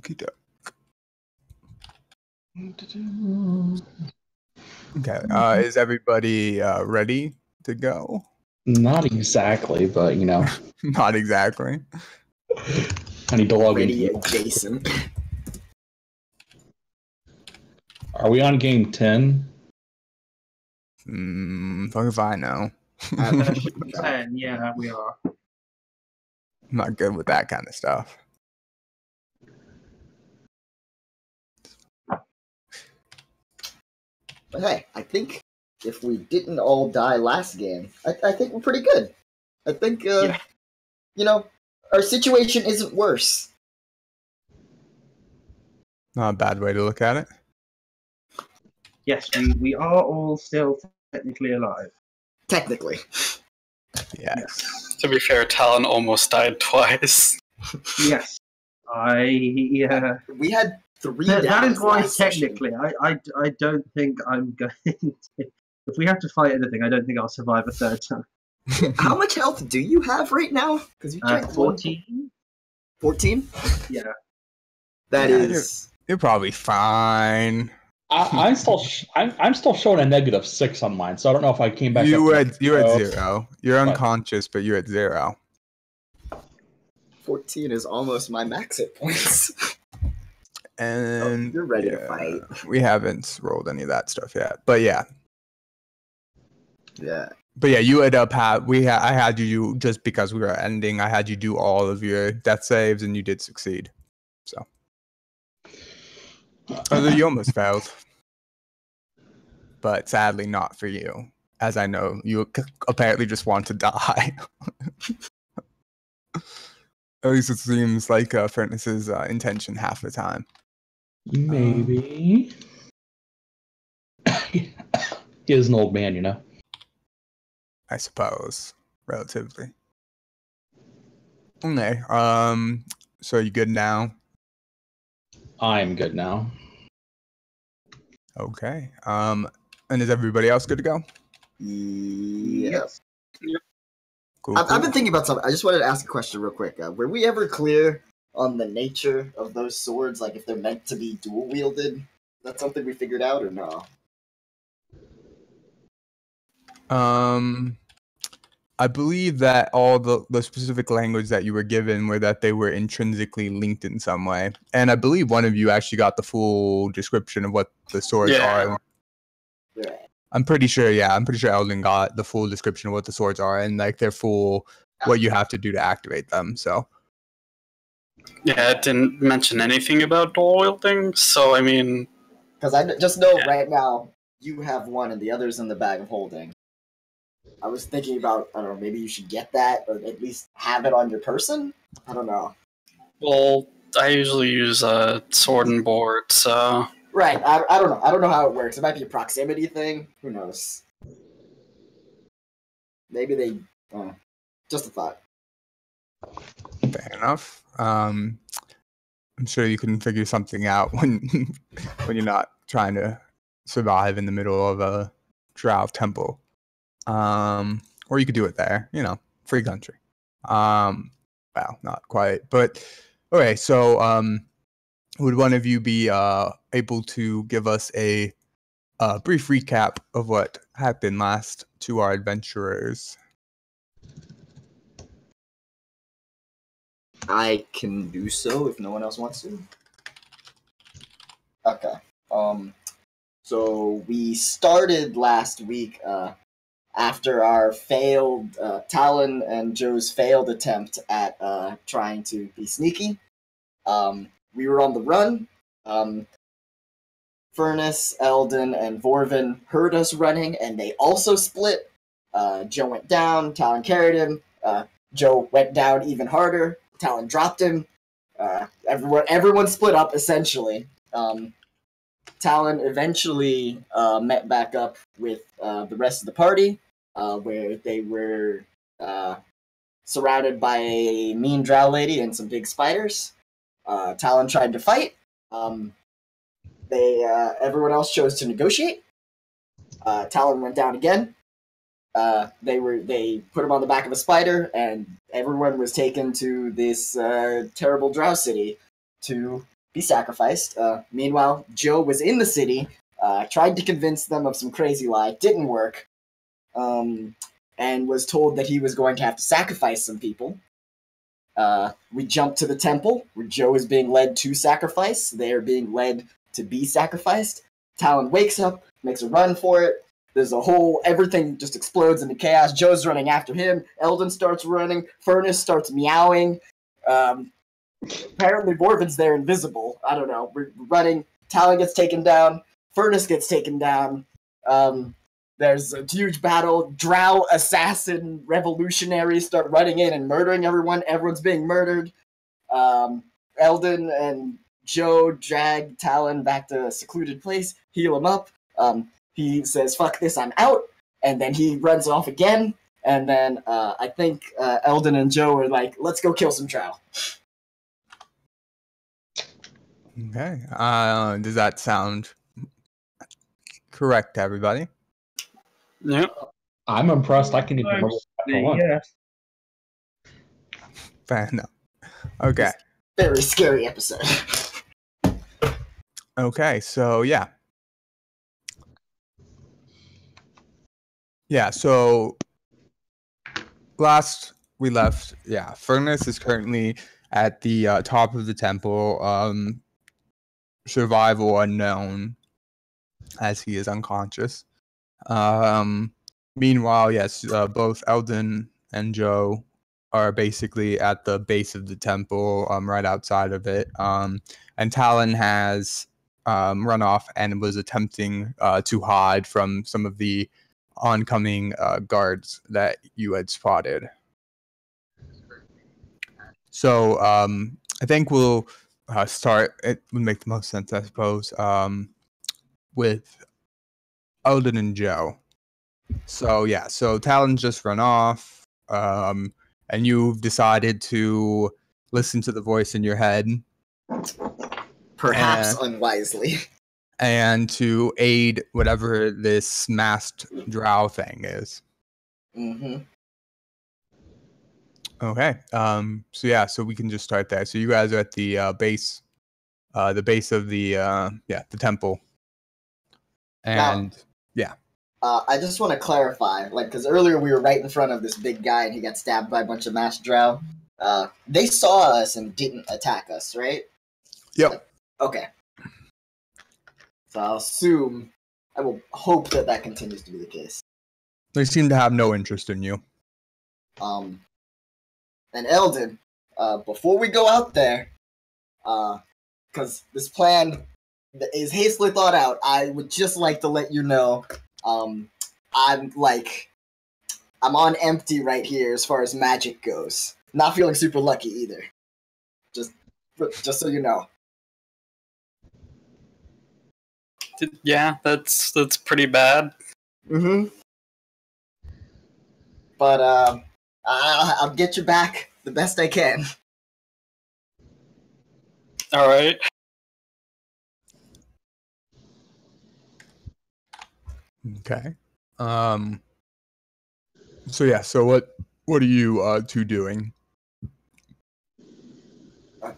Okie doke. Okay. Is everybody ready to go? Not exactly, but you know. Not exactly. I need to log Ready in. adjacent. Are we on game 10? Fuck if I know. Should be 10, yeah, we are. I'm not good with that kind of stuff. But hey, I think if we didn't all die last game, I think we're pretty good. I think, Yeah. you know, our situation isn't worse. Not a bad way to look at it. Yes, we are all still technically alive. Technically. Yes. To be fair, Talon almost died twice. Yes. We had 3 that downs is why last session. technically I don't think I'm going to... If we have to fight anything, I don't think I'll survive a third time. How much health do you have right now? Because you checked 14? 14? Yeah. That Yeah, is... You're probably fine. I'm still showing a -6 on mine, so I don't know if I came back. You up had 0. You're What? unconscious, but you're at 0. 14 is almost my max hit points. And you're ready to fight. We haven't rolled any of that stuff yet, but yeah. Yeah. But yeah, you ended up I had you just because we were ending. I had you do all of your death saves, and you did succeed. So, although you almost failed, but sadly not for you, as I know you apparently just want to die. At least it seems like Furnace's intention half the time. Maybe. He is an old man, you know. I suppose, relatively. Okay. So you good now? I'm good now. Okay. And is everybody else good to go? Yes. Cool. I've been thinking about something. I just wanted to ask a question real quick. Were we ever clear on the nature of those swords? Like, if they're meant to be dual wielded? Is that something we figured out or no? I believe that all the specific language that you were given were that they were intrinsically linked in some way. And I believe one of you actually got the full description of what the swords are. Yeah. I'm pretty sure Ul'dan got the full description of what the swords are and like their full what you have to do to activate them. So Yeah, it didn't mention anything about dual wielding, so I mean... Because I just know right now you have one and the other's in the bag of holding. I was thinking about, I don't know, maybe you should get that or at least have it on your person? I don't know. Well, I usually use a sword and board, so... Right, I don't know. I don't know how it works. It might be a proximity thing. Who knows? Maybe they... just a thought. fair enough. I'm sure you can figure something out when when you're not trying to survive in the middle of a drow temple. Or you could do it there, you know, free country. Well, not quite, but okay. So, would one of you be able to give us a brief recap of what happened last to our adventurers? I can do so if no one else wants to. Okay. So we started last week after our failed Talon and Joe's failed attempt at trying to be sneaky. We were on the run. Furnace, Ul'dan, and Vorvin heard us running, and they also split. Joe went down. Talon carried him. Joe went down even harder. Talon dropped him. Everyone split up, essentially. Talon eventually met back up with the rest of the party, where they were surrounded by a mean drow lady and some big spiders. Talon tried to fight. Everyone else chose to negotiate. Talon went down again. They put him on the back of a spider, and everyone was taken to this terrible drow city to be sacrificed. Meanwhile, Joe was in the city, tried to convince them of some crazy lie, didn't work, and was told that he was going to have to sacrifice some people. We jump to the temple, where Joe is being led to sacrifice. They are being led to be sacrificed. Talon wakes up, makes a run for it. There's a whole, everything just explodes into chaos. Joe's running after him. Ul'dan starts running. Furnace starts meowing. Apparently Vorvin's there invisible. I don't know. We're running. Talon gets taken down. Furnace gets taken down. There's a huge battle. Drow assassin revolutionaries start running in and murdering everyone. Everyone's being murdered. Ul'dan and Joe drag Talon back to a secluded place, heal him up. He says, fuck this, I'm out. And then he runs off again. And then I think Ul'dan and Joe are like, let's go kill some Drow. Okay. Does that sound correct to everybody? Yep. I'm impressed. I can even remember chapter 1. Yes. Fair enough. Okay. Very scary episode. Okay, so yeah. Yeah, so last we left, Furnace is currently at the top of the temple. Survival unknown, as he is unconscious. Meanwhile, yes, both Ul'dan and Joe are basically at the base of the temple, right outside of it. And Talon has run off and was attempting to hide from some of the oncoming guards that you had spotted. So I think we'll start. It would make the most sense, I suppose, with Ul'dan and Joe. So yeah, so Talon's just run off, and you've decided to listen to the voice in your head. Perhaps unwisely. And to aid whatever this masked drow thing is. Mm-hmm. Okay. So yeah, so we can just start there. So you guys are at the base of the temple. And I just want to clarify, because earlier we were right in front of this big guy and he got stabbed by a bunch of masked drow. They saw us and didn't attack us, right? Yep. Okay. So I will hope that continues to be the case. They seem to have no interest in you. And Ul'dan, before we go out there, because this plan is hastily thought out, I would just like to let you know, I'm on empty right here as far as magic goes. Not feeling super lucky either. Just so you know. Yeah, that's pretty bad. Mm-hmm. But I'll get you back the best I can. All right. Okay. So yeah. So what are you two doing?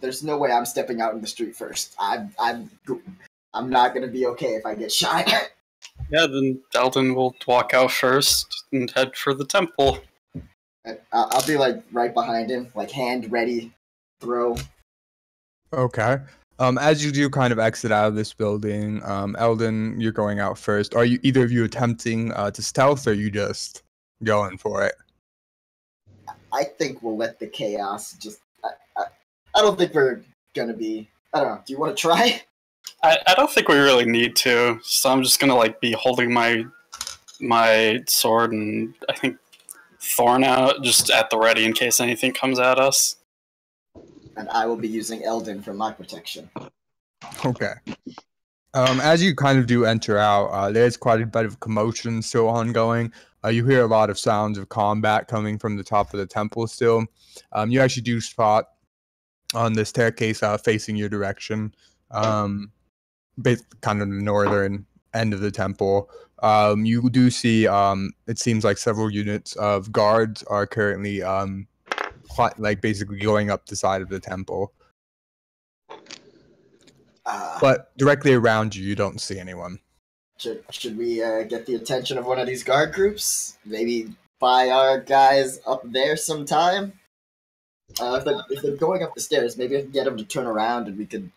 There's no way I'm stepping out in the street first. I'm not gonna be okay if I get shot. Yeah, then Ul'dan will walk out first and head for the temple. I'll be right behind him, hand ready, throw. Okay. As you do kind of exit out of this building, Ul'dan, you're going out first. Are you either of you attempting to stealth, or are you just going for it? I think we'll let the chaos just. I don't think we're gonna be. I don't know. Do you want to try? I don't think we really need to, so I'm just gonna be holding my sword and I think thorn out just at the ready in case anything comes at us. And I will be using Ul'dan for my protection. Okay. As you kind of do enter out, there's quite a bit of commotion still ongoing. You hear a lot of sounds of combat coming from the top of the temple still. You actually do spot on the staircase facing your direction, kind of the northern end of the temple. You do see, it seems like several units of guards are currently basically going up the side of the temple. But directly around you, you don't see anyone. Should we get the attention of one of these guard groups? Maybe buy our guys up there sometime? If they're going up the stairs, maybe I can get them to turn around and we could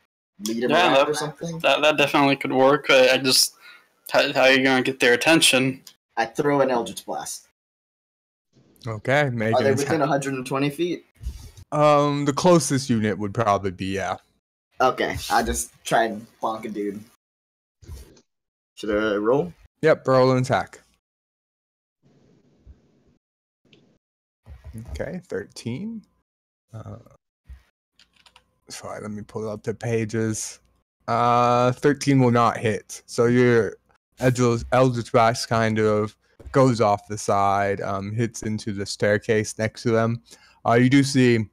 lead them around or something. That definitely could work. I just how are you gonna get their attention? I throw an Eldritch Blast. Okay, make Are an they attack. within 120 feet? The closest unit would probably be, yeah. Okay, I just try and bonk a dude. Should I roll? Yep, roll an attack. Okay, 13. Sorry, let me pull up the pages. 13 will not hit. So your Eldritch Blast kind of goes off the side, hits into the staircase next to them. You do see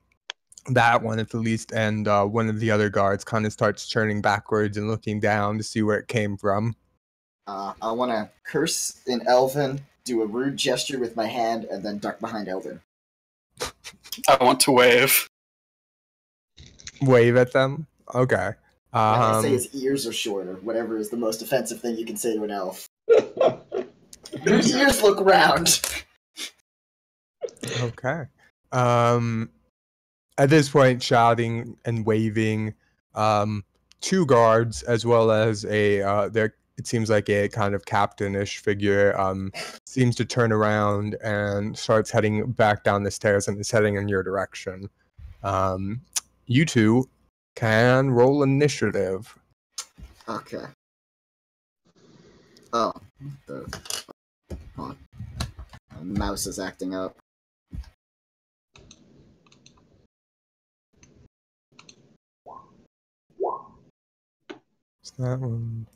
that one at the least, and one of the other guards kind of starts turning backwards and looking down to see where it came from. I want to curse in Elven, do a rude gesture with my hand, and then duck behind Elven. I want to wave. Wave at them? Okay. I say his ears are short, or whatever is the most offensive thing you can say to an elf. Your ears look round. Okay. At this point, shouting and waving, two guards as well as it seems like a kind of captainish figure seems to turn around and starts heading back down the stairs and is heading in your direction. You two can roll initiative. Okay. Oh. Hold on. My mouse is acting up. Is that one?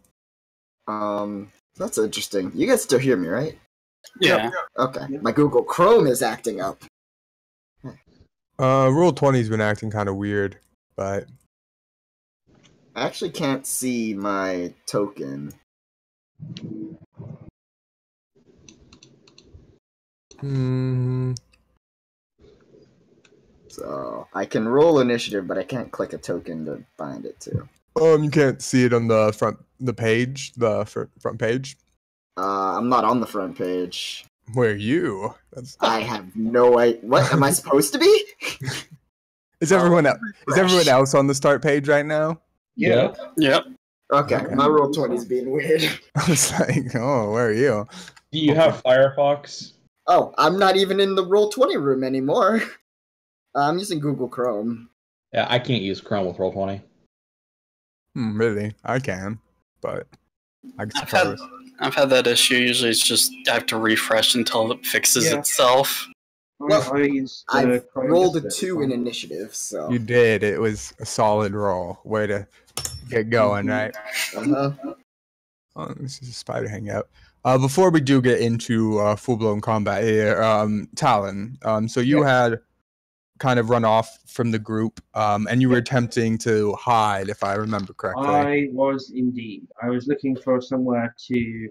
That's interesting. You guys still hear me, right? Yeah. Okay. My Google Chrome is acting up. Roll 20's been acting kind of weird, but I actually can't see my token. So I can roll initiative, but I can't click a token to bind it to. you can't see it on the front page. I'm not on the front page. Where are you? I have no idea. What am I supposed to be? Is everyone else on the start page right now? Yeah. Yep. Okay, my roll 20 is being weird. I was like, oh, where are you? Do you have Firefox? Oh, I'm not even in the roll 20 room anymore. I'm using Google Chrome. Yeah, I can't use Chrome with Roll20. Really? I can, but I suppose. I've had that issue. Usually it's just I have to refresh until it fixes Yeah. itself. Well, I rolled a 2 in initiative, so. You did. It was a solid roll. Way to get going, right? Uh-huh. Oh, this is a spider hangout. Before we do get into full-blown combat here, Talon, so you had kind of run off from the group, and you were attempting to hide, if I remember correctly. I was indeed. I was looking for somewhere to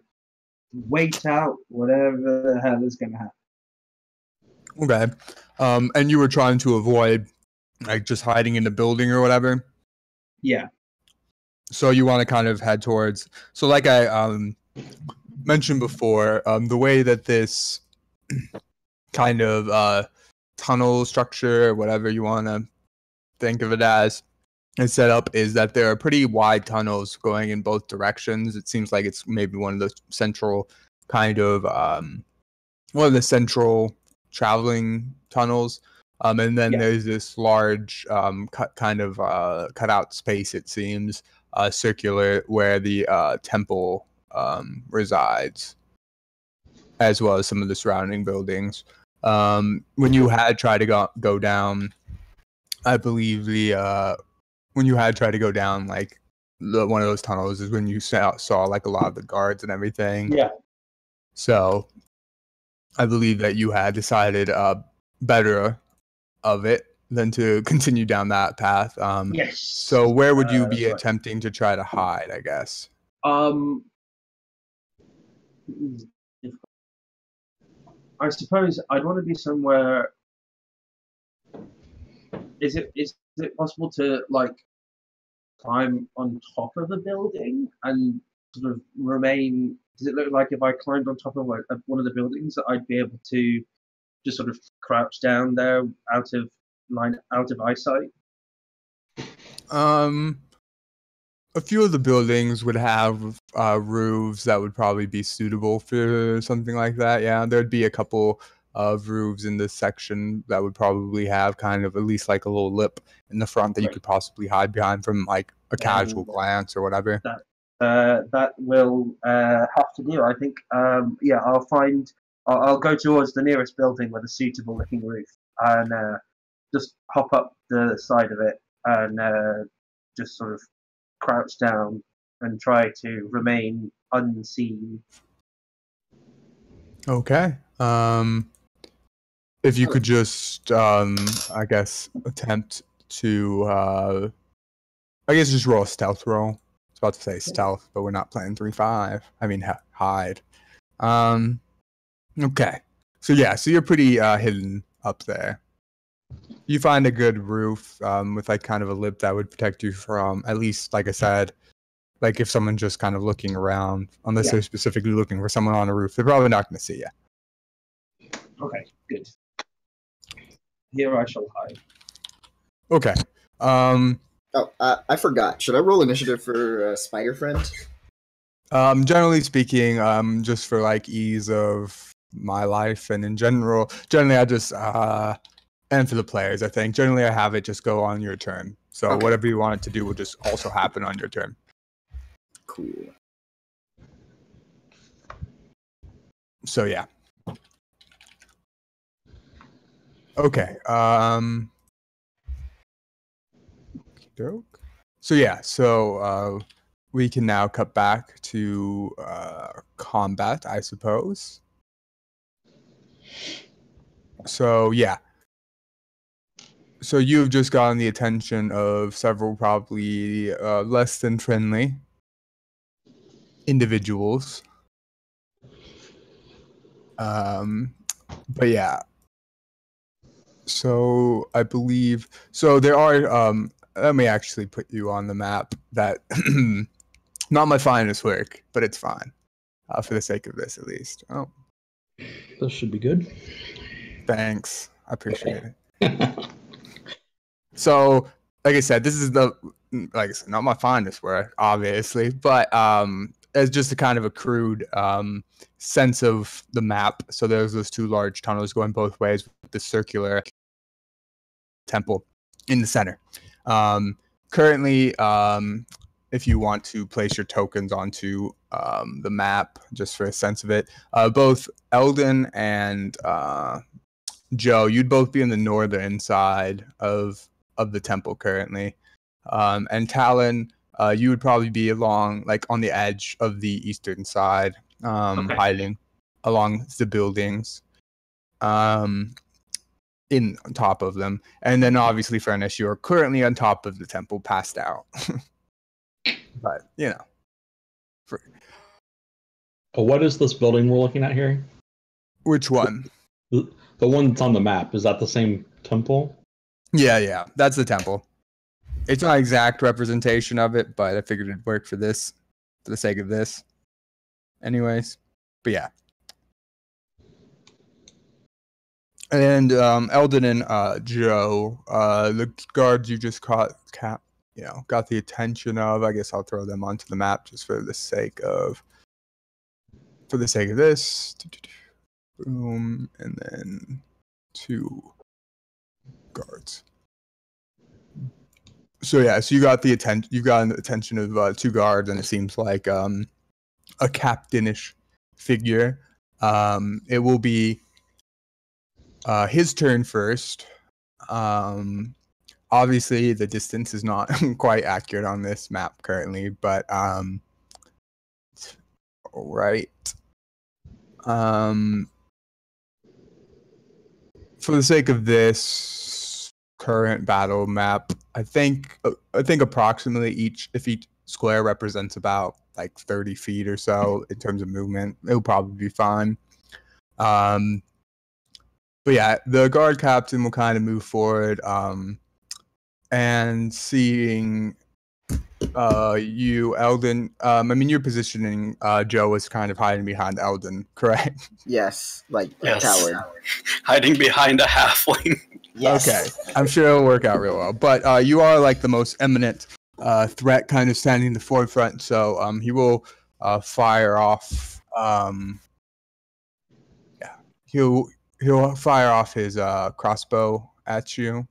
wait out whatever the hell is going to happen. Okay. And you were trying to avoid, like, just hiding in the building or whatever? Yeah. So you want to kind of head towards... So like I mentioned before, the way that this kind of tunnel structure, whatever you want to think of it as, is set up is that there are pretty wide tunnels going in both directions. It seems like it's maybe one of the central kind of... one of the central traveling tunnels. And then there's this large cut out space, it seems, circular, where the temple resides, as well as some of the surrounding buildings. When you had tried to go down, I believe when you had tried to go down like one of those tunnels is when you saw like a lot of the guards and everything. Yeah. So I believe that you had decided better of it than to continue down that path. Yes. So where would you be right. attempting to try to hide, I guess? I suppose I'd want to be somewhere. Is it possible to like climb on top of a building and sort of remain? Does it look like if I climbed on top of one of the buildings that I'd be able to just sort of crouch down there out of eyesight? A few of the buildings would have roofs that would probably be suitable for something like that. Yeah, there'd be a couple of roofs in this section that would probably have kind of at least like a little lip in the front that you could possibly hide behind from like a casual glance or whatever. That will have to do. I think. Yeah, I'll go towards the nearest building with a suitable looking roof and just hop up the side of it and just sort of crouch down and try to remain unseen. Okay. If you could just, I guess, attempt to, I guess just roll a stealth roll. I was about to say stealth, but we're not playing 3-5. I mean, hide. Okay. So yeah, so you're pretty hidden up there. You find a good roof with like kind of a lip that would protect you from, at least, like I said, like if someone's just kind of looking around, unless they're specifically looking for someone on a roof, they're probably not going to see you. Okay, good. Here I shall hide. Okay. I forgot. Should I roll initiative for Spider Friend? Generally speaking, just for like ease of my life and in generally I just and for the players, I think generally I have it just go on your turn. So whatever you want it to do will just also happen on your turn. Cool. So yeah. Okay. So yeah. So we can now cut back to combat, I suppose. So yeah. So you've just gotten the attention of several probably less than friendly individuals. But yeah. So I believe there are let me actually put you on the map. That not my finest work, but it's fine. For the sake of this at least. Oh. This should be good. Thanks. I appreciate it. So, like I said, this is not my finest work, obviously, but as just a kind of a crude sense of the map. So there's those two large tunnels going both ways with the circular temple in the center. Currently, if you want to place your tokens onto the map, just for a sense of it, both Ul'dan and Joe, you'd both be in the northern side of the temple currently, and Talon, you would probably be along like on the edge of the eastern side, hiding along the buildings, in on top of them, and then obviously Furnace, you are currently on top of the temple, passed out. But you know, What is this building we're looking at here? which one? The one that's on the map, is that the same temple? Yeah, that's the temple. It's not an exact representation of it, but I figured it'd work for this, for the sake of this. Anyways, but yeah. And Ul'dan and Joe, the guards you just got the attention of. I guess I'll throw them onto the map just for the sake of this. Boom, and then 2 guards. So yeah, so you got the attention of 2 guards, and it seems like a captainish figure. It will be his turn first. Obviously the distance is not quite accurate on this map currently, but right. For the sake of this current battle map, I think approximately if each square represents about like 30 feet or so in terms of movement, it'll probably be fine. But yeah, the guard captain will kind of move forward, and seeing You, Eldon. I mean, your positioning, Joe, was kind of hiding behind Eldon, correct? Yes, like Yes. a coward. Hiding behind a halfling. Yes. Okay, I'm sure it'll work out real well. But you are like the most eminent threat, kind of standing in the forefront. So he will fire off. Yeah, he'll fire off his crossbow at you.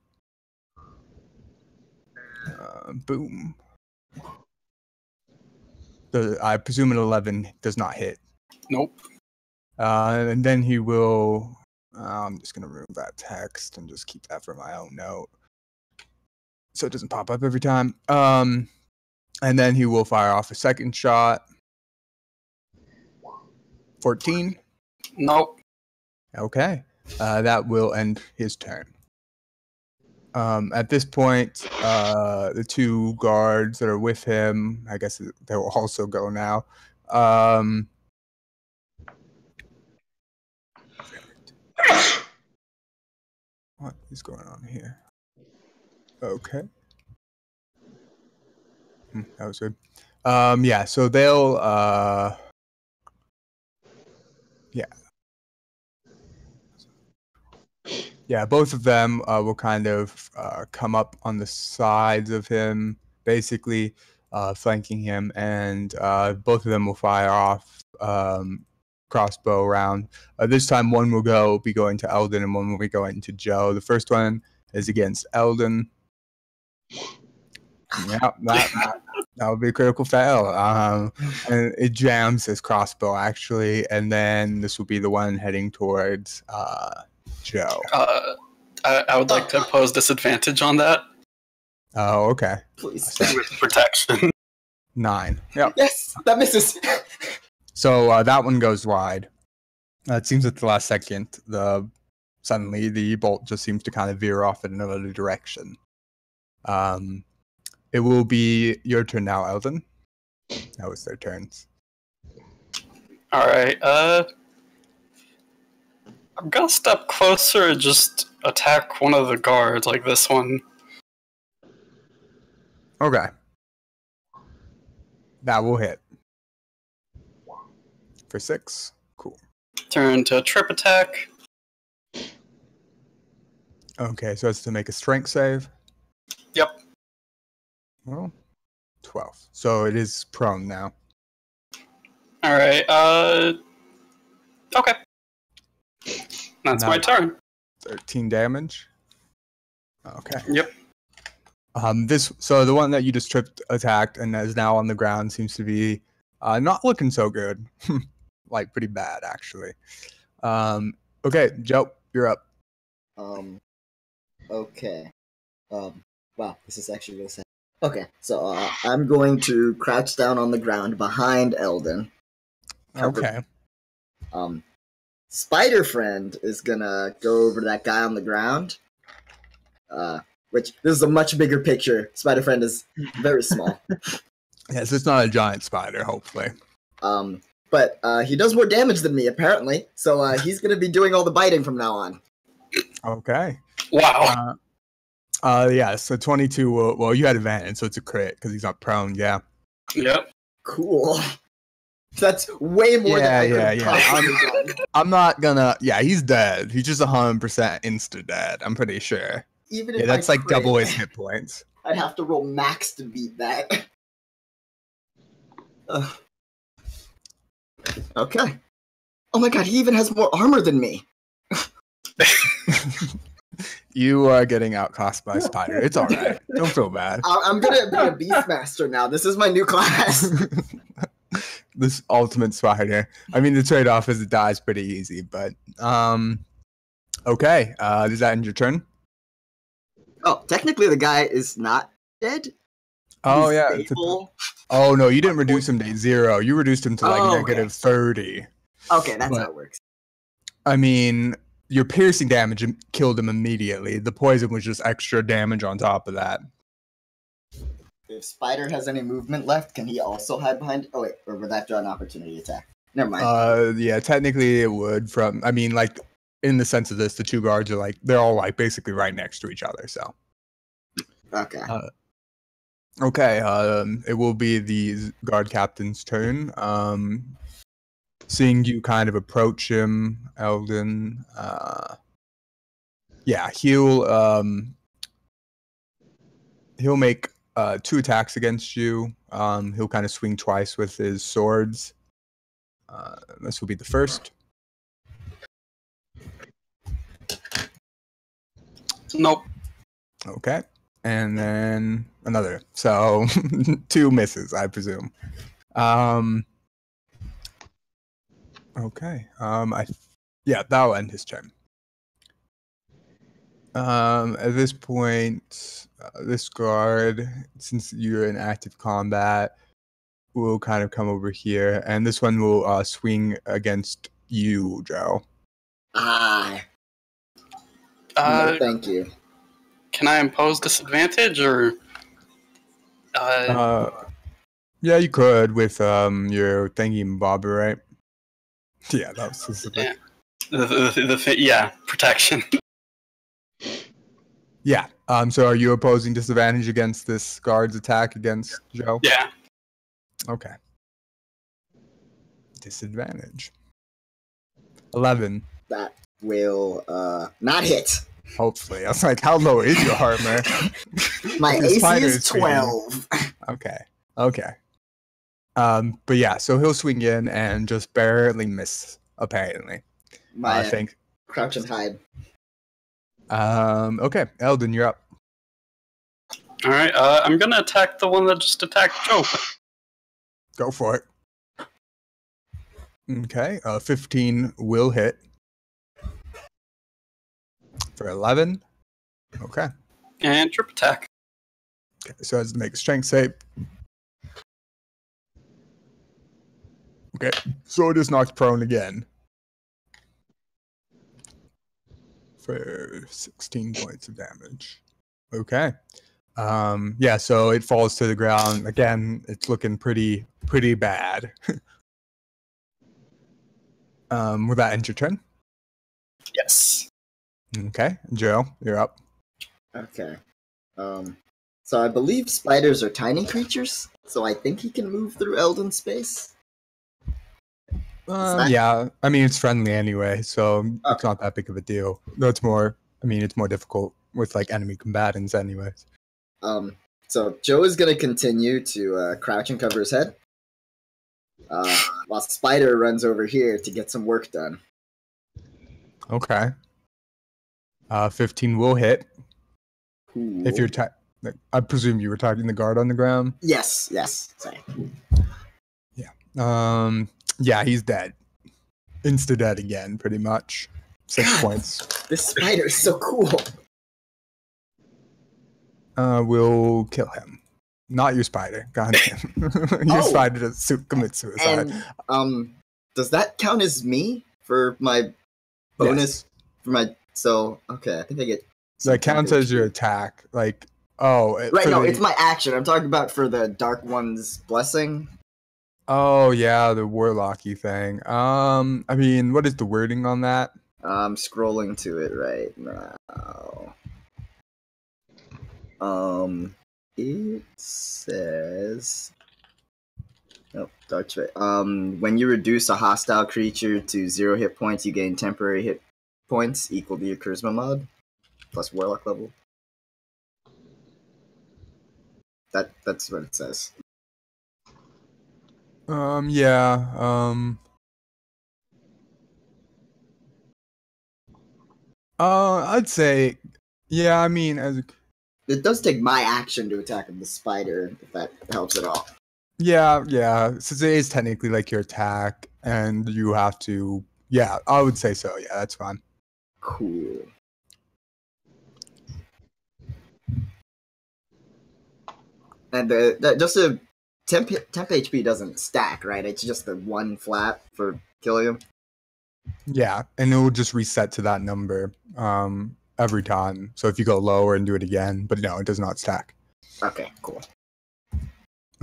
Boom. I presume an 11 does not hit. Nope. And then he will. I'm just gonna remove that text and just keep that for my own note, so it doesn't pop up every time. And then he will fire off a second shot. 14. Nope. Okay. That will end his turn. At this point, the two guards that are with him, I guess they will also go now. What is going on here? Okay. That was good. Yeah, so they'll yeah, both of them will kind of come up on the sides of him, basically flanking him, and both of them will fire off crossbow round. This time, one will be going to Eldon, and one will be going to Joe. The first one is against Eldon. Yeah, that would be a critical fail. And it jams his crossbow, actually, and then this will be the one heading towards Joe. I would like to impose disadvantage on that. Oh, okay. Please. With protection. 9. Yep. Yes, that misses. So that one goes wide. It seems at the last second, suddenly the bolt just seems to kind of veer off in another direction. It will be your turn now, Eldon. That was their turns. All right. I'm gonna step closer and just attack one of the guards, like this one. Okay. That will hit. For 6. Cool. Turn to a trip attack. Okay, so it's to make a strength save. Yep. Well, 12. So it is prone now. All right. Okay. That's my turn. 13 damage. Okay. Yep. So the one that you just tripped attacked and is now on the ground seems to be not looking so good. Like pretty bad, actually. Okay, Joe, you're up. Okay. Wow, this is actually really sad. Okay, so I'm going to crouch down on the ground behind Eldon. Okay. Spider Friend is gonna go over to that guy on the ground. Which this is a much bigger picture. Spider Friend is very small. Yes, it's not a giant spider, hopefully. But he does more damage than me, apparently. So he's gonna be doing all the biting from now on. Okay. Wow. Yeah, so 22 will, well, you had advantage, so it's a crit because he's not prone, yeah. Yep. Cool. That's way more than I could have possibly done. I'm not gonna, yeah, he's dead. He's just 100% insta-dead, I'm pretty sure. Even if Yeah, that's I like crit, double his hit points. I'd have to roll max to beat that. Okay. Oh my god, he even has more armor than me. You are getting outclassed by Spider. It's alright. Don't feel bad. I'm gonna be a Beastmaster now. This is my new class. This ultimate Spider. I mean, the trade-off is it dies pretty easy, but okay. Does that end your turn? Oh, technically the guy is not dead. Oh, He's yeah. stable. Oh, no, you didn't reduce him to 0. You reduced him to like negative 30. Okay, that's how it works. I mean, your piercing damage killed him immediately. The poison was just extra damage on top of that. If Spider has any movement left, can he also hide behind? Oh wait, or would that draw an opportunity attack? Never mind. Yeah, technically it would. I mean, like in the sense of this, the two guards are like they're all like basically right next to each other. So. Okay. Okay, it will be the guard captain's turn. Seeing you kind of approach him, Ul'dan, yeah, he'll make 2 attacks against you. He'll kind of swing twice with his swords. This will be the first. Nope. Okay. And then another. So 2 misses, I presume. Okay. Yeah, that'll end his turn. At this point, this guard, since you're in active combat, will kind of come over here, and this one will swing against you, Joe. Ah, Uh, no, thank you. Can I impose disadvantage or? Yeah, you could with your thingy bobber, right? Yeah, that was specific. Yeah, protection. Yeah. So are you opposing disadvantage against this guard's attack against Joe? Yeah. Okay. Disadvantage. 11. That will not hit. Hopefully. I was like, how low is your armor? My Your AC spider is is swinging. 12. Okay. But yeah, so he'll swing in and just barely miss, apparently. My Thanks. crouch and hide. Okay, Ul'dan, you're up. All right. I'm gonna attack the one that just attacked Joe. Go for it. Okay, 15 will hit. For 11. Okay. And trip attack. Okay, so has to make a strength save. Okay, sword is knocked prone again. For 16 points of damage. Okay. Yeah, so it falls to the ground. Again, it's looking pretty bad. Will that end your turn? Yes. Okay, Joe, you're up. Okay. So I believe spiders are tiny creatures, so I think he can move through Elden space. Yeah, I mean, it's friendly anyway, so it's not that big of a deal. It's more difficult with like enemy combatants anyways. So Joe is gonna continue to crouch and cover his head, while Spider runs over here to get some work done. Okay. 15 will hit. Cool. If you're I presume you were attacking the guard on the ground. Yes. Sorry. Yeah. Yeah, he's dead. Insta dead again, pretty much. 6 points. This spider is so cool. We'll kill him. Not your spider. God damn. Your spider does commit suicide. And does that count as me for my bonus? Yes. For my okay, I think I get. That counts as your attack. Like, right? No, it's my action. I'm talking about for the Dark One's blessing. Oh yeah, the warlocky thing. I mean, what is the wording on that? I'm scrolling to it right now. It says. Oh, Dark Strike. When you reduce a hostile creature to 0 hit points, you gain temporary hit points equal to your charisma mod plus warlock level. That's what it says. Yeah. I'd say, yeah. I mean, It does take my action to attack the spider, if that helps at all. Yeah. Since it is technically like your attack, and you have to. Yeah, I would say so. Yeah, that's fine. Cool. And just a temp HP doesn't stack, right? It's just the one flat for killing him. Yeah, and it will just reset to that number every time. So if you go lower and do it again, but no, it does not stack. Okay, cool.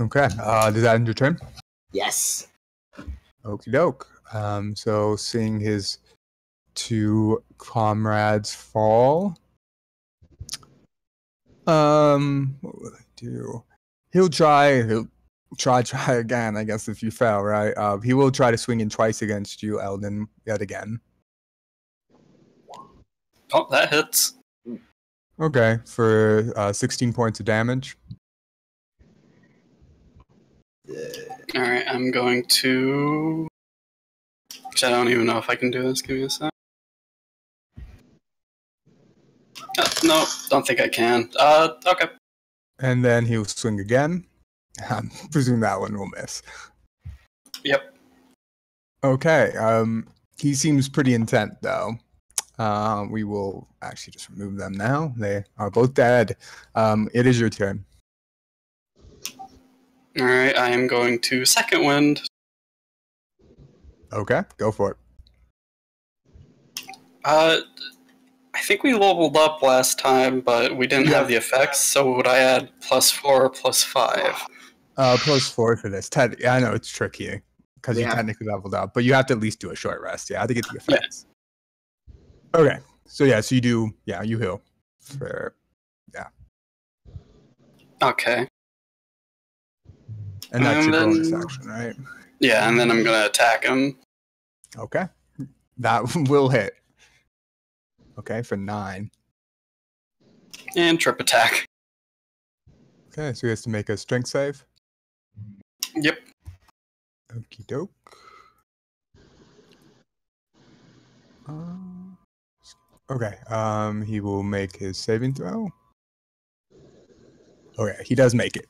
Okay, does that end your turn? Yes. Okie doke. So seeing his 2 comrades fall. What will I do? He'll try again, I guess, if you fail, right? He will try to swing in twice against you, Ul'dan, yet again. Oh, that hits. Okay, for 16 points of damage. Alright, I'm going to... Actually, I don't even know if I can do this. Give me a sec. No, don't think I can. Okay. And then he'll swing again. I presume that one will miss. Yep. Okay, he seems pretty intent, though. We will actually just remove them now. They are both dead. It is your turn. Alright, I am going to second wind. Okay, go for it. I think we leveled up last time, but we didn't have the effects, so would I add +4 or +5? +4 for this. I know it's tricky because you technically leveled up, but you have to at least do a short rest, to get the effects. Yeah. Okay, so you do, you heal for, Okay. And that's your bonus action, right? Yeah, and then I'm going to attack him. Okay, that will hit. Okay, for 9. And trip attack. Okay, so he has to make a strength save. Yep. Okie doke. Okay, he will make his saving throw. Okay, he does make it.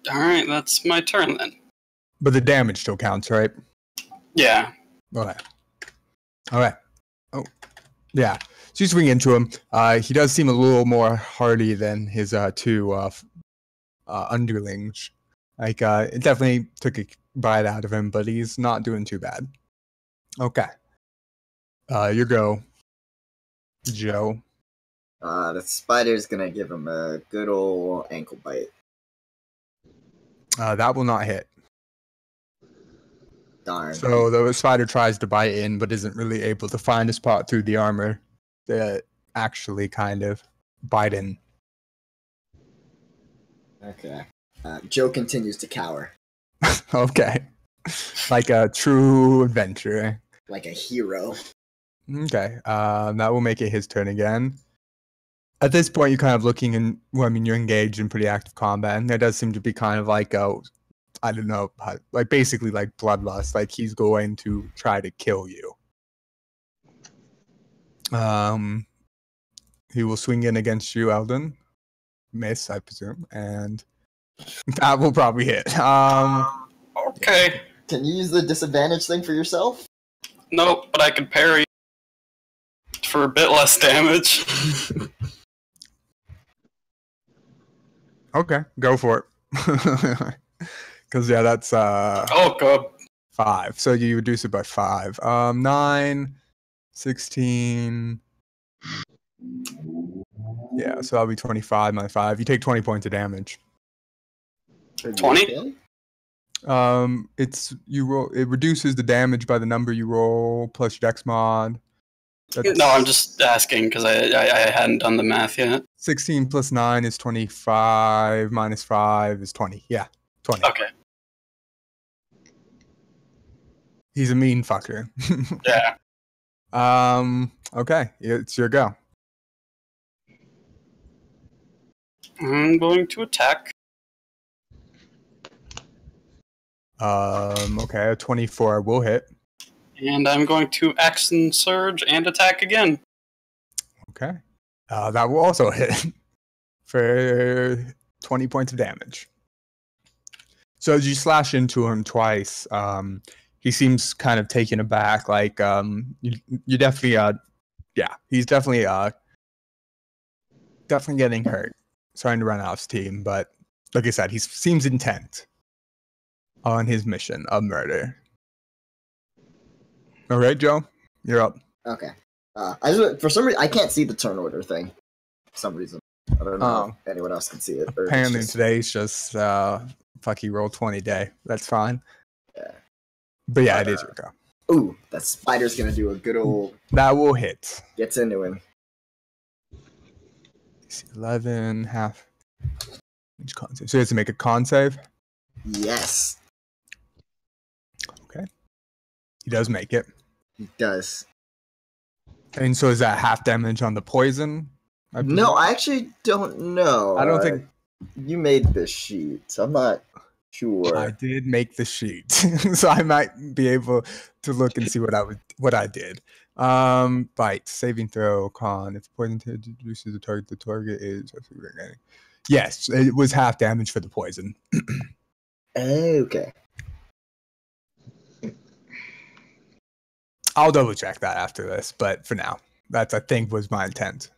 Alright, that's my turn then. But the damage still counts, right? Yeah. Okay. Alright. Oh, yeah. So you swing into him. He does seem a little more hardy than his two underlings. Like, it definitely took a bite out of him, but he's not doing too bad. Okay. You go, Joe. The spider's gonna give him a good old ankle bite. That will not hit. Darn. So the spider tries to bite in, but isn't really able to find a spot through the armor that actually kind of bite in. Okay. Joe continues to cower. Okay. Like a true adventurer. Like a hero. Okay. That will make it his turn again. At this point, you're kind of looking and, you're engaged in pretty active combat, and there does seem to be kind of like I don't know, like basically like bloodlust, like he's going to try to kill you. He will swing in against you, Ul'dan. Miss, I presume, and that will probably hit. Okay. Can you use the disadvantage thing for yourself? Nope, but I can parry for a bit less damage. Okay, go for it. Because that's oh god. 5. So you reduce it by 5. 9, 16. Yeah, so that'll be 25 minus 5. You take 20 points of damage. 20? It's you roll. It reduces the damage by the number you roll plus your dex mod. No, I'm just asking because I hadn't done the math yet. 16 plus 9 is 25. Minus 5 is 20. Yeah, 20. Okay. He's a mean fucker. Yeah. Okay, it's your go. I'm going to attack. Okay, a 24 will hit. And I'm going to action surge and attack again. Okay. That will also hit for 20 points of damage. So as you slash into him twice, he seems kind of taken aback. Like, you definitely, he's definitely getting hurt. Starting to run out of steam, but like I said, he seems intent on his mission of murder. All right, Joe, you're up. Okay. For some reason, I can't see the turn order thing. For some reason, I don't know if anyone else can see it. Apparently, today's just fuck you roll 20 day. That's fine. Yeah. But yeah, it is your go. Ooh, that spider's gonna do a good old. That will hit. Gets into him. 11 half. Which con save? So he has to make a con save? Yes, Okay. He does make it. he does. And so is that half damage on the poison? No, I actually don't know. I don't think you made this sheet, so I'm not sure. I did make the sheet. So I might be able to look and see what I did. Bite, saving throw, con. If poison reduces the target is yes, it was half damage for the poison. Okay. I'll double check that after this, but for now, that's I think was my intent.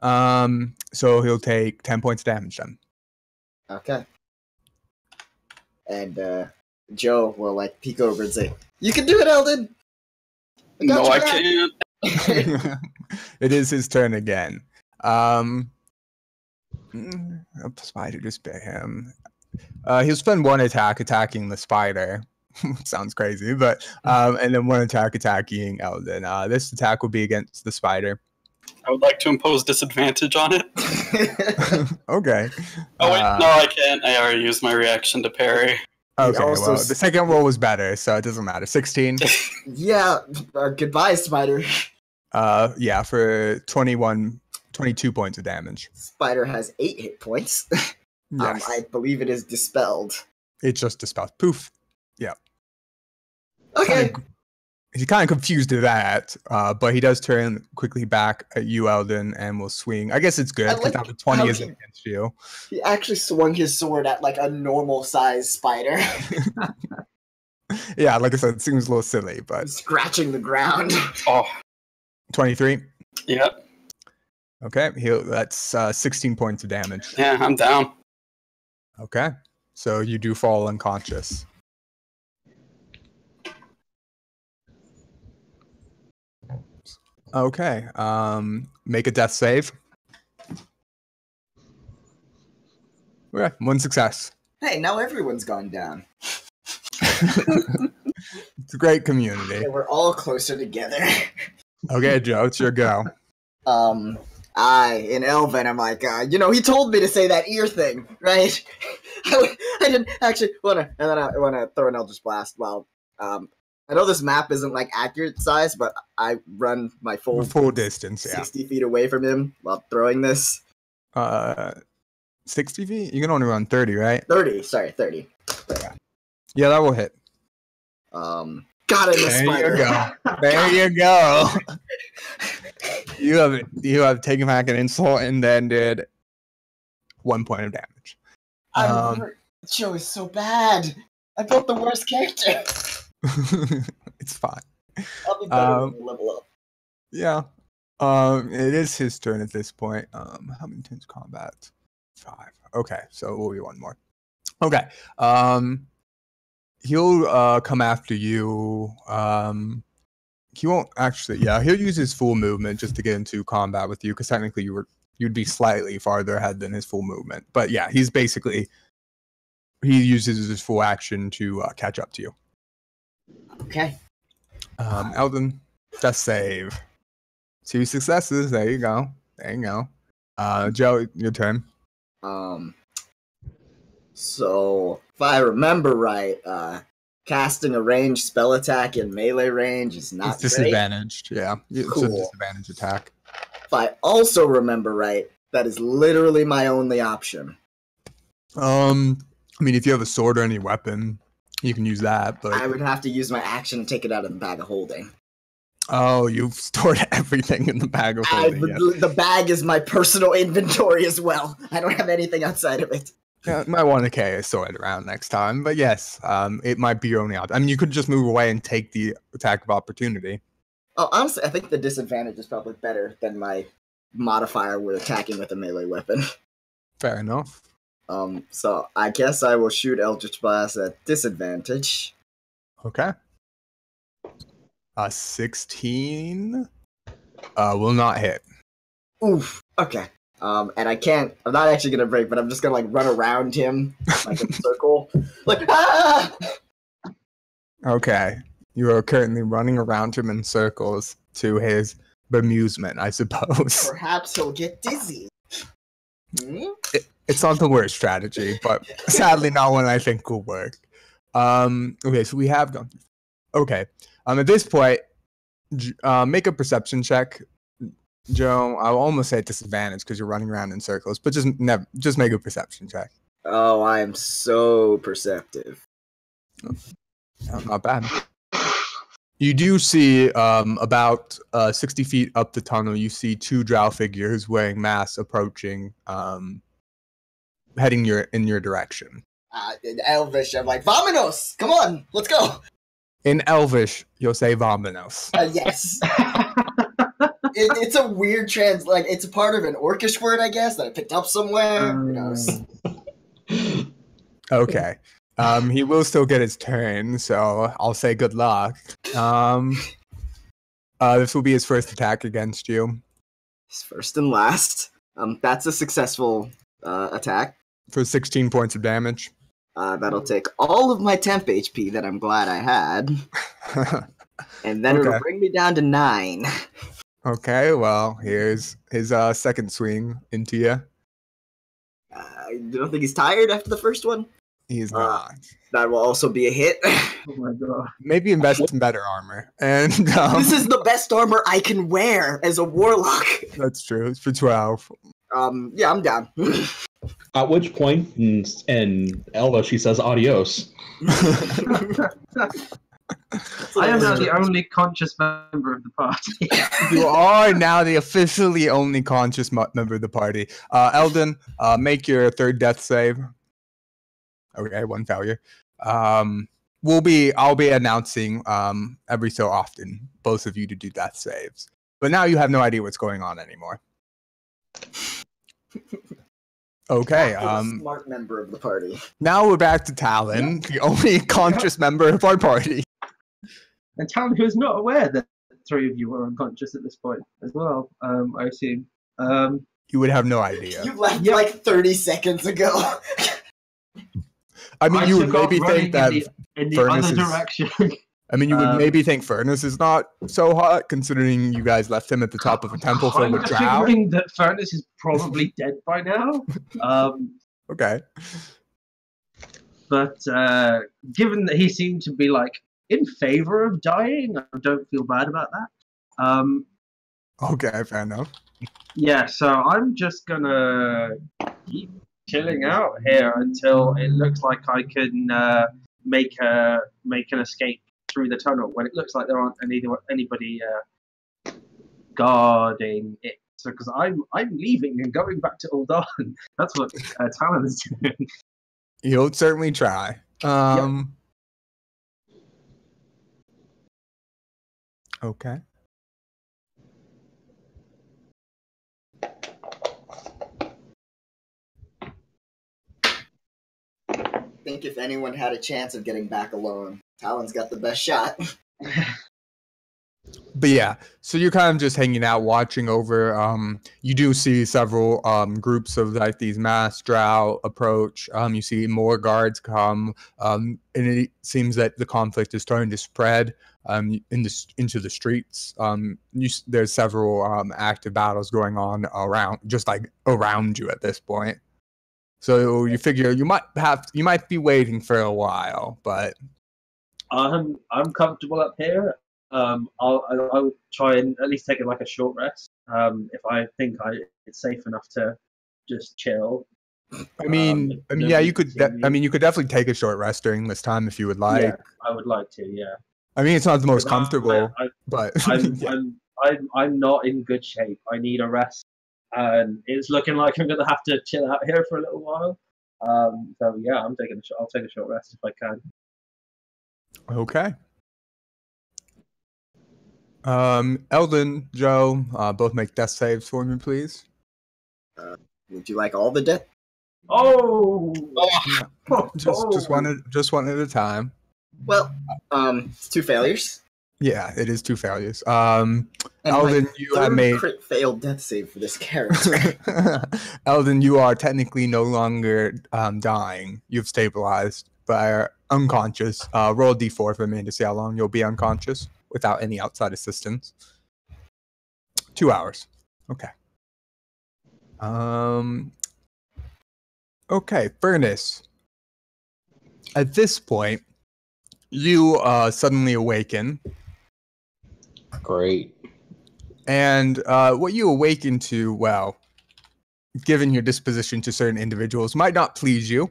So he'll take 10 points of damage then. Okay. And Joe will like peek over and say, "You can do it, Eldon." No, I can't. It is his turn again. Spider to spare him. He'll spend one attack attacking the spider. Sounds crazy, but and then one attack attacking Eldon. This attack will be against the spider. I would like to impose disadvantage on it. Okay. Oh wait, no, I can't. I already used my reaction to parry. Okay, also well, the second roll was better, so it doesn't matter. 16. Yeah. Goodbye, Spider. Yeah, for 22 points of damage. Spider has 8 hit points. Yes. I believe it is dispelled. It just dispelled. Poof. Yeah. Okay. He's kind of confused at that, but he does turn quickly back at you, Eldon, and will swing. I guess it's good because now the 20 isn't against you. He actually swung his sword at like a normal sized spider. Yeah, like I said, it seems a little silly, but Scratching the ground. Oh, 23. yep. Okay, that's 16 points of damage. Yeah, I'm down. Okay, so you do fall unconscious. Okay, make a death save. Okay, one success. Hey, now everyone's gone down. It's a great community. Yeah, we're all closer together. Okay, Joe, it's your go. In Elven, I'm like, he told me to say that ear thing, right? I didn't actually wanna, and then I wanna throw an Eldritch Blast. Well, I know this map isn't like accurate size, but I run my full distance, yeah. 60 feet away from him while throwing this. 60 feet? You can only run 30, right? 30. Sorry, 30. Yeah, that will hit. Got it, There spider. you go. There you go. You have taken back an insult and then did 1 point of damage. Joe is so bad. I built the worst character. It's fine. I'll be better when we level up. Yeah. It is his turn at this point. How many turns combat? 5. Okay, so it will be one more. Okay. He'll come after you. He won't actually. Yeah, he'll use his full movement just to get into combat with you, because technically you'd be slightly farther ahead than his full movement. But yeah, he uses his full action to catch up to you. Okay. Eldon, death save. 2 successes. There you go. Joe, your turn. So if I remember right, casting a ranged spell attack in melee range is not It's disadvantaged. Yeah, it's Cool. a disadvantage attack. If I also remember right, that is literally my only option. I mean, if you have a sword or any weapon, you can use that. But I would have to use my action to take it out of the bag of holding. oh, you've stored everything in the bag of holding. The bag is my personal inventory as well. I don't have anything outside of it. Yeah, might want to carry a sword around next time. But yes, it might be your only option. I mean, you could just move away and take the attack of opportunity. Oh, honestly, I think the disadvantage is probably better than my modifier with attacking with a melee weapon. Fair enough. So I guess I will shoot Eldritch Blast at disadvantage. Okay. 16 will not hit. Oof. Okay. And I'm not actually gonna break, but I'm just gonna like run around him like in a circle. Like, ah! Okay. You are currently running around him in circles to his bemusement, I suppose. Perhaps he'll get dizzy. Hmm? It's not the worst strategy, but sadly not one I think will work. Okay, so we have gone. Okay, at this point, make a perception check, Joe. I'll almost say disadvantage because you're running around in circles, but just make a perception check. Oh, I am so perceptive. Not bad. You do see about 60 feet up the tunnel. You see two drow figures wearing masks approaching, heading in your direction. In Elvish, I'm like, "Vamonos! Come on, let's go!" In Elvish, you'll say "Vamonos." Yes. It's a weird like, it's a part of an Orcish word, I guess, that I picked up somewhere. Who knows? Okay. He will still get his turn, so I'll say good luck. This will be his first attack against you. His first and last. That's a successful attack. For 16 points of damage. That'll take all of my temp HP that I'm glad I had. And then it'll bring me down to 9. Okay, well, here's his second swing into you. I don't think he's tired after the first one. He's not. That will also be a hit. Oh my god. Maybe invest in better armor. And this is the best armor I can wear as a warlock. That's true. It's for 12. Yeah, I'm down. At which point, in Elva, she says adios. I am now the only conscious member of the party. You are now the officially only conscious member of the party. Ul'dan, make your third death save. Okay, one failure. I'll be announcing every so often both of you to do death saves. But now you have no idea what's going on anymore. Okay. Smart member of the party. Now we're back to Talon, the only conscious member of our party. And Talon, who is not aware that 3 of you are unconscious at this point as well, I assume. You would have no idea. You left like 30 seconds ago. I mean, you would maybe think that in the other direction. I mean, you would maybe think Furnace is not so hot, considering you guys left him at the top of a temple filled with drow. I'm figuring that Furnace is probably dead by now. Okay. But given that he seemed to be like in favor of dying, I don't feel bad about that. Okay, fair enough. Yeah, so I'm just gonna keep chilling out here until it looks like I can make an escape through the tunnel when it looks like there aren't anybody guarding it. So, because I'm leaving and going back to Ul'dan. That's what Talon is doing. You'll certainly try. Okay. I think if anyone had a chance of getting back alone, Talon's got the best shot. But yeah, so you're kind of just hanging out, watching over. You do see several groups of like these mass drow approach. You see more guards come, and it seems that the conflict is starting to spread into the streets. There's several active battles going on around you at this point. So you figure you might be waiting for a while, but I'm comfortable up here. I'll try and at least take like a short rest. If I think it's safe enough to just chill. I mean, yeah, you could. You could definitely take a short rest during this time if you would like. Yeah, I would like to. Yeah. I mean, it's not the most comfortable, but I'm not in good shape. I need a rest, and it's looking like I'm gonna have to chill out here for a little while. So yeah, I'll take a short rest if I can. Okay. Ul'dan, Joe, both make death saves for me, please. Would you like all the death? Oh! Just one at a time. Well, it's 2 failures. Yeah, it is 2 failures. Ul'dan, you have made crit failed death save for this character. Ul'dan, you are technically no longer dying. You've stabilized, but are unconscious. Roll a d4 for me to see how long you'll be unconscious without any outside assistance. 2 hours. Okay. Okay, Furnace. At this point, you suddenly awaken, Great. and what you awaken to, well, given your disposition to certain individuals, might not please you.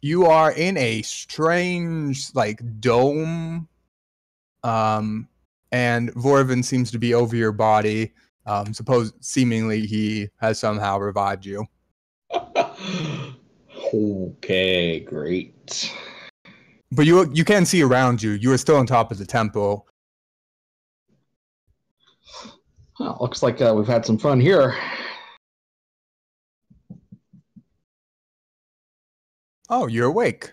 You are in a strange, like, dome, and Vorvin seems to be over your body. Seemingly he has somehow revived you. Okay, great. But you can see around you. You are still on top of the temple. Well, looks like we've had some fun here. Oh, you're awake.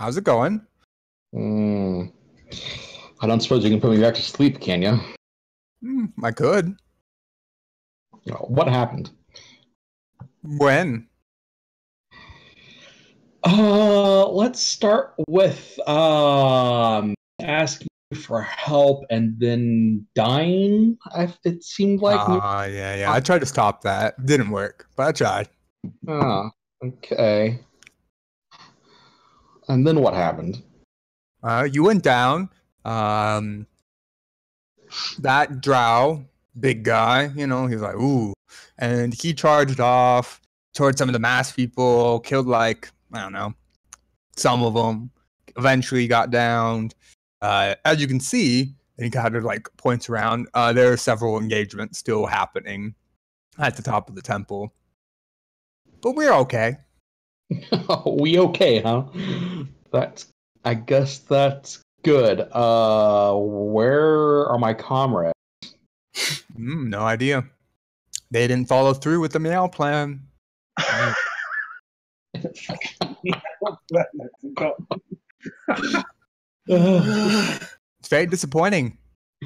How's it going? I don't suppose you can put me back to sleep, can you? I could. What happened? When? Let's start with asking for help and then dying. It seemed like. Yeah. I tried to stop that. Didn't work, but I tried. Ah, okay. And then what happened? You went down. That drow, big guy, he's like, ooh. And he charged off towards some of the masked people, killed like, I don't know, some of them. Eventually got downed. As you can see, and he kind of like points around, there are several engagements still happening at the top of the temple. But we're okay. We okay, huh? I guess that's good. Where are my comrades? No idea. They didn't follow through with the meow plan. It's very disappointing.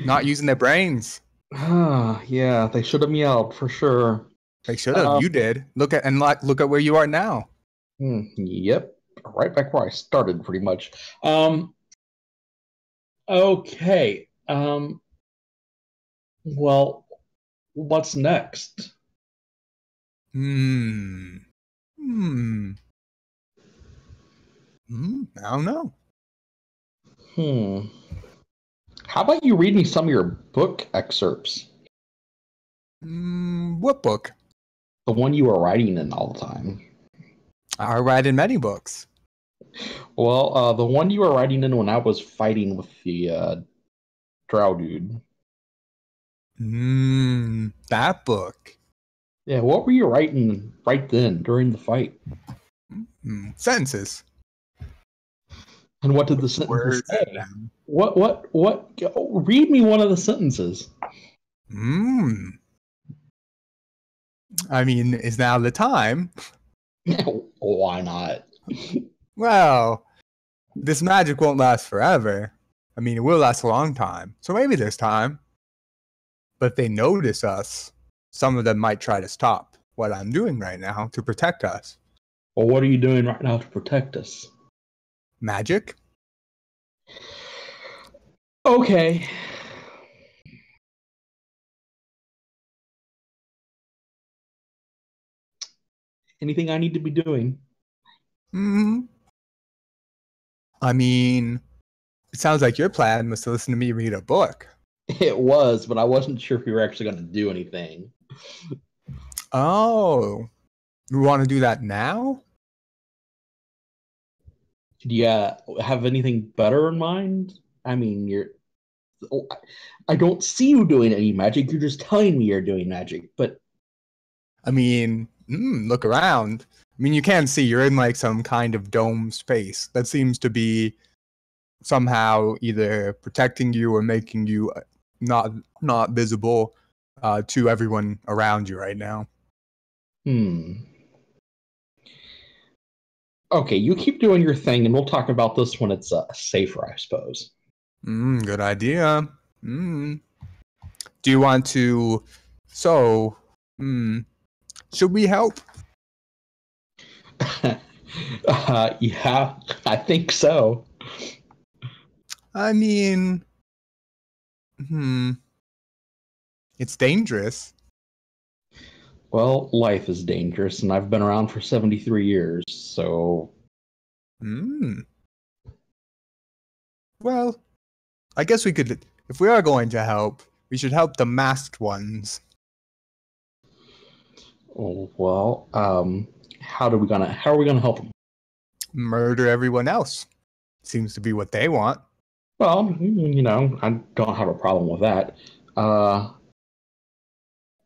Not using their brains. Yeah, they should have meowed for sure. They should have. You did. Look at where you are now. Yep, right back where I started, pretty much. Okay. Well, what's next? I don't know. How about you read me some of your book excerpts? What book? The one you were writing in all the time. I write in many books. Well, the one you were writing in when I was fighting with the drow dude. That book. Yeah, what were you writing right then during the fight? Sentences. And what did the sentences say? What? Read me one of the sentences. I mean, is now the time? Why not? Well, this magic won't last forever. I mean, it will last a long time. So maybe there's time. But if they notice us, some of them might try to stop what I'm doing right now to protect us. Well, what are you doing right now to protect us? Magic? Okay. Anything I need to be doing? I mean, it sounds like your plan was to listen to me read a book. It was, but I wasn't sure if you were actually going to do anything. Oh, you want to do that now? Do you have anything better in mind? I mean, I don't see you doing any magic. You're just telling me you're doing magic, but I mean, look around. I mean, you can see you're in like some kind of dome space that seems to be somehow either protecting you or making you not visible to everyone around you right now. Okay, you keep doing your thing, and we'll talk about this when it's safer, I suppose. Good idea. Do you want to? So, should we help? Yeah, I think so. I mean, it's dangerous. Well, life is dangerous, and I've been around for 73 years, so... Well, I guess we could, if we are going to help, we should help the masked ones. Oh, well, how are we gonna help them? Murder everyone else. Seems to be what they want. Well, I don't have a problem with that.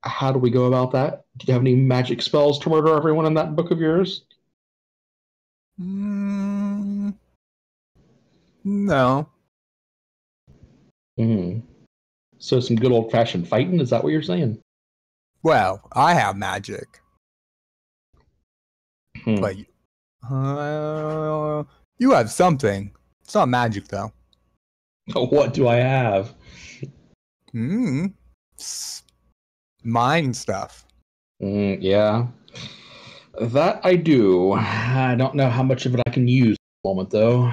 How do we go about that? Do you have any magic spells to murder everyone in that book of yours? No. So some good old-fashioned fighting, is that what you're saying? Well, I have magic. But you have something. It's not magic, though. What do I have? Mind stuff. Yeah. That I do. I don't know how much of it I can use at the moment, though.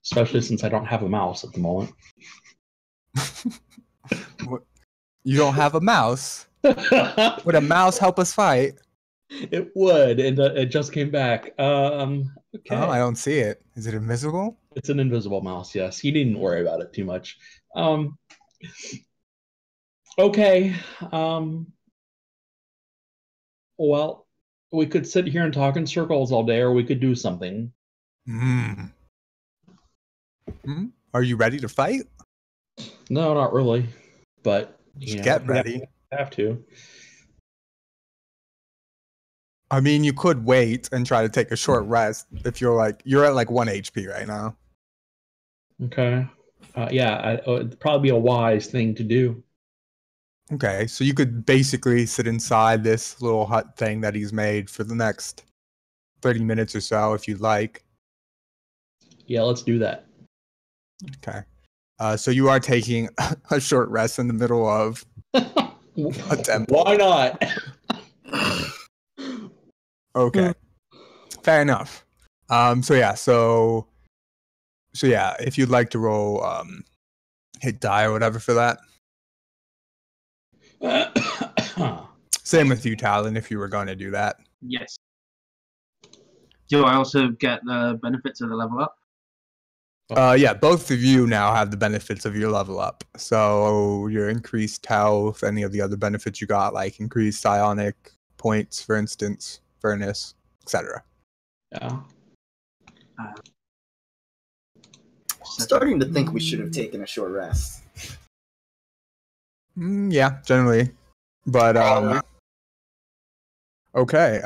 Especially since I don't have a mouse at the moment. You don't have a mouse? Would a mouse help us fight? It would, and it just came back. Okay. Oh, I don't see it. Is it invisible? It's an invisible mouse, yes. You needn't worry about it too much. Okay. Well, we could sit here and talk in circles all day, or we could do something. Are you ready to fight? No, not really. But get ready. Have to. I mean, you could wait and try to take a short rest if you're at like 1 HP right now. Okay. It'd probably be a wise thing to do. Okay, so you could basically sit inside this little hut thing that he's made for the next 30 minutes or so if you'd like. Yeah, let's do that. Okay. So you are taking a short rest in the middle of a temple. Why not? Okay. Fair enough. So yeah, if you'd like to roll hit die or whatever for that. Same with you, Talon, if you were going to do that. Yes. Do I also get the benefits of the level up? Yeah, both of you now have the benefits of your level up. So your increased health, any of the other benefits you got, like increased psionic points, for instance, furnace, etc. Yeah. Starting to think we should have taken a short rest. Yeah, generally. But okay.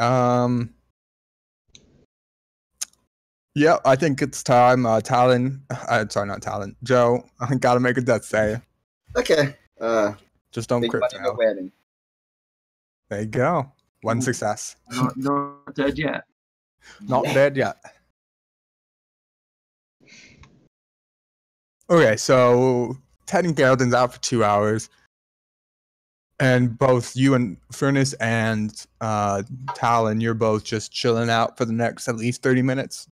Yeah, I think it's time. Talon. Sorry, not Talon. Joe, I gotta make a death save. Okay. Just don't Big crit money, no fail. wedding. There you go. One success. Not dead yet. Not dead yet. Okay, so Ted and Geraldin's out for 2 hours. And both you and Furnace and Talon, you're both just chilling out for the next at least 30 minutes.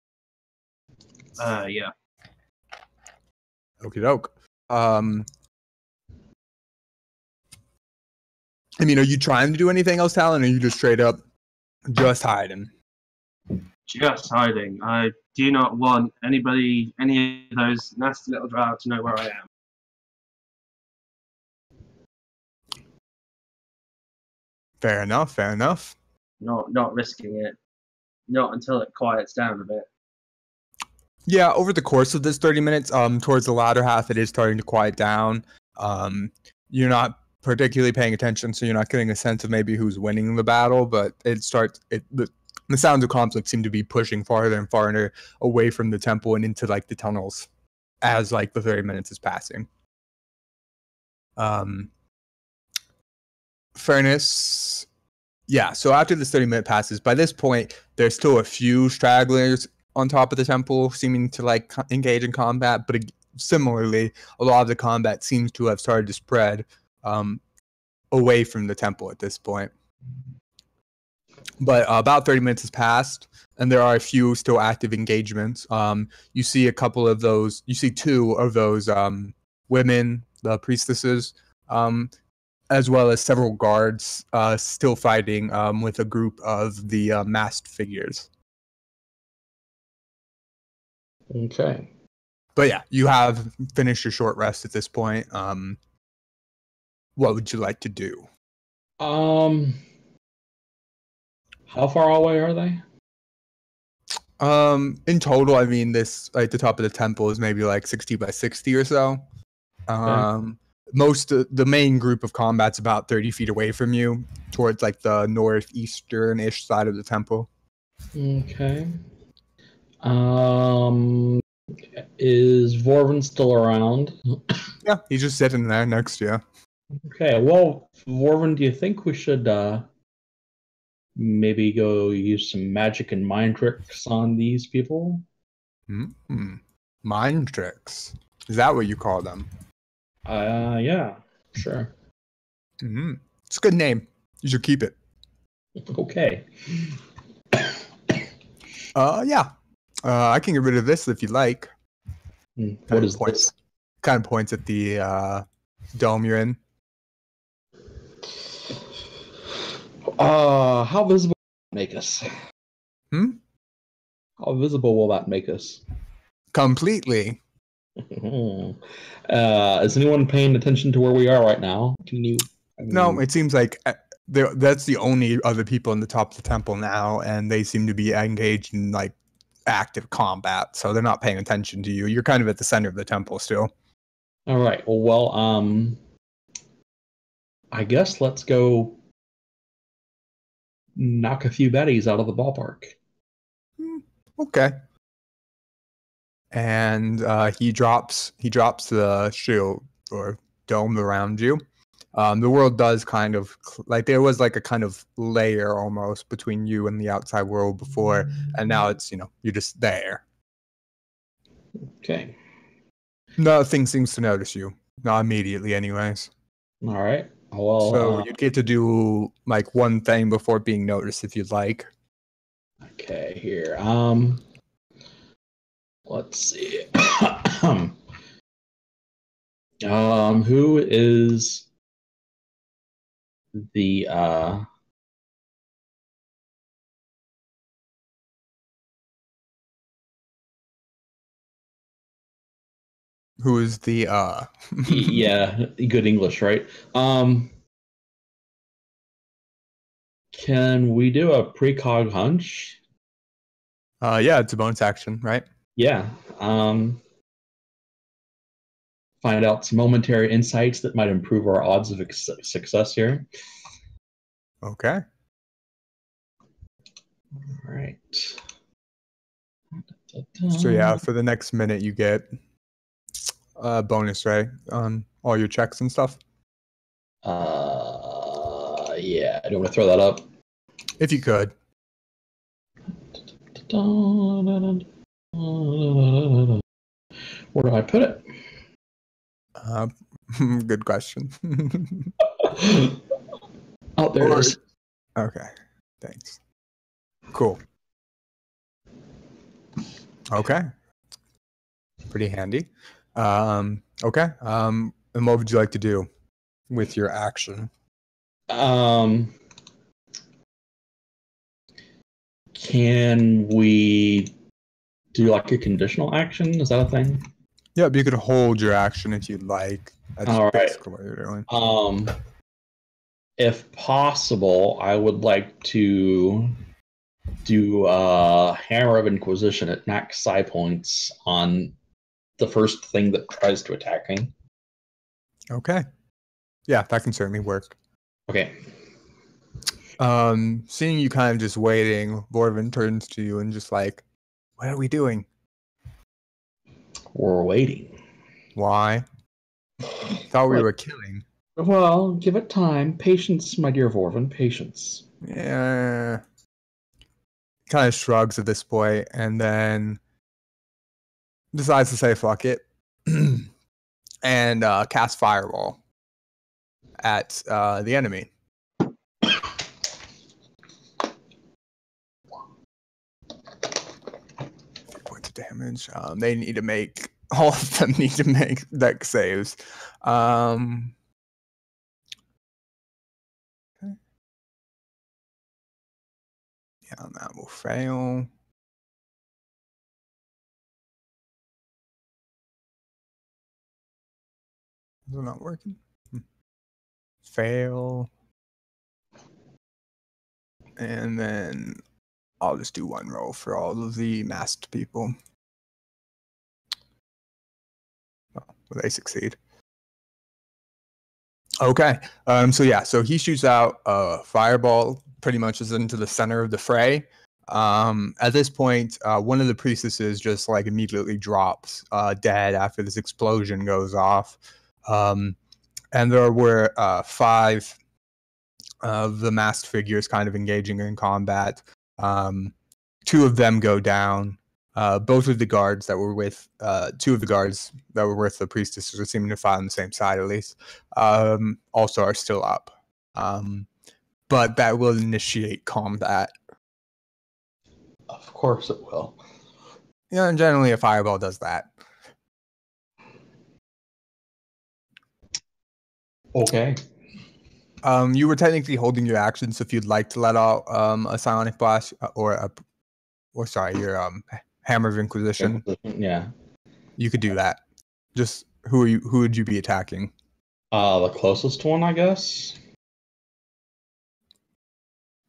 Yeah. Okie doke. I mean, are you trying to do anything else, Talon, or are you just straight up just hiding? Just hiding. I do not want any of those nasty little drow to know where I am. Fair enough, fair enough. Not risking it. Not until it quiets down a bit. Yeah, over the course of this 30 minutes, towards the latter half, it is starting to quiet down. You're not particularly paying attention, so you're not getting a sense of maybe who's winning the battle, but the sounds of conflict seem to be pushing farther and farther away from the temple and into like the tunnels as like the 30 minutes is passing. Furnace. Yeah, so after this 30-minute passes, by this point, there's still a few stragglers on top of the temple seeming to like engage in combat, but similarly, a lot of the combat seems to have started to spread away from the temple at this point. But about 30 minutes has passed, and there are a few still active engagements. You see a couple of those, you see two of those women, the priestesses, as well as several guards still fighting with a group of the masked figures. Okay. But yeah, you have finished your short rest at this point. What would you like to do? How far away are they? In total, I mean, this like the top of the temple is maybe like 60 by 60 or so. Most the main group of combat's about 30 feet away from you, towards like the northeastern-ish side of the temple. Okay. Is Vorvin still around? Yeah, he's just sitting there next to you. Okay. Well, Vorvin, do you think we should maybe go use some magic and mind tricks on these people? Mind tricks. Is that what you call them? Yeah, sure. It's a good name. You should keep it. Okay. Yeah. I can get rid of this if you like. What is this? Kind of points at the dome you're in. How visible will that make us? How visible will that make us? Completely. Is anyone paying attention to where we are right now? Can you? No, it seems like that's the only other people in the top of the temple now, and they seem to be engaged in like active combat, so they're not paying attention to you. You're kind of at the center of the temple still. All right. Well, I guess let's go knock a few baddies out of the ballpark. Okay. And he drops the shield or dome around you. The world does kind of like there was like a kind of layer almost between you and the outside world before, and now it's you're just there. Okay. Nothing seems to notice you, not immediately, anyways. All right. Well, so you'd get to do like one thing before being noticed if you'd like. Okay. Here. Let's see. Who is the Who is the yeah, good English, right? Can we do a precog hunch? Yeah, it's a bonus action, right? Yeah. Find out some momentary insights that might improve our odds of success here. Okay. All right. So yeah, for the next minute you get a bonus, right, on all your checks and stuff. Yeah. I don't want to throw that up. If you could. Where do I put it? Good question. Oh, there it is. Okay, thanks. Cool. Okay. Pretty handy. Okay. And what would you like to do with your action? Can we do like a conditional action? Is that a thing? Yeah, you could hold your action if you'd like. That's All right. basically what you're doing. If possible, I would like to do Hammer of Inquisition at max psi points on the first thing that tries to attack me. Okay. Yeah, that can certainly work. Okay. Seeing you kind of just waiting, Vorvin turns to you and just like, what are we doing? We're waiting. Why? Thought we were killing. Well, give it time. Patience, my dear Vorvin, patience. Yeah. Kind of shrugs at this point and then decides to say fuck it and cast Fireball at the enemy. Points of damage. They need to make all of them need to make dex saves. Yeah, that will fail. Is it not working? Fail. And then I'll just do one roll for all of the masked people. Oh, well, they succeed. Okay. So he shoots out a fireball pretty much is into the center of the fray. At this point, one of the priestesses just like immediately drops dead after this explosion goes off. And there were 5 of the masked figures kind of engaging in combat. 2 of them go down. Both of the guards that were with 2 of the guards that were with the priestesses are seeming to fight on the same side at least. Also are still up. But that will initiate combat. Of course it will. Yeah, and generally a fireball does that. Okay. You were technically holding your action, so if you'd like to let out a psionic blast or your hammer of inquisition, Yeah. you could do that. Just who would you be attacking? The closest one, I guess.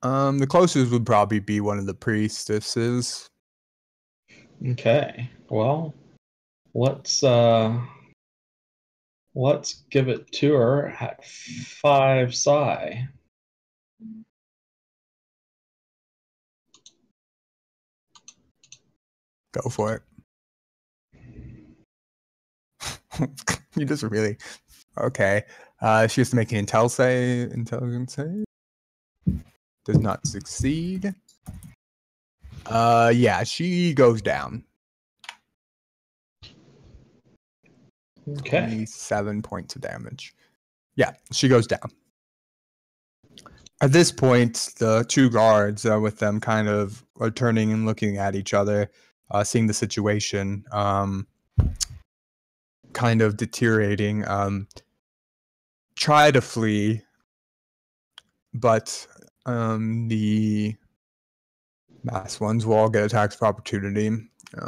The closest would probably be one of the priestesses. Okay. Well, let's give it to her at 5 psi. Go for it. You just really okay. She has to make an intelligence save. Does not succeed. Yeah, she goes down. Okay. 27 points of damage. Yeah, she goes down. At this point, the 2 guards with them kind of are turning and looking at each other, seeing the situation kind of deteriorating. Try to flee, but the mass ones will all get attacks of opportunity.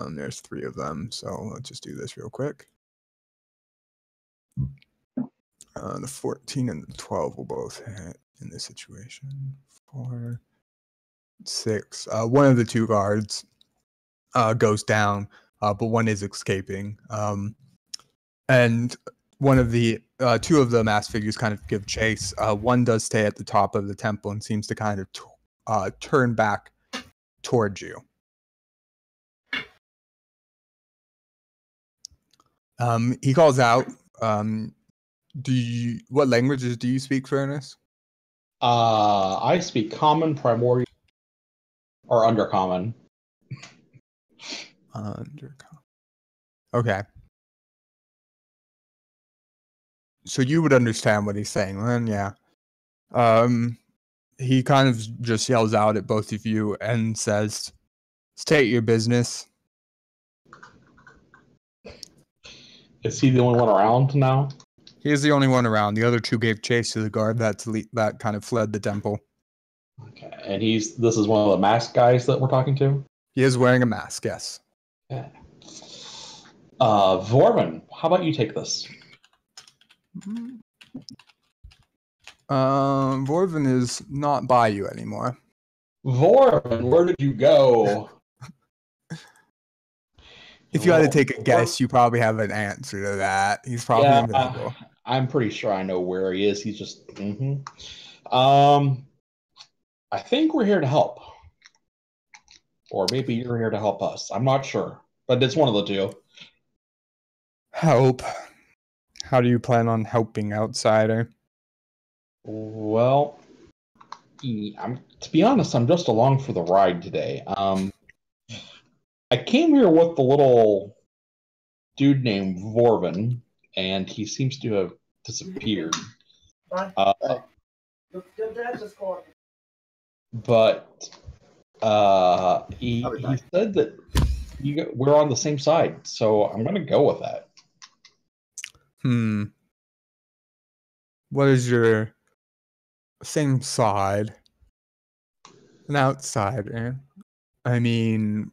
There's 3 of them, so let's just do this real quick. The 14 and the 12 will both hit in this situation. 4, 6. One of the 2 guards goes down, but one is escaping. And one of the 2 of the masked figures kind of give chase. One does stay at the top of the temple and seems to kind of turn back towards you. He calls out. What languages do you speak, Furnace? I speak common, primordial, or undercommon. Undercommon. Okay. So you would understand what he's saying, then, yeah. He kind of just yells out at both of you and says, "State your business." Is he the only one around now? He is the only one around. The other 2 gave chase to the guard that kind of fled the temple. Okay, and this is one of the masked guys that we're talking to? He is wearing a mask, yes. Okay. Vorvin, how about you take this? Vorvin is not by you anymore. Vorvin, where did you go? If you had to take a guess, you probably have an answer to that. He's probably invisible. I'm pretty sure I know where he is. He's just. I think we're here to help, or maybe you're here to help us. I'm not sure, but it's one of the 2. Help. How do you plan on helping outsider? Well, to be honest, I'm just along for the ride today. I came here with the little dude named Vorvin, and he seems to have disappeared. But he said that we're on the same side, so I'm going to go with that. What is your same side? An outsider. I mean,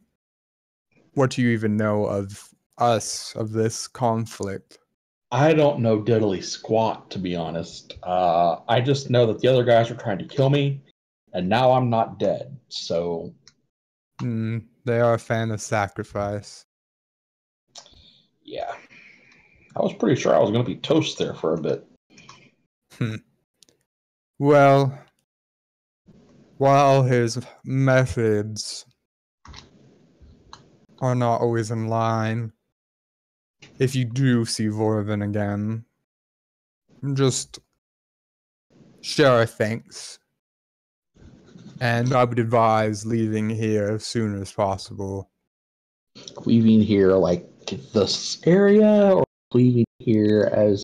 what do you even know of us, of this conflict? I don't know diddly squat, to be honest. I just know that the other guys are trying to kill me, and now I'm not dead. So, They are a fan of sacrifice. yeah. I was pretty sure I was going to be toast there for a bit. Well, while his methods are not always in line, if you do see Vorvin again, just share our thanks. And I would advise leaving here as soon as possible. Leaving here, like this area, or leaving here as.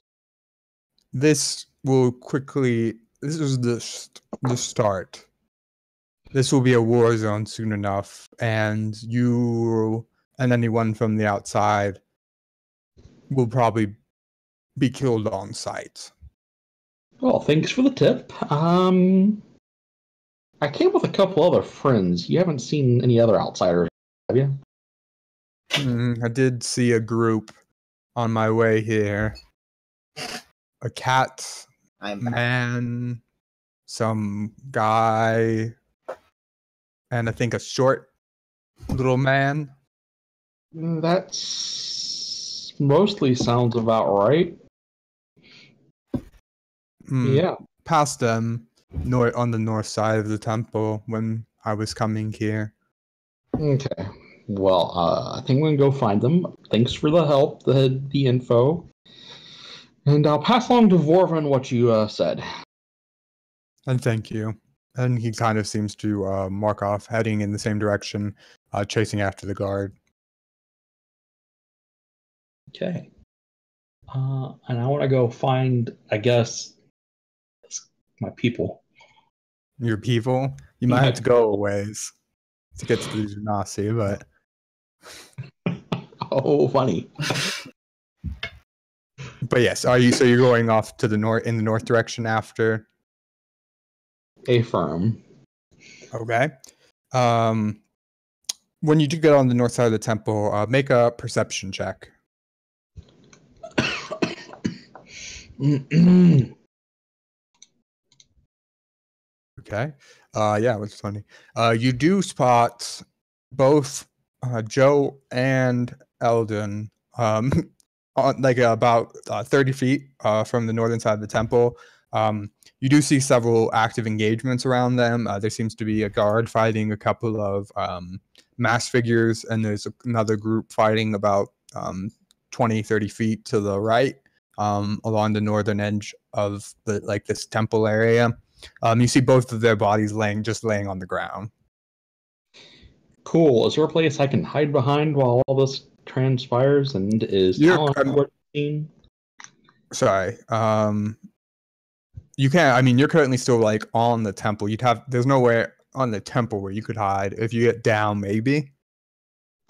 This will quickly. This is the start. This will be a war zone soon enough, and you and anyone from the outside will probably be killed on sight. Well, thanks for the tip. I came with a couple other friends. You haven't seen any other outsiders, have you? I did see a group on my way here. A cat, I'm back. man, some guy, and I think a short little man. That's mostly sounds about right. Yeah. Past them on the north side of the temple when I was coming here. Okay. Well, I think we're gonna go find them. Thanks for the help, the info, and I'll pass along to Vorvin what you said. And thank you. And he kind of seems to mark off, heading in the same direction, chasing after the guard. Okay. And I want to go find, I guess, my people. Your people? You might have to go a ways to get to the Genasi, but... Oh, funny. But yes, so you're going off to the north, in the north direction after? Affirm. Okay. When you do get on the north side of the temple, make a perception check. Okay. Yeah, which is funny. You do spot both Joe and Ul'dan, on like about 30 feet from the northern side of the temple. You do see several active engagements around them. There seems to be a guard fighting a couple of mass figures, and there's another group fighting about 20, 30 feet to the right, along the northern edge of this temple area. You see both of their bodies laying on the ground. Cool. Is there a place I can hide behind while all this transpires? And is Talon seen? Sorry. You can't. I mean, you're currently still like on the temple. There's nowhere on the temple where you could hide. If you get down, maybe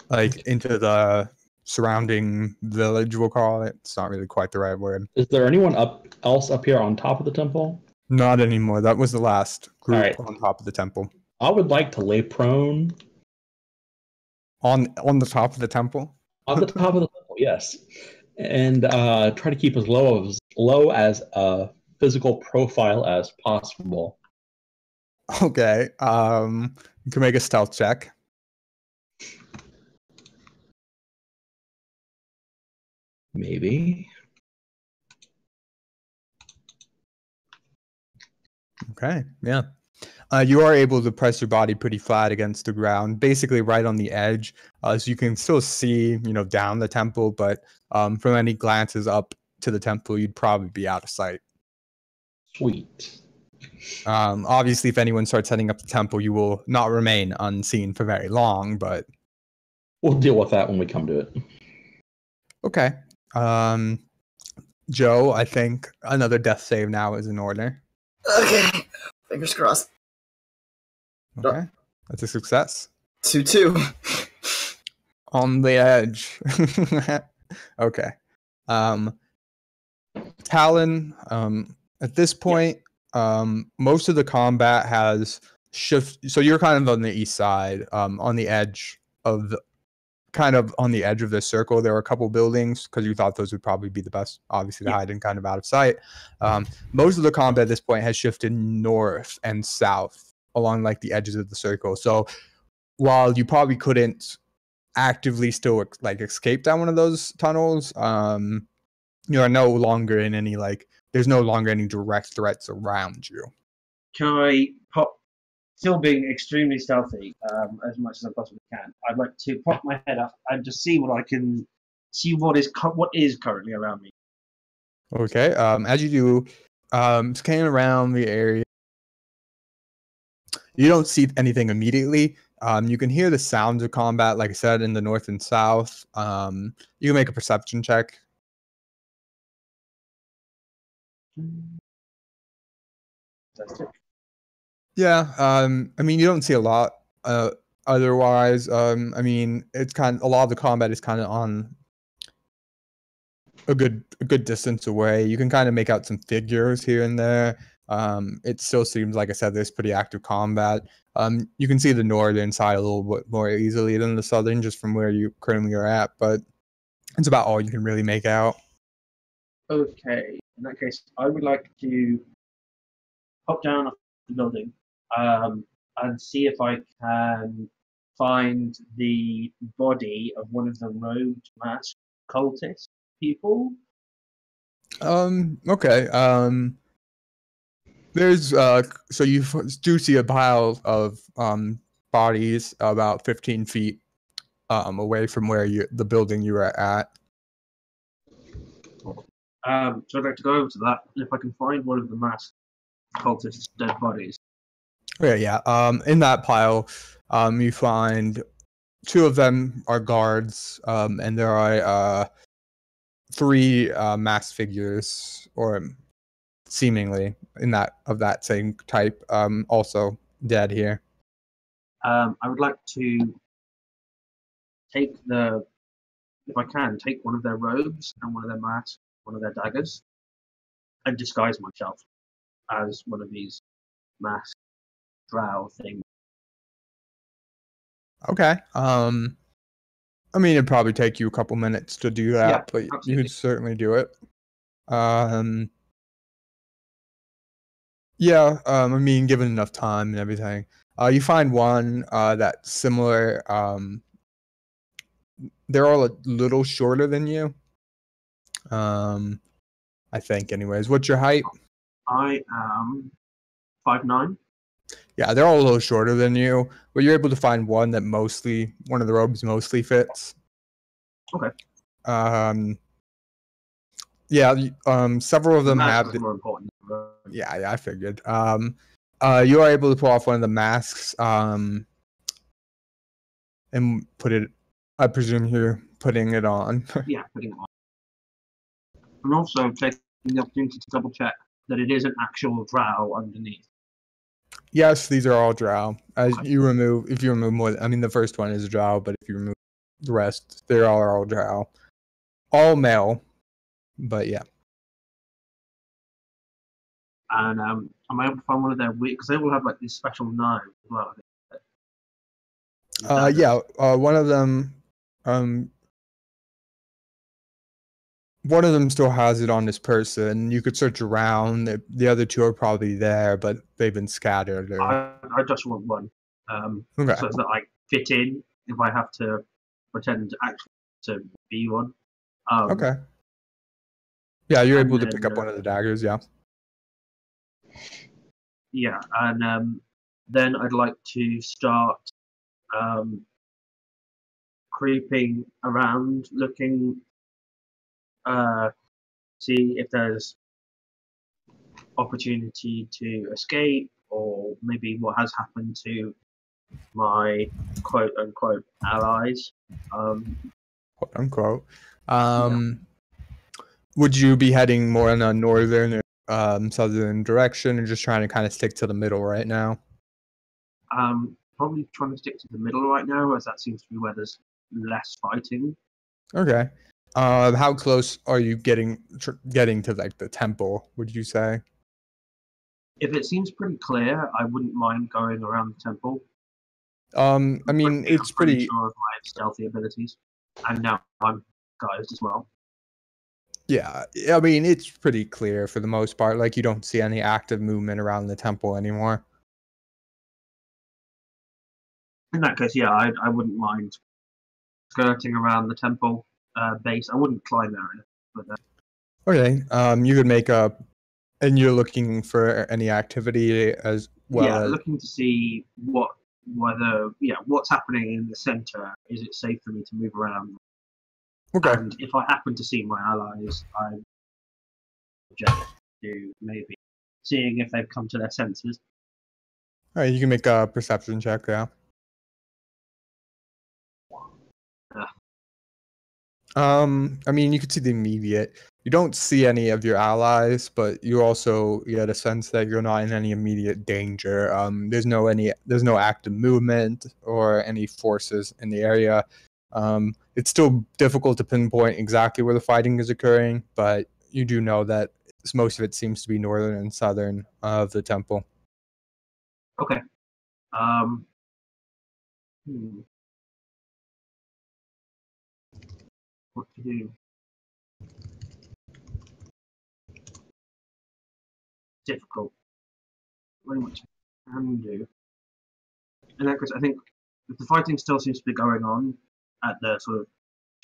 like into the surrounding village, we'll call it. It's not really quite the right word. Is there anyone else up here on top of the temple? Not anymore. That was the last group right. on top of the temple. I would like to lay prone. On the top of the temple? On the top of the temple, yes. And try to keep as low as a physical profile as possible. Okay. You can make a stealth check. Maybe. Okay, yeah. You are able to press your body pretty flat against the ground, basically right on the edge, so you can still see, down the temple, but from any glances up to the temple, you'd probably be out of sight. Sweet. Obviously, if anyone starts heading up the temple, you will not remain unseen for very long, but... We'll deal with that when we come to it. Okay. Joe, I think another death save now is in order. Okay. Fingers crossed. Okay. That's a success. 2-2. On the edge. Okay. Talon, at this point, most of the combat has shift. So you're kind of on the east side, on the edge of the kind of on the edge of this circle. There were a couple buildings because you thought those would probably be the best, obviously, to hide and kind of out of sight. Most of the combat at this point has shifted north and south along like the edges of the circle. So while you probably couldn't actively still like escape down one of those tunnels, you are no longer in any like there's no longer any direct threats around you. Can I pop, still being extremely stealthy, as much as I possibly can? I'd like to pop my head up and just see what I can see. What is currently around me? Okay. As you do, scanning around the area, you don't see anything immediately. You can hear the sounds of combat, like I said, in the north and south. You can make a perception check. Fantastic. Yeah. I mean, you don't see a lot. Otherwise, I mean, it's kind of a lot of the combat is kind of on a good distance away. You can kind of make out some figures here and there. It still seems like I said, there's pretty active combat. You can see the northern side a little bit more easily than the southern, just from where you currently are at. But it's about all you can really make out. Okay. In that case, I would like to hop down off the building and see if I can find the body of one of the robed masked cultist people. Okay. There's so you do see a pile of bodies about 15 feet away from where the building you were at. So I'd like to go over to that, and if I can find one of the masked cultists' dead bodies. Yeah. In that pile, you find 2 of them are guards, and there are 3 masked figures, or seemingly of that same type, also dead here. I would like to take if I can, take one of their robes and one of their masks, one of their daggers, and disguise myself as one of these masked drow things. Okay. I mean, it'd probably take you a couple minutes to do that, Yeah, but you absolutely. could certainly do it. Yeah. I mean, given enough time and everything, you find one that's similar. They're all a little shorter than you. I think, anyways. What's your height? I am 5'9". Yeah, they're all a little shorter than you, but you're able to find one that one of the robes mostly fits. Okay. Yeah. Several of them have. More important. Yeah, I figured. You are able to pull off one of the masks, and put it. I presume you're putting it on. Yeah, putting it on. And also taking the opportunity to double check that it is an actual drow underneath. Yes, these are all drow. If you remove more, I mean, the first one is a drow, but if you remove the rest, they are all drow, all male. But yeah. And am I able to find one of their because they will have like these special knives as well. Yeah. One of them. One of them still has it on this person. You could search around. The other 2 are probably there, but they've been scattered. I just want one. Okay. So that I fit in if I have to pretend to be one. Okay. Yeah, you're able to pick up one of the daggers. Yeah. Yeah, and then I'd like to start creeping around, looking, see if there's opportunity to escape, or maybe what has happened to my quote unquote allies. Quote unquote. Would you be heading more in a northern or southern direction, or just trying to kind of stick to the middle right now? Probably trying to stick to the middle right now, as that seems to be where there's less fighting. Okay. How close are you getting to like the temple, would you say? If it seems pretty clear, I wouldn't mind going around the temple. I mean, I'm it's pretty. sure of my stealthy abilities, and now I'm guised as well. Yeah, I mean, it's pretty clear for the most part. Like, you don't see any active movement around the temple anymore. In that case, yeah, I wouldn't mind skirting around the temple base. I wouldn't climb there, but Okay. You could make a, and you're looking for any activity as well yeah, as. looking to see what's happening in the center. Is it safe for me to move around? Okay. And if I happen to see my allies, I suggest to maybe seeing if they've come to their senses. All right, you can make a perception check. Yeah. I mean, you can see the immediate. You don't see any of your allies, but you also get a sense that you're not in any immediate danger. There's no active movement or any forces in the area. It's still difficult to pinpoint exactly where the fighting is occurring, but you do know that most of it seems to be northern and southern of the temple. Okay. What to do? Difficult. Very much can do. In that case, I think if the fighting still seems to be going on at the sort of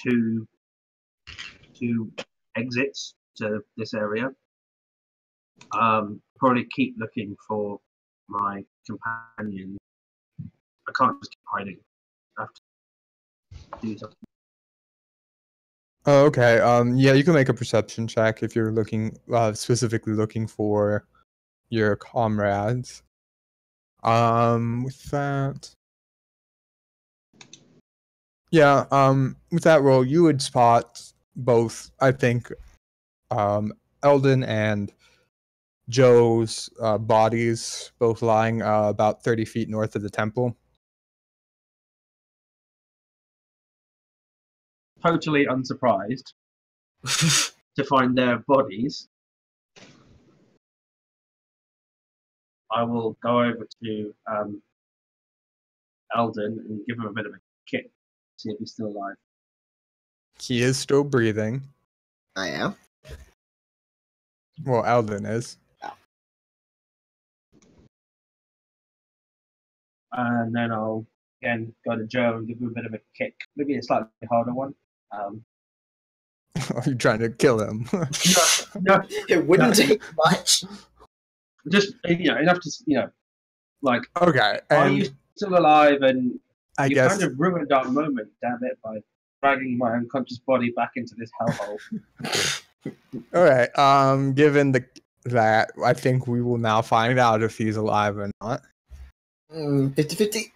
two exits to this area, probably keep looking for my companion. I can't just keep hiding. I have to do something. Oh, okay. Yeah, you can make a perception check if you're looking specifically looking for your comrades. With that, yeah. With that roll, you would spot both. I think, Ul'dan and Joe's bodies both lying about 30 feet north of the temple. Totally unsurprised to find their bodies. I will go over to Ul'dan and give him a bit of a kick, see if he's still alive. He is still breathing. I am. Well, Ul'dan is. And then I'll again go to Joe and give him a bit of a kick, maybe a slightly harder one. Are you trying to kill him? No, It wouldn't take much. just enough to like. Okay, Are you and still alive? And I you guess kind of ruined our moment, damn it, by dragging my unconscious body back into this hellhole. all right. Given that, I think we will now find out if he's alive or not. 50-50.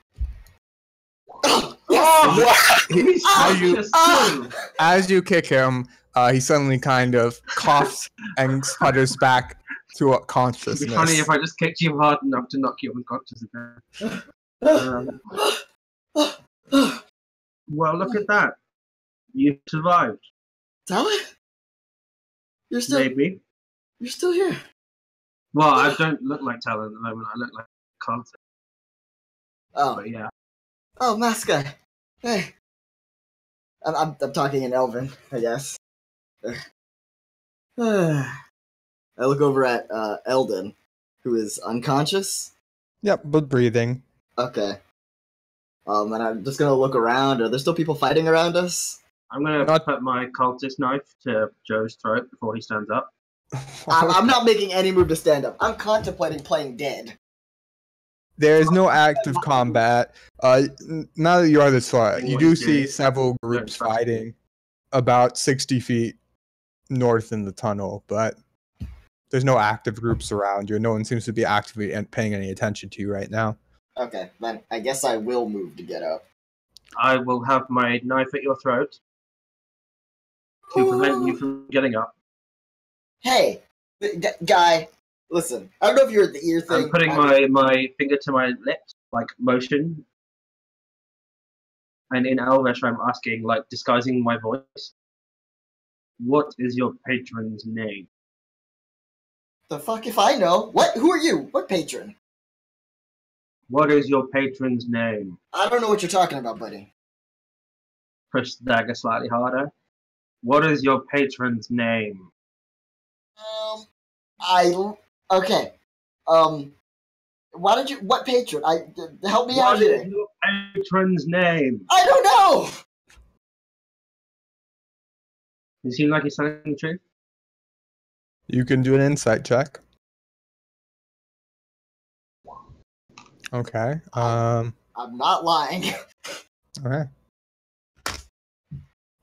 As you kick him, he suddenly kind of coughs and sputters back to It'd consciousness. be funny if I just kicked you hard enough to knock you unconscious again. Well, look at that. You survived. Talon? You're still here. Well, I don't look like Talon at the moment. I look like Constables. Oh. But yeah. Oh, mask guy. Hey. I'm talking in Elven, I guess. I look over at Ul'dan, who is unconscious. Yep, but breathing. Okay. And I'm just gonna look around. Are there still people fighting around us? I'm going to put my cultist knife to Joe's throat before he stands up. I'm not making any move to stand up. I'm contemplating playing dead. There is no active combat. Now that you are this far, you do see several groups fighting about 60 feet north in the tunnel, but there's no active groups around you. No one seems to be actively paying any attention to you right now. Okay, then I guess I will move to get up. I will have my knife at your throat to prevent you from getting up. Hey, guy, listen. I don't know if you're at the ear thing. I'm putting my finger to my lips, like motion. And in Elvish, I'm asking, like, disguising my voice. What is your patron's name? The fuck if I know? What? Who are you? What patron? What is your patron's name? I don't know what you're talking about, buddy. Push the dagger slightly harder. What is your patron's name? Okay. Why did you? What patron? Help me out What is here. your patron's name? I don't know. You seem like he's telling the truth. You can do an insight check. Okay. I'm not lying. Okay.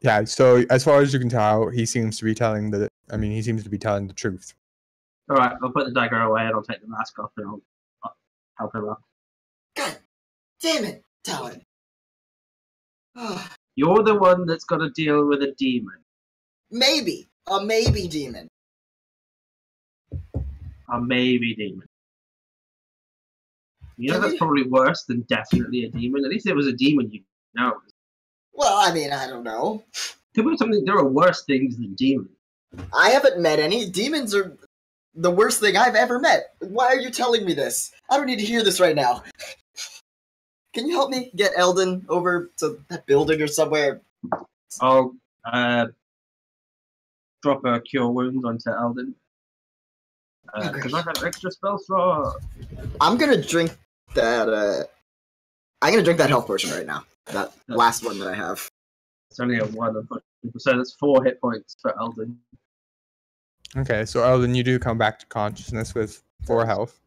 Yeah. So as far as you can tell, he seems to be telling the. I mean, he seems to be telling the truth. All right, I'll put the dagger away and I'll take the mask off and I'll help him out. God damn it, Talon. You're the one that's got to deal with a demon. Maybe a maybe demon. A maybe demon. You know Can that's you- probably worse than definitely a demon. At least if it was a demon, you know. Well, I mean, I don't know. Could be something. There are worse things than demons. I haven't met any. Demons are the worst thing I've ever met. Why are you telling me this? I don't need to hear this right now. Can you help me get Ul'dan over to that building or somewhere? I'll drop a cure wounds onto Ul'dan because I have an extra spell slot. I'm gonna drink that. I'm gonna drink that health potion right now. That last one that I have. It's only a one, unfortunately. So that's 4 hit points for Ul'dan. Okay. So Elden, you do come back to consciousness with 4 health.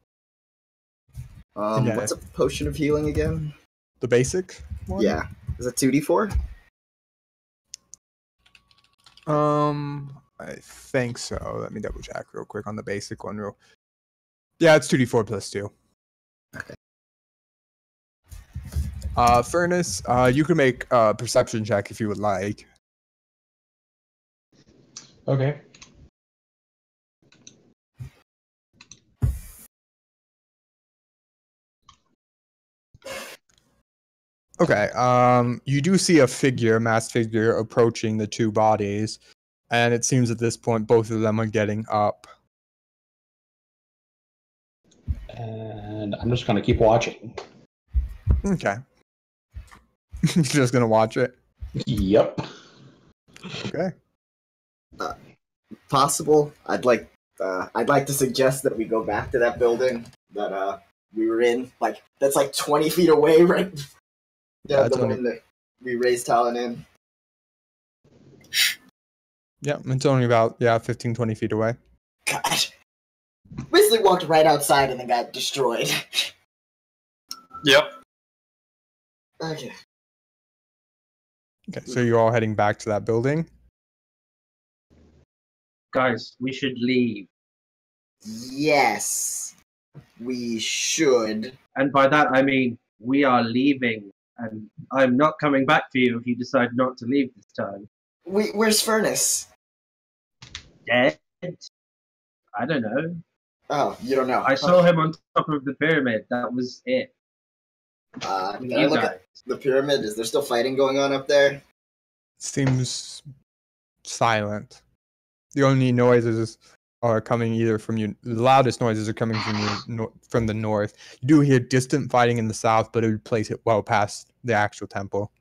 Yeah. What's a potion of healing again? The basic one. Yeah, is it 2d4? I think so. Let me double check real quick on the basic one. Yeah, it's 2d4 plus 2. Okay. Furnace, you can make a perception check if you would like. Okay. Okay. You do see a figure, a masked figure, approaching the 2 bodies, and it seems at this point both of them are getting up. And I'm just gonna keep watching. Okay. You're just gonna watch it. Yep. Okay. Possible. I'd like to suggest that we go back to that building that we were in. Like that's like 20 feet away, right? Yeah, the it's only- one that we raised Talon in. Yeah, it's only about 15, 20 feet away. God. Basically walked right outside and then got destroyed. Yep. Okay. Okay, so you're all heading back to that building. Guys, we should leave. Yes. We should. And by that I mean we are leaving. And I'm not coming back for you if you decide not to leave this time. Where's Furnace? Dead? I don't know. Oh, you don't know. I saw him on top of the pyramid. That was it. Can I look at the pyramid? Is there still fighting going on up there? Seems silent. The only noises are coming either from you. The loudest noises are coming from you from the north. You do hear distant fighting in the south, but it would place it well past the actual temple.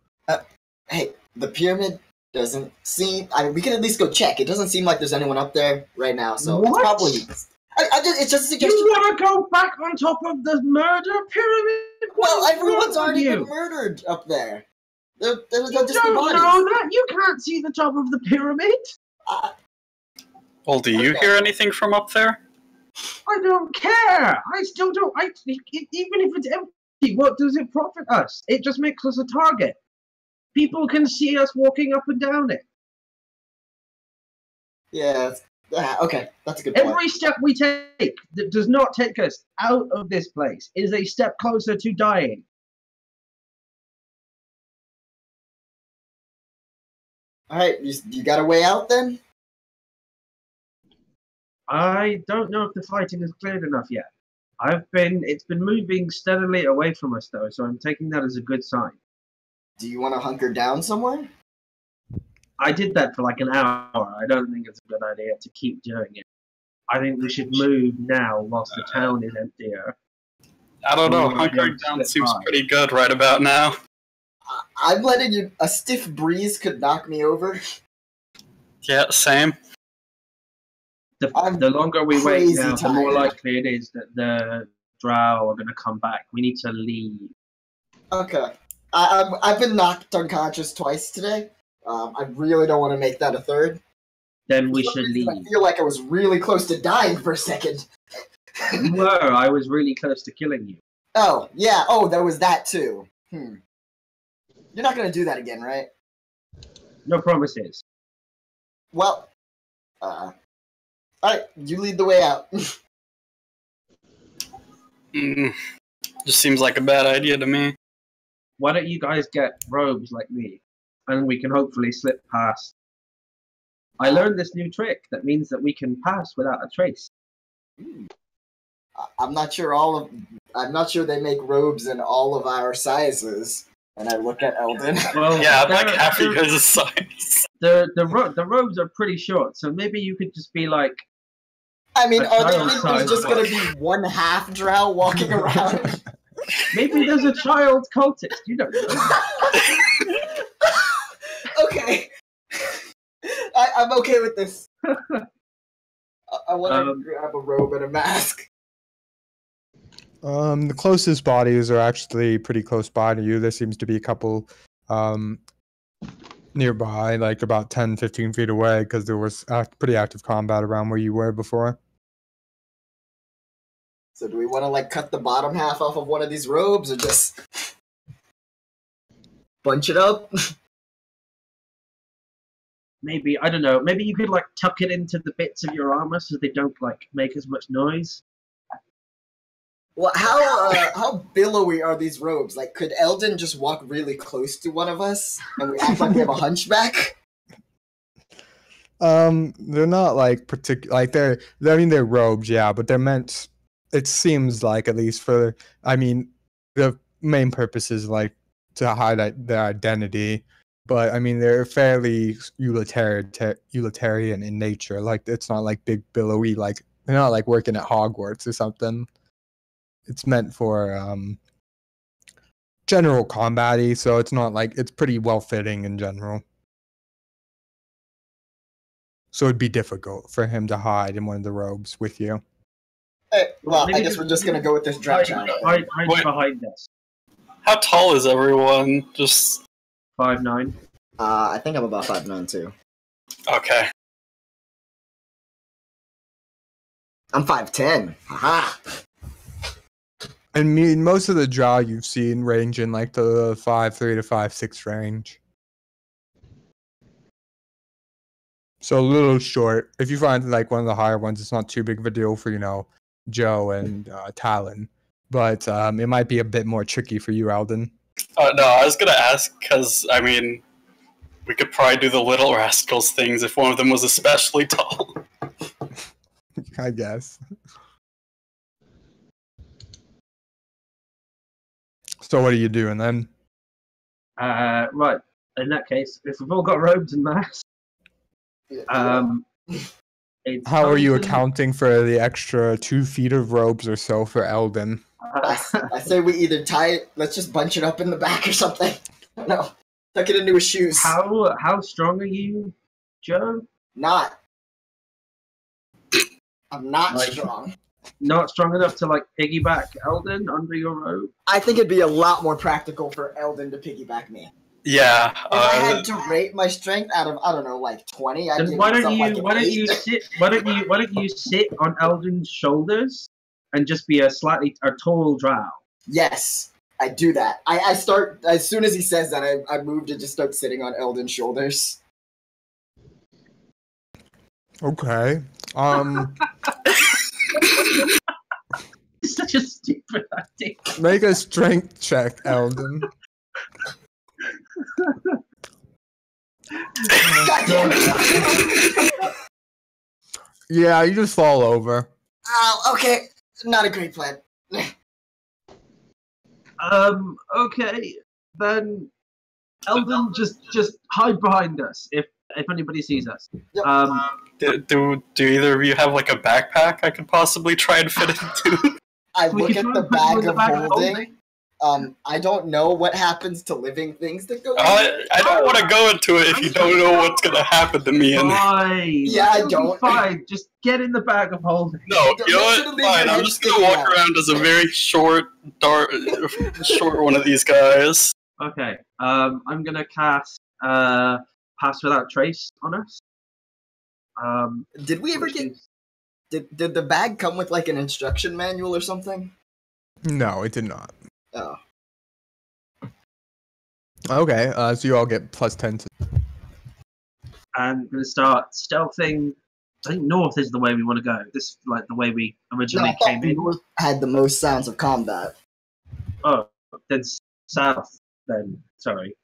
Hey, the pyramid doesn't seem. I mean, we can at least go check. It doesn't seem like there's anyone up there right now, so it's What? probably. It's just a suggestion. You want to go back on top of the murder pyramid? Well, What is everyone's wrong with already been you? murdered up there. There's You no distant don't bodies. know that. You can't see the top of the pyramid. Well, do you Okay. hear anything from up there? I don't care. I still don't. Even if it's empty, what does it profit us? It just makes us a target. People can see us walking up and down it. Yeah. Okay, that's a good point. Every step we take that does not take us out of this place is a step closer to dying. All right, you got a way out then? I don't know if the fighting is cleared enough yet. It's been moving steadily away from us though, so I'm taking that as a good sign. Do you want to hunker down somewhere? I did that for like an hour. I don't think it's a good idea to keep doing it. I think we should move now whilst the town is emptier. I don't know. We might be able Hunkering to down slip seems by. pretty good right about now. I'm letting you. A stiff breeze could knock me over. Yeah, same. I'm The longer we wait crazy now, the more tired. likely it is that the drow are going to come back. We need to leave. Okay. I've been knocked unconscious twice today. I really don't want to make that a third. Then we For some should reason, leave. I feel like I was really close to dying for a second. You were. I was really close to killing you. Oh, yeah. Oh, there was that too. You're not going to do that again, right? No promises. Well, alright, you lead the way out. Just seems like a bad idea to me. Why don't you guys get robes like me, and we can hopefully slip past. I learned this new trick that means that we can pass without a trace. I'm not sure they make robes in all of our sizes. And I look at Ul'dan. Well, Yeah, I'm like they're- half they're- your guys' size. The robes are pretty short, so maybe you could just be like, I mean, A are child they size just going watch. to be one half drow walking around? maybe there's a child cultist. You don't know. Okay. I'm okay with this. I want to grab a robe and a mask. The closest bodies are actually pretty close by to you. There seems to be a couple nearby, like about 10, 15 feet away, because there was pretty active combat around where you were before. So do we want to like cut the bottom half off of one of these robes or just bunch it up? Maybe, I don't know. Maybe you could like tuck it into the bits of your armor so they don't like make as much noise. Well, how billowy are these robes? Like, could Ul'dan just walk really close to one of us and we act like we have a hunchback? They're not like they're robes, yeah, but they're meant. It seems like, at least for, I mean, the main purpose is like to hide their identity, but I mean they're fairly utilitarian in nature. Like, it's not like big billowy, like they're not like working at Hogwarts or something. It's meant for general combat-y, so it's not like, it's pretty well fitting in general. So it'd be difficult for him to hide in one of the robes with you. Well, Maybe I guess we're just gonna go with this drop channel. Hide Wait. behind us. How tall is everyone? Just 5'9". I think I'm about 5'9" too. okay. I'm 5'10". Haha. I mean, most of the drow you've seen range in like the 5'3" to 5'6" range. So a little short. If you find like one of the higher ones, it's not too big of a deal for, Joe and Talon. But it might be a bit more tricky for you, Ul'dan. No, I was gonna ask because I mean, we could probably do the little rascals things if one of them was especially tall. I guess. So what are you doing then? Right. In that case, if we've all got robes and masks, it's How are you time to- accounting for the extra 2 feet of robes or so for Ul'dan? I say we either tie it, let's just bunch it up in the back or something. No, tuck it into his shoes. How strong are you, Joe? Not. I'm not Like- strong. Not strong enough to like piggyback Ul'dan under your robe? I think it'd be a lot more practical for Ul'dan to piggyback me. Yeah. If I had to rate my strength out of, I don't know, like 20, I'd Then give why don't myself you like an why don't 8. you sit on Ul'dan's shoulders and just be a tall drow? Yes, I do that. I start, as soon as he says that, I move to just start sitting on Ul'dan's shoulders. Okay. It's such a stupid idea. Make a strength check, Ul'dan. God damn it! Yeah, you just fall over. Oh, okay. Not a great plan. Okay, then Ul'dan just hide behind us. If if anybody sees us. Yep. Do either of you have like a backpack I could possibly try and fit into? I We look can at try the and put you in bag the of bag of holding. I don't know what happens to living things that go in there. I don't want to go into it if you don't know what's gonna happen to me. And Fine. Yeah, I It'll be don't. Fine. Just get in the bag of holding. no, you know Make sure to what? leave your Fine. I'm head just gonna sticking walk out. around as a very short, dark, short one of these guys. Okay. I'm gonna cast Pass Without Trace on us. Did we ever which get? is- Did the bag come with like an instruction manual or something? No, it did not. Oh, Okay, so you all get +10 to. I'm gonna start stealthing. I think north is the way we want to go. This is like the way we no, originally I thought came in. North had the most sounds of combat. Oh, then south. Then sorry.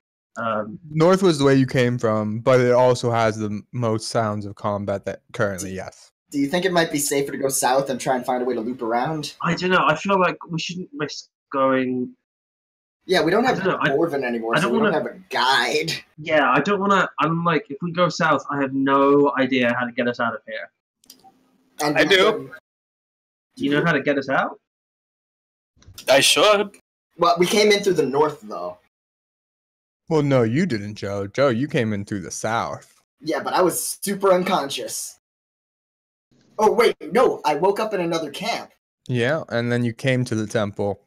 North was the way you came from, but it also has the most sounds of combat that currently, yes. Do you think it might be safer to go south and try and find a way to loop around? I don't know. I feel like we shouldn't risk going. Yeah, we don't have I don't know, Dwarven anymore, I so don't we don't wanna- have a guide. Yeah, I don't want to. I'm like, if we go south, I have no idea how to get us out of here. And I do. Do you know how to get us out? I should. Well, we came in through the north, though. Well, no, you didn't, Joe. Joe, you came in through the south. Yeah, but I was super unconscious. Oh, wait, no, I woke up in another camp. Yeah, and then you came to the temple.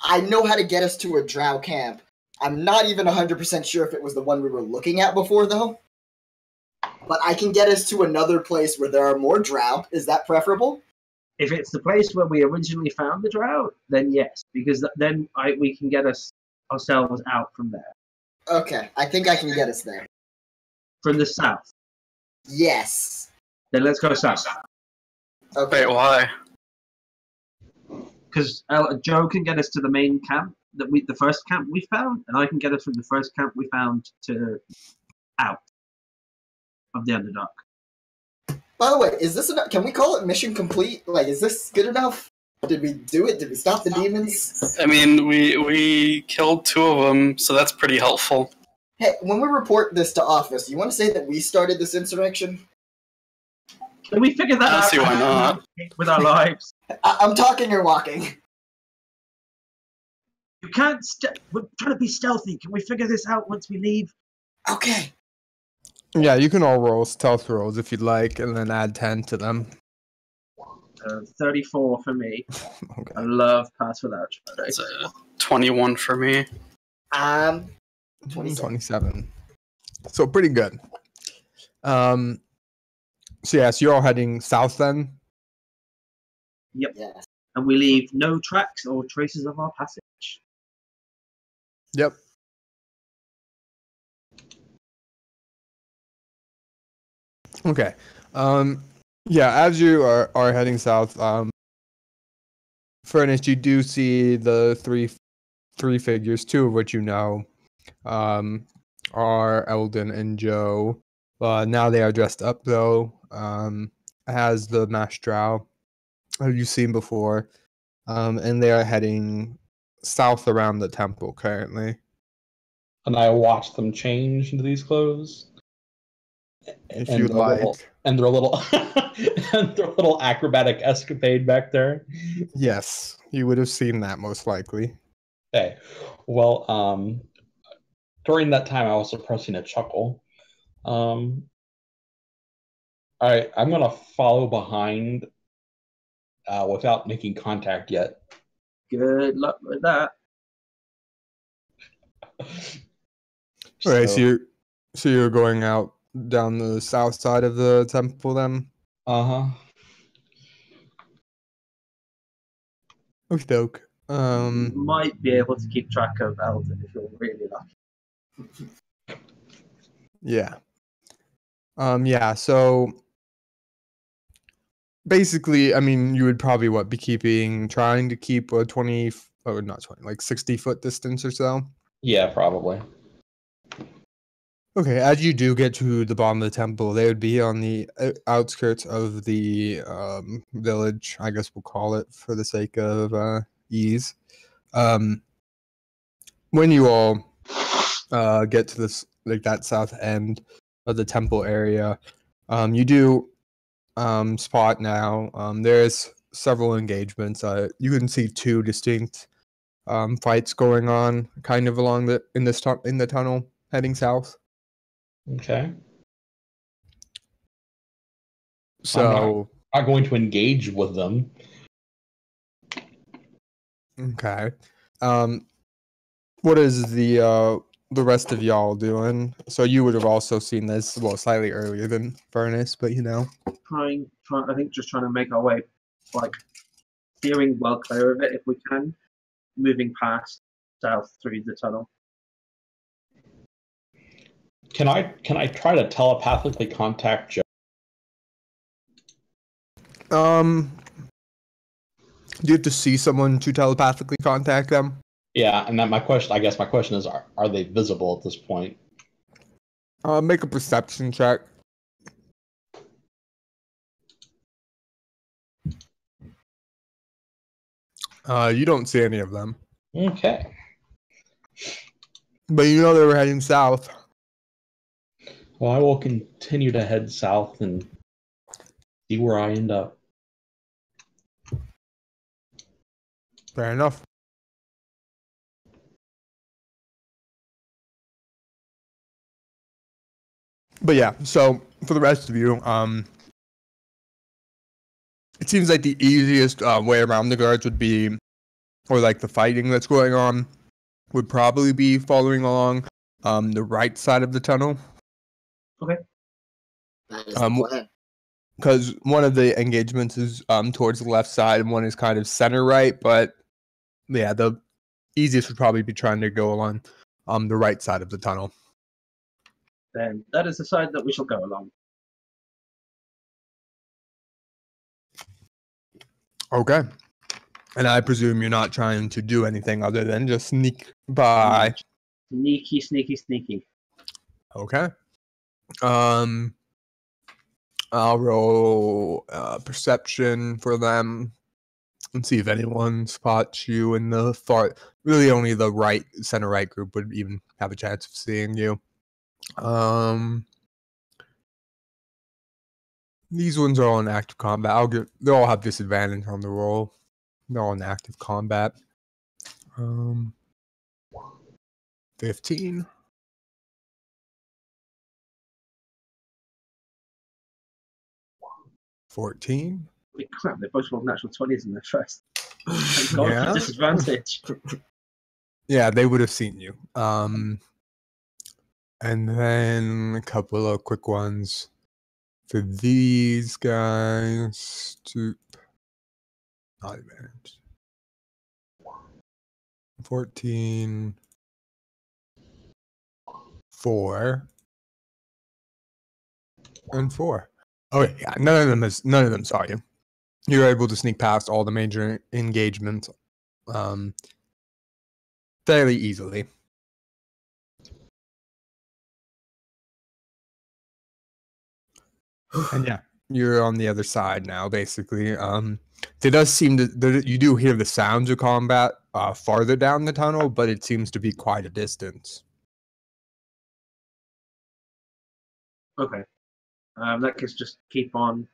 I know how to get us to a drow camp. I'm not even 100% sure if it was the one we were looking at before, though. But I can get us to another place where there are more drow. Is that preferable? If it's the place where we originally found the drought, then yes, because then we can get ourselves out from there. Okay, I think I can get us there. From the south. Yes. Then let's go south. Okay. Wait, why? Because Joe can get us to the main camp the first camp we found, and I can get us from the first camp we found to out of the Underdark. By the way, is this enough? Can we call it mission complete? Like, is this good enough? Did we do it? Did we stop the demons? I mean, we killed 2 of them, so that's pretty helpful. Hey, when we report this to office, you want to say that we started this insurrection? Can we figure that I don't out? see why not. With our lives. I'm talking or walking. You can't. We're trying to be stealthy. Can we figure this out once we leave? Okay. Yeah, you can all roll stealth rolls if you'd like, and then add 10 to them. 34 for me. Okay. I love Pass Without Trace. That's a 21 for me. 27. 27. So pretty good. So yeah, so you're all heading south then? Yes. And we leave no tracks or traces of our passage. Yep. Okay. Yeah, as you are heading south, Furnace, you do see the three figures, 2 of which you know, are Ul'dan and Joe. Now they are dressed up though, as the Mash Drow, who you've seen before, and they are heading south around the temple currently. And I watch them change into these clothes. If And you'd their like. little, and their little and their little acrobatic escapade back there. Yes, you would have seen that most likely. Okay. Well, during that time I was suppressing a chuckle. All right, I'm gonna follow behind without making contact yet. Good luck with that. All right, so you're going out down the south side of the temple then? Uh-huh. Okie doke. You might be able to keep track of Eldon if you're really lucky. Yeah. Yeah, so basically, I mean, you would probably trying to keep a 20, or not 20, like 60-foot distance or so. Yeah, probably. Okay, as you do get to the bottom of the temple, they would be on the outskirts of the village, I guess we'll call it for the sake of ease. When you all get to this, like that south end, of the temple area. You do spot now. There's several engagements. You can see two distinct fights going on, kind of along in the tunnel heading south. Okay. So I'm not going to engage with them. okay. What is the rest of y'all doing? So you would have also seen this, well, slightly earlier than Furnace, but I think just trying to make our way, like, steering well clear of it if we can, moving past south through the tunnel. Can I try to telepathically contact Joe? Do you have to see someone to telepathically contact them? Yeah, and my question is, are they visible at this point? Make a perception check. You don't see any of them, Okay. but you know they were heading south. Well, I will continue to head south and see where I end up. Fair enough. But yeah, so for the rest of you, it seems like the easiest way around the guards would be, or like the fighting that's going on, would probably be following along the right side of the tunnel. Okay. That is the plan. Because one of the engagements is towards the left side and one is kind of center right, but yeah, the easiest would probably be trying to go along the right side of the tunnel. Then that is the side that we shall go along. Okay. And I presume you're not trying to do anything other than just sneak by. Sneaky, sneaky, sneaky. Okay. I'll roll perception for them and see if anyone spots you in the far. Really, only the center right group would even have a chance of seeing you. These ones are all in active combat. They'll all have disadvantage on the roll. They're all in active combat. 15. 14. Holy crap, they both rolled natural 20s in their first. Thank God Yeah. for disadvantage. Yeah, they would have seen you. And then a couple of quick ones for these guys. Not advantage. 14. 4. And 4. Okay, yeah, none of them saw you. You were able to sneak past all the major engagements fairly easily. And yeah, you're on the other side now, basically. There does seem you do hear the sounds of combat farther down the tunnel, but it seems to be quite a distance. Okay. That case, just keep on.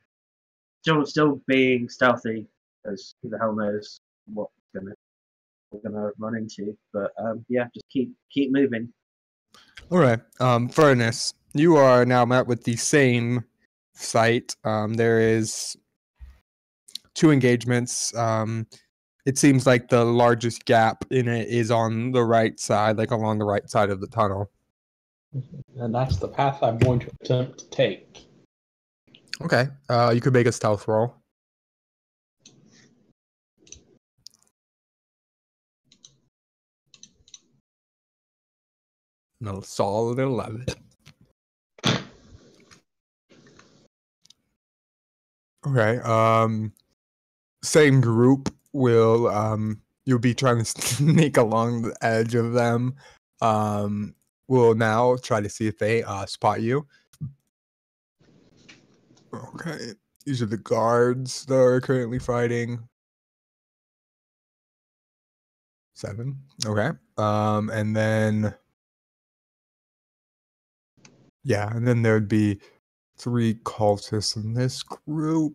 Still being stealthy, because who the hell knows what we're gonna run into. But yeah, just keep moving. All right, Furnace, you are now met with the same sight. There is 2 engagements. It seems like the largest gap in it is on the right side, like along the right side of the tunnel. And that's the path I'm going to attempt to take. Okay, you could make a stealth roll. No, solid 11. Okay, same group will you'll be trying to sneak along the edge of them. We'll now try to see if they spot you. Okay, these are the guards that are currently fighting. 7. Okay. And then Yeah, and then there'd be 3 cultists in this group.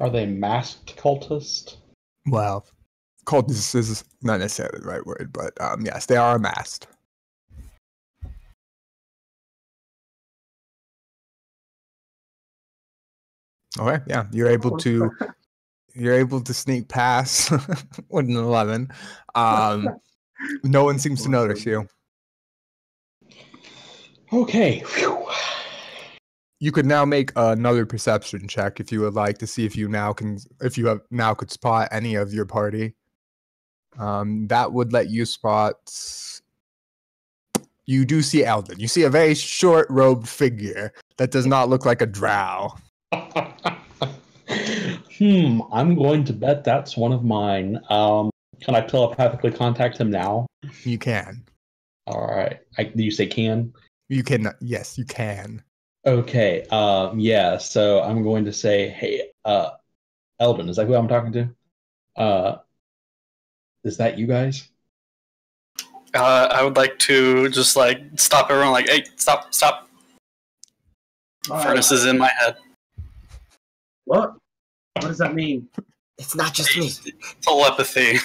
Are they masked cultists? Well, cultist is not necessarily the right word, but yes, they are amassed. Okay, yeah, you're able to sneak past with an 11. No one seems to notice you. Okay. Phew. You could now make another perception check if you would like to see if you could spot any of your party. That would let you spot. You do see Ul'dan. You see a very short-robed figure that does not look like a drow. I'm going to bet that's one of mine. Can I telepathically contact him now? You can. All right. Do you say can? You can. Yes, you can. Okay. Yeah. So I'm going to say, hey, Ul'dan, is that who I'm talking to? Is that you guys? I would like to just like stop everyone. Like, hey, stop! Furnace is in my head. What? What does that mean? It's not just me. Telepathy.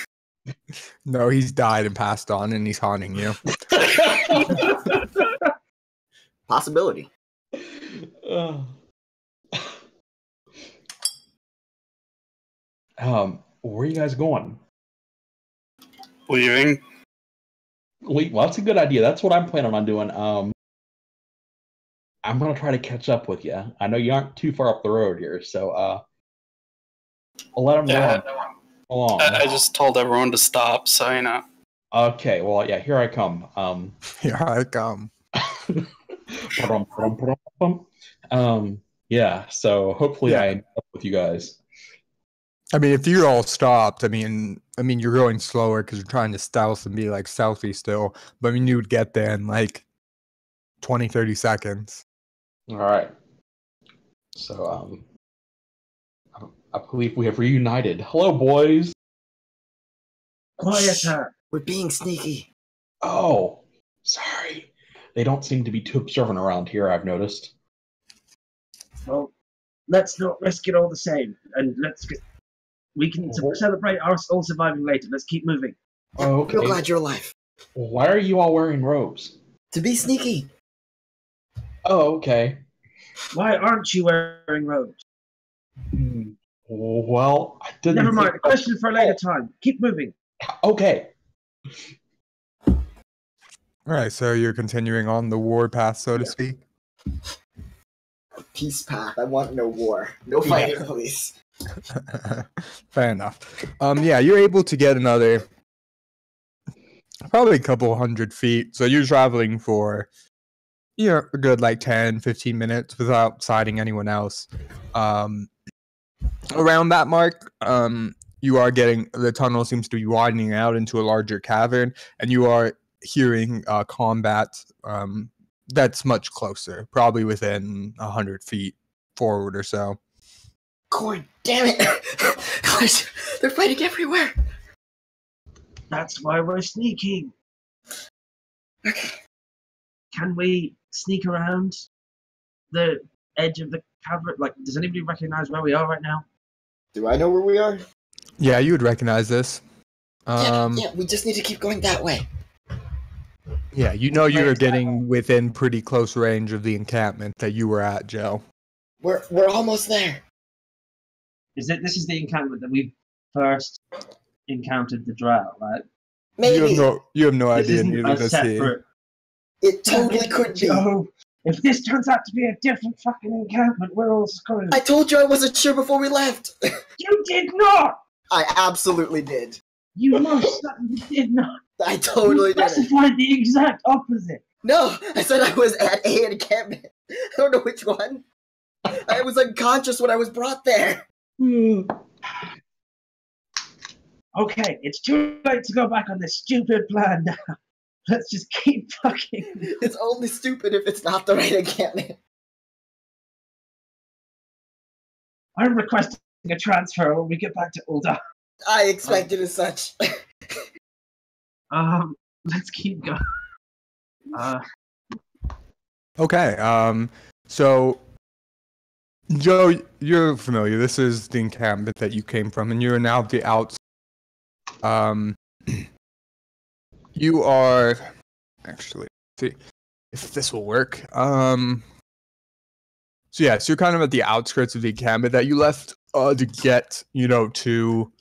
No, he's died and passed on, and he's haunting you. Possibility. Where are you guys going? Leaving. Well, that's a good idea. That's what I'm planning on doing. I'm gonna try to catch up with you. I know you aren't too far up the road here, so I'll let them know I'm along. I just told everyone to stop, so you know. Okay, well, yeah, here I come. Here I come. Yeah, so hopefully Yeah. I end up with you guys. I mean, if you're all stopped, I mean, you're going slower because you're trying to stealth and be like stealthy still. But I mean, you would get there in like 20, 30 seconds. All right. So, I believe we have reunited. Hello, boys. Quieter. We're being sneaky. Oh, sorry. They don't seem to be too observant around here, I've noticed. Well, let's not risk it all the same, and we can celebrate our all surviving later. Let's keep moving. Oh, okay. Real glad you're alive. Why are you all wearing robes? To be sneaky. Oh, okay. Why aren't you wearing robes? Well, I didn't. Never mind. Question for a later time. Keep moving. Okay. All right, so you're continuing on the war path, so to speak. Peace path. I want no war. No fighting, please. Fair enough. Yeah, you're able to get another probably a couple 100 feet. So you're traveling for a good like 10, 15 minutes without sighting anyone else. Around that mark, you are getting the tunnel seems to be widening out into a larger cavern, and you are hearing combat that's much closer, probably within 100 feet forward or so. God damn it! Guys, they're fighting everywhere. That's why we're sneaking. Okay. Can we sneak around the edge of the cavern? Like, does anybody recognize where we are right now? Do I know where we are? Yeah, you would recognize this. Yeah, we just need to keep going that way. Yeah, you're getting within pretty close range of the encampment that you were at, Joe. We're almost there. This is the encampment that we first encountered the drow, right? Maybe. You have no This idea. isn't Neither a does he. separate. It totally could be. Joe, if this turns out to be a different fucking encampment, we're all screwed. I told you I wasn't sure before we left. You did not! I absolutely did. You most certainly did not. I totally You did. specified the exact opposite. No, I said I was at a encampment. I don't know which one. I was unconscious when I was brought there. Okay, it's too late to go back on this stupid plan now. Let's just keep fucking. It's only stupid if it's not the right encampment. I'm requesting a transfer when we get back to Ul'dan. I expected as such. Let's keep going. Okay. So, Joe, you're familiar. This is the encampment that you came from, and you're now the outs. You are actually see if this will work. So you're kind of at the outskirts of the encampment that you left to get, to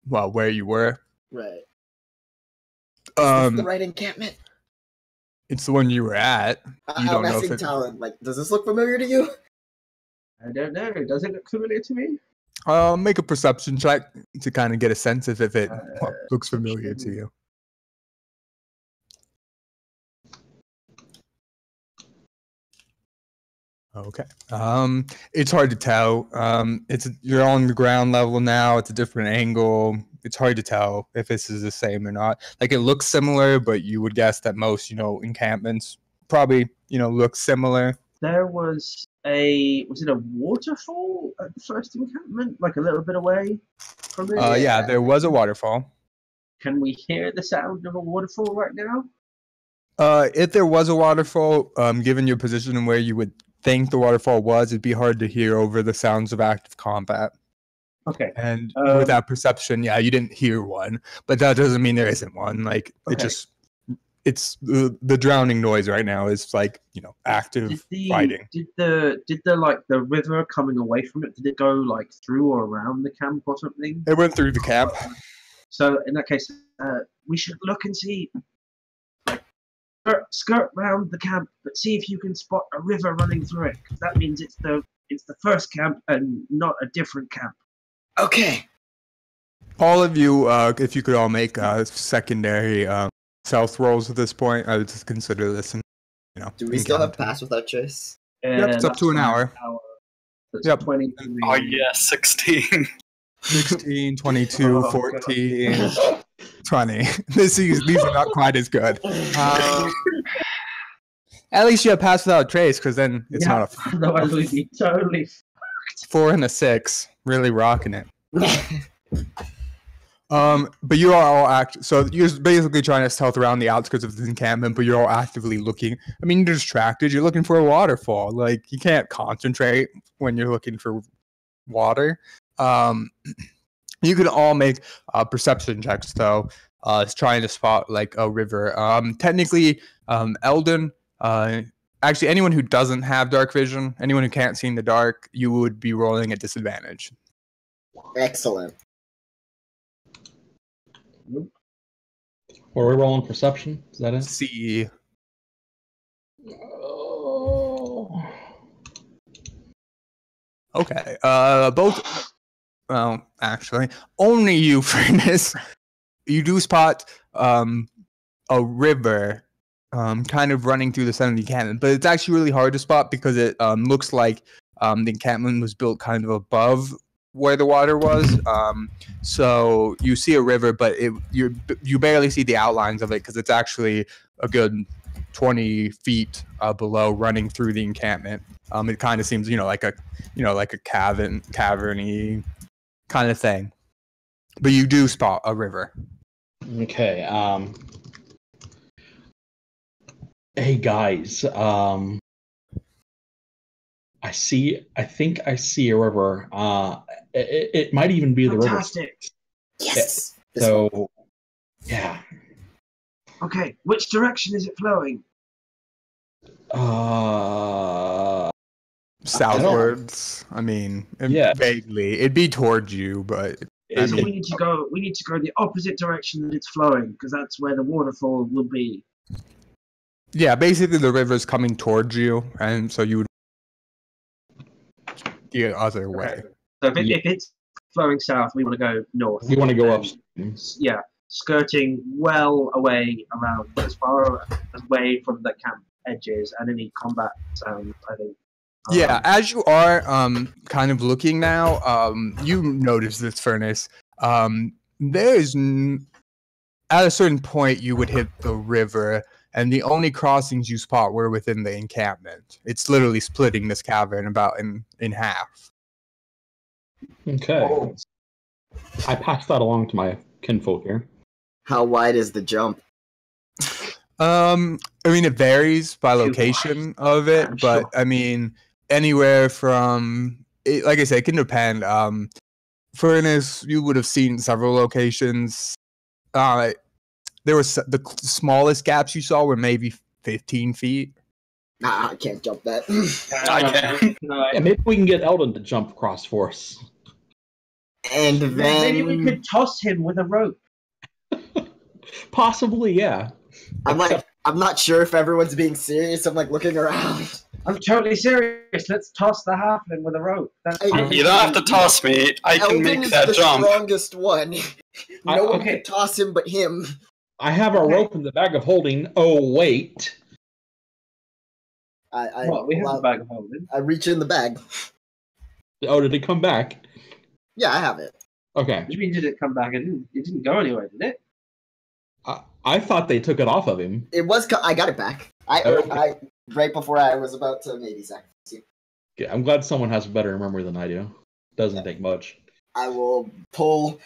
where you were. Right. Is this the right encampment? It's the one you were at. You don't know if it's... Talon. Like, does this look familiar to you? I don't know. Does it look familiar to me? Make a perception check to kind of get a sense of if it looks familiar to you. Okay. It's hard to tell. You're on the ground level now. It's a different angle. It's hard to tell if this is the same or not. Like, it looks similar, but you would guess that most, encampments probably, look similar. There was it a waterfall at the first encampment, like a little bit away from it? Yeah, there was a waterfall. Can we hear the sound of a waterfall right now? If there was a waterfall, given your position and where you would think the waterfall was, it'd be hard to hear over the sounds of active combat. Okay. And with that perception, yeah, you didn't hear one, but that doesn't mean there isn't one. Like, it's the drowning noise right now is like, active fighting. Did the river coming away from it, did it go like through or around the camp or something? It went through the camp. So in that case, we should look and see, like, skirt round the camp, but see if you can spot a river running through it. Because that means it's the first camp and not a different camp. Okay. All of you, if you could all make secondary stealth rolls at this point, I would just consider this. Do we still have pass without trace? Yep, it's up to an hour. Yep. 20. Oh yeah, 16. 16, 22, 14, 20. These are not quite as good. At least you have pass without trace, because then it's not a... Otherwise we'd be totally fucked. 4 and a 6. Really rocking it. But you are all so you're basically trying to stealth around the outskirts of the encampment, but you're all actively looking. I mean, you're distracted. You're looking for a waterfall. Like, you can't concentrate when you're looking for water. You can all make perception checks, though. It's trying to spot like a river. Technically, Ul'dan, actually anyone who doesn't have dark vision, anyone who can't see in the dark, you would be rolling at disadvantage. Excellent. Were we rolling perception? Is that it? CE. Oh. Okay. Both. Well, actually, only you, Furnace. You do spot a river, kind of running through the center of the encampment, but it's actually really hard to spot because it looks like the encampment was built kind of above where the water was. So you see a river, but you barely see the outlines of it because it's actually a good 20 feet below, running through the encampment. It kind of seems, like a caverny kind of thing. But you do spot a river. Okay. Hey guys. I think I see a river. It might even be the river. Fantastic. Yes. So, yeah. Okay, which direction is it flowing? Southwards. I mean, vaguely. It'd be towards you, but We need to go the opposite direction that it's flowing, because that's where the waterfall will be. Yeah, basically the river's coming towards you, and so you would the other way. So if it's flowing south, we want to go north. We want to go up. Yeah, skirting well away around, as far away from the camp edges and any combat sounds, I think. Yeah, as you are kind of looking now, you notice this, Furnace. There's at a certain point you would hit the river, and the only crossings you spot were within the encampment. It's literally splitting this cavern about in half. Okay. Oh. I passed that along to my kinfolk here. How wide is the jump? I mean, it varies by Too location of it, Yeah, but sure. I mean, anywhere from like I said, it can depend. Furnace, you would have seen several locations. There was the smallest gaps you saw were maybe 15 feet. Nah, I can't jump that. I can. Yeah, maybe we can get Ul'dan to jump across for us. And Yeah, then maybe we could toss him with a rope. Possibly, yeah. I'm not sure if everyone's being serious. I'm like looking around. I'm totally serious. Let's toss the halfling with a rope. That's Hey, perfect. You don't have to toss me. I can Eldon make is that the jump. strongest one. No one okay. could toss him but him. I have a Okay. rope in the bag of holding. Oh, wait. What? We have a bag of holding. I reach in the bag. Oh, did it come back? Yeah, I have it. Okay. What do you mean did it come back? It didn't go anywhere, did it? I thought they took it off of him. It was. I got it back. Okay. I right before I was about to maybe sacrifice you. Okay, I'm glad someone has better memory than I do. Doesn't take much. I will pull.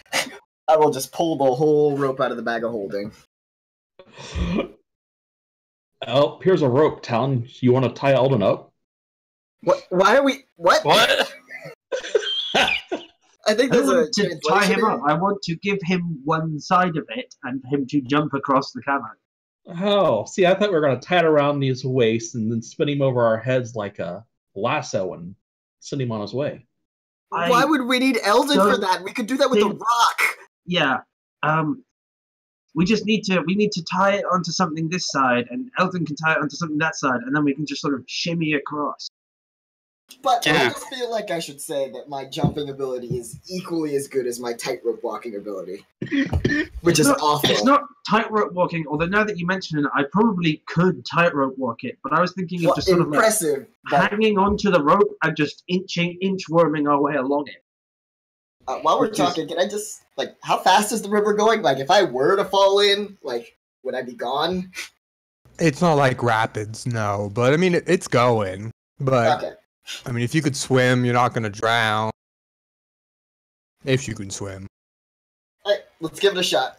I will just pull the whole rope out of the bag of holding. Oh, here's a rope, Talon. You want to tie Ul'dan up? What? Why are we? What? What? I think I there's don't a want to tie translation him up. error. I want to give him one side of it and him to jump across the cavern. Oh, see, I thought we were going to tie it around his waist and then spin him over our heads like a lasso and send him on his way. Why would we need Eldon for don't that? We could do that with a think- rock. Yeah. We just need to tie it onto something this side, and Elton can tie it onto something that side, and then we can just sort of shimmy across. But I Yeah. just feel like I should say that my jumping ability is equally as good as my tightrope walking ability, which is awful. It's not tightrope walking, although now that you mention it, I probably could tightrope walk it, but I was thinking of Well, just sort of like impressive. But hanging onto the rope and just inchworming our way along it. while we're which is- talking, can I just how fast is the river going? Like, if I were to fall in, would I be gone? It's not like rapids, no, but I mean it's going. But Okay. I mean, if you could swim, you're not gonna drown. If you can swim. All right, let's give it a shot.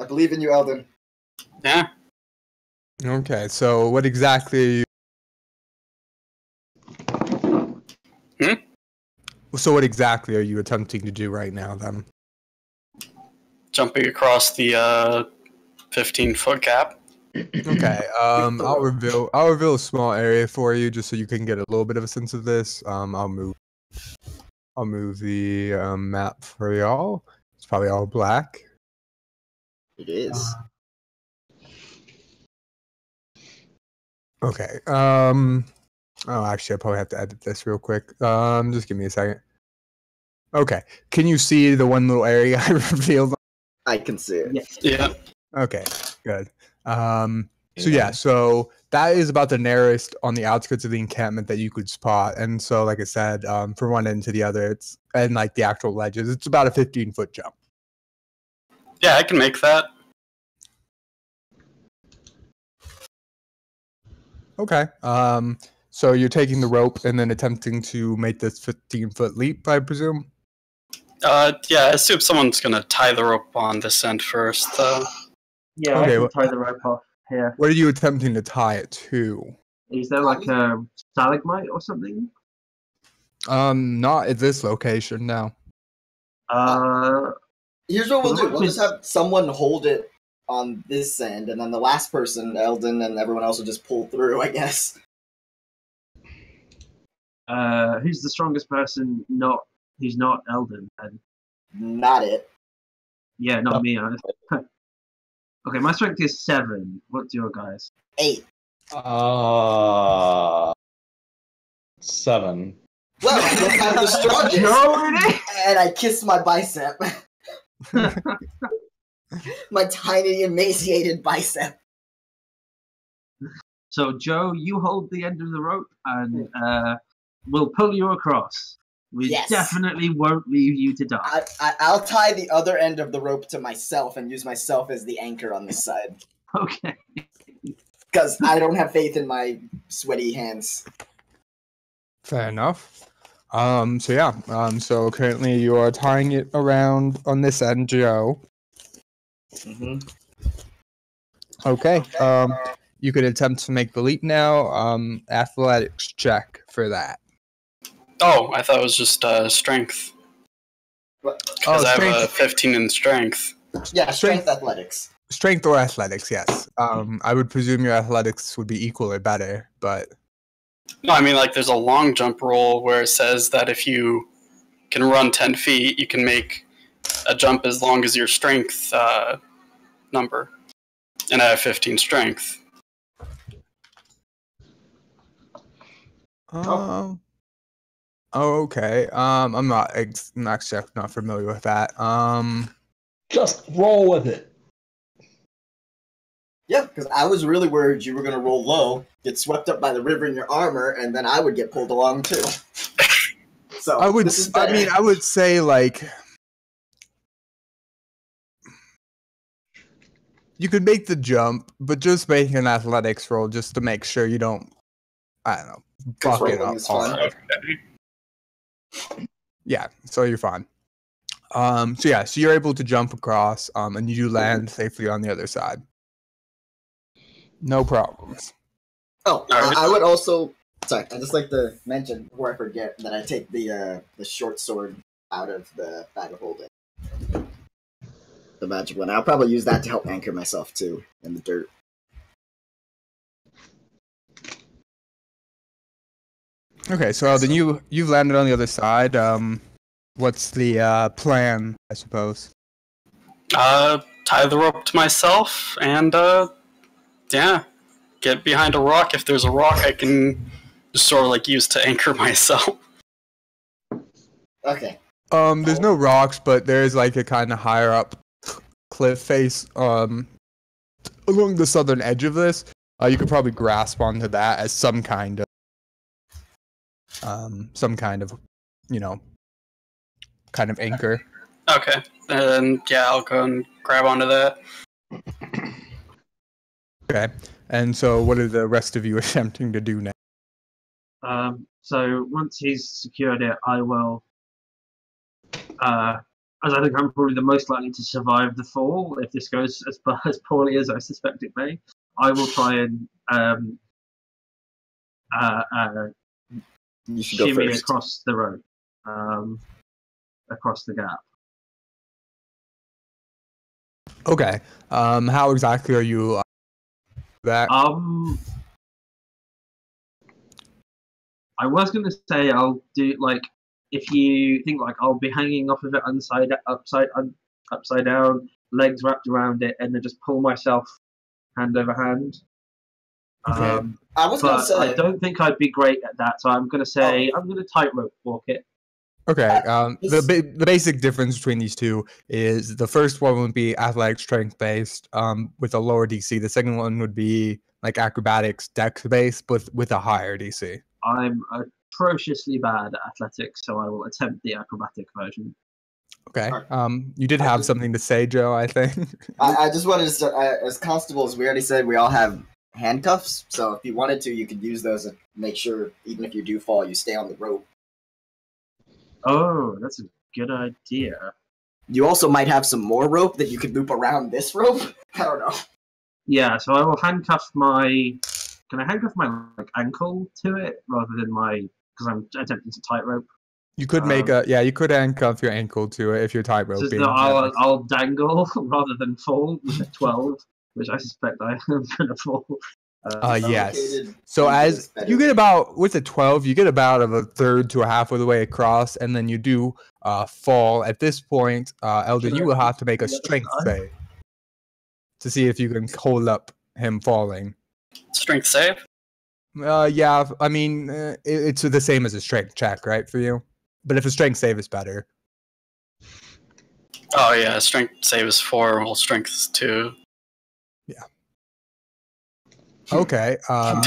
I believe in you, Eldon. Yeah. Okay, so what exactly? So what exactly are you attempting to do right now, then? Jumping across the 15-foot gap. Okay, I'll reveal a small area for you just so you can get a little bit of a sense of this. I'll move the map for y'all. It's probably all black. It is. Okay. Oh, actually, I probably have to edit this real quick. Just give me a second. Okay. Can you see the one little area I revealed? I can see it. Yes. Yeah. Okay. Good. So that is about the nearest on the outskirts of the encampment that you could spot. And so, like I said, from one end to the other, and like the actual ledges, it's about a 15-foot jump. Yeah, I can make that. Okay. So you're taking the rope and then attempting to make this 15-foot leap, I presume? Yeah, I assume someone's gonna tie the rope on this end first. Yeah, Okay, I well- can tie the rope off here. What are you attempting to tie it to? Is there like a stalagmite or something? Not at this location, no. Here's what we'll do. We'll Rope just is- have someone hold it on this end, and then the last person, Eldon, and everyone else will just pull through, I guess. Who's the strongest person? Who's not Eldon? And Not it. yeah, not me. Okay, my strength is 7. What's your guys? 8. 7. Well, I guess I'm the strongest. Joe, And I kiss my bicep. My tiny, emaciated bicep. So Joe, you hold the end of the rope, and we'll pull you across. We Yes. definitely won't leave you to die. I'll tie the other end of the rope to myself and use myself as the anchor on this side. Okay. Because I don't have faith in my sweaty hands. Fair enough. So currently you are tying it around on this end, Joe. Mm-hmm. Okay. You could attempt to make the leap now. Athletics check for that. Oh, I thought it was just strength. Because I have a 15 in strength. Yeah, strength athletics. Strength or athletics, yes. I would presume your athletics would be equal or better, but... No, I mean, like, there's a long jump rule where it says that if you can run 10 feet, you can make a jump as long as your strength number. And I have 15 strength. Oh, okay. I'm not not familiar with that. Just roll with it. Yeah, because I was really worried you were going to roll low, get swept up by the river in your armor, and then I would get pulled along too. So I would say like you could make the jump, but just make an athletics roll just to make sure you don't, I don't know, buck it up hard. Yeah, so you're fine. So you're able to jump across, and you do land safely on the other side. No problems. Oh, I would also. Sorry, I just like to mention before I forget that I take the short sword out of the bag of holding. The magic one. I'll probably use that to help anchor myself too in the dirt. Okay, so then you've landed on the other side. What's the plan, I suppose? Tie the rope to myself and get behind a rock. If there's a rock, I can just sort of like use to anchor myself. Okay. There's no rocks, but there's like a kind of higher up cliff face along the southern edge of this. You could probably grasp onto that as some kind of anchor. Okay, then I'll go and grab onto that. Okay, and so what are the rest of you attempting to do now? So once he's secured it, I will, as I think I'm probably the most likely to survive the fall, if this goes as poorly as I suspect it may, I will try and shimmy across the road, across the gap. Okay. How exactly are you that? I was going to say I'll do like if you think like I'll be hanging off of it upside down, legs wrapped around it, and then just pull myself hand over hand. Okay. I don't think I'd be great at that, so I'm going to say I'm going to tightrope walk it. Okay. The basic difference between these two is the first one would be athletic strength based, with a lower DC. The second one would be like acrobatics dex based, but with a higher DC. I'm atrociously bad at athletics, so I will attempt the acrobatic version. Okay. You did have something to say, Joe, I think. I just wanted to start, as constables, we already said we all have handcuffs, so if you wanted to, you could use those and make sure, even if you do fall, you stay on the rope. Oh, that's a good idea. You also might have some more rope that you could loop around this rope. I don't know. Yeah, so I will handcuff my... Can I handcuff my ankle to it rather than because I'm attempting to tightrope? You could you could handcuff your ankle to it if you're tightrope. So I'll dangle rather than fall with a 12, which I suspect I am going to fall. Yes. So as you get with a 12, you get about a third to a half of the way across, and then you do fall. At this point, Ul'dan, you will have to make a strength save to see if you can hold up him falling. Strength save? Yeah. I mean, it's the same as a strength check, right, for you? But if a strength save is better. Oh yeah, strength save is 4, while strength is 2. Yeah. Okay.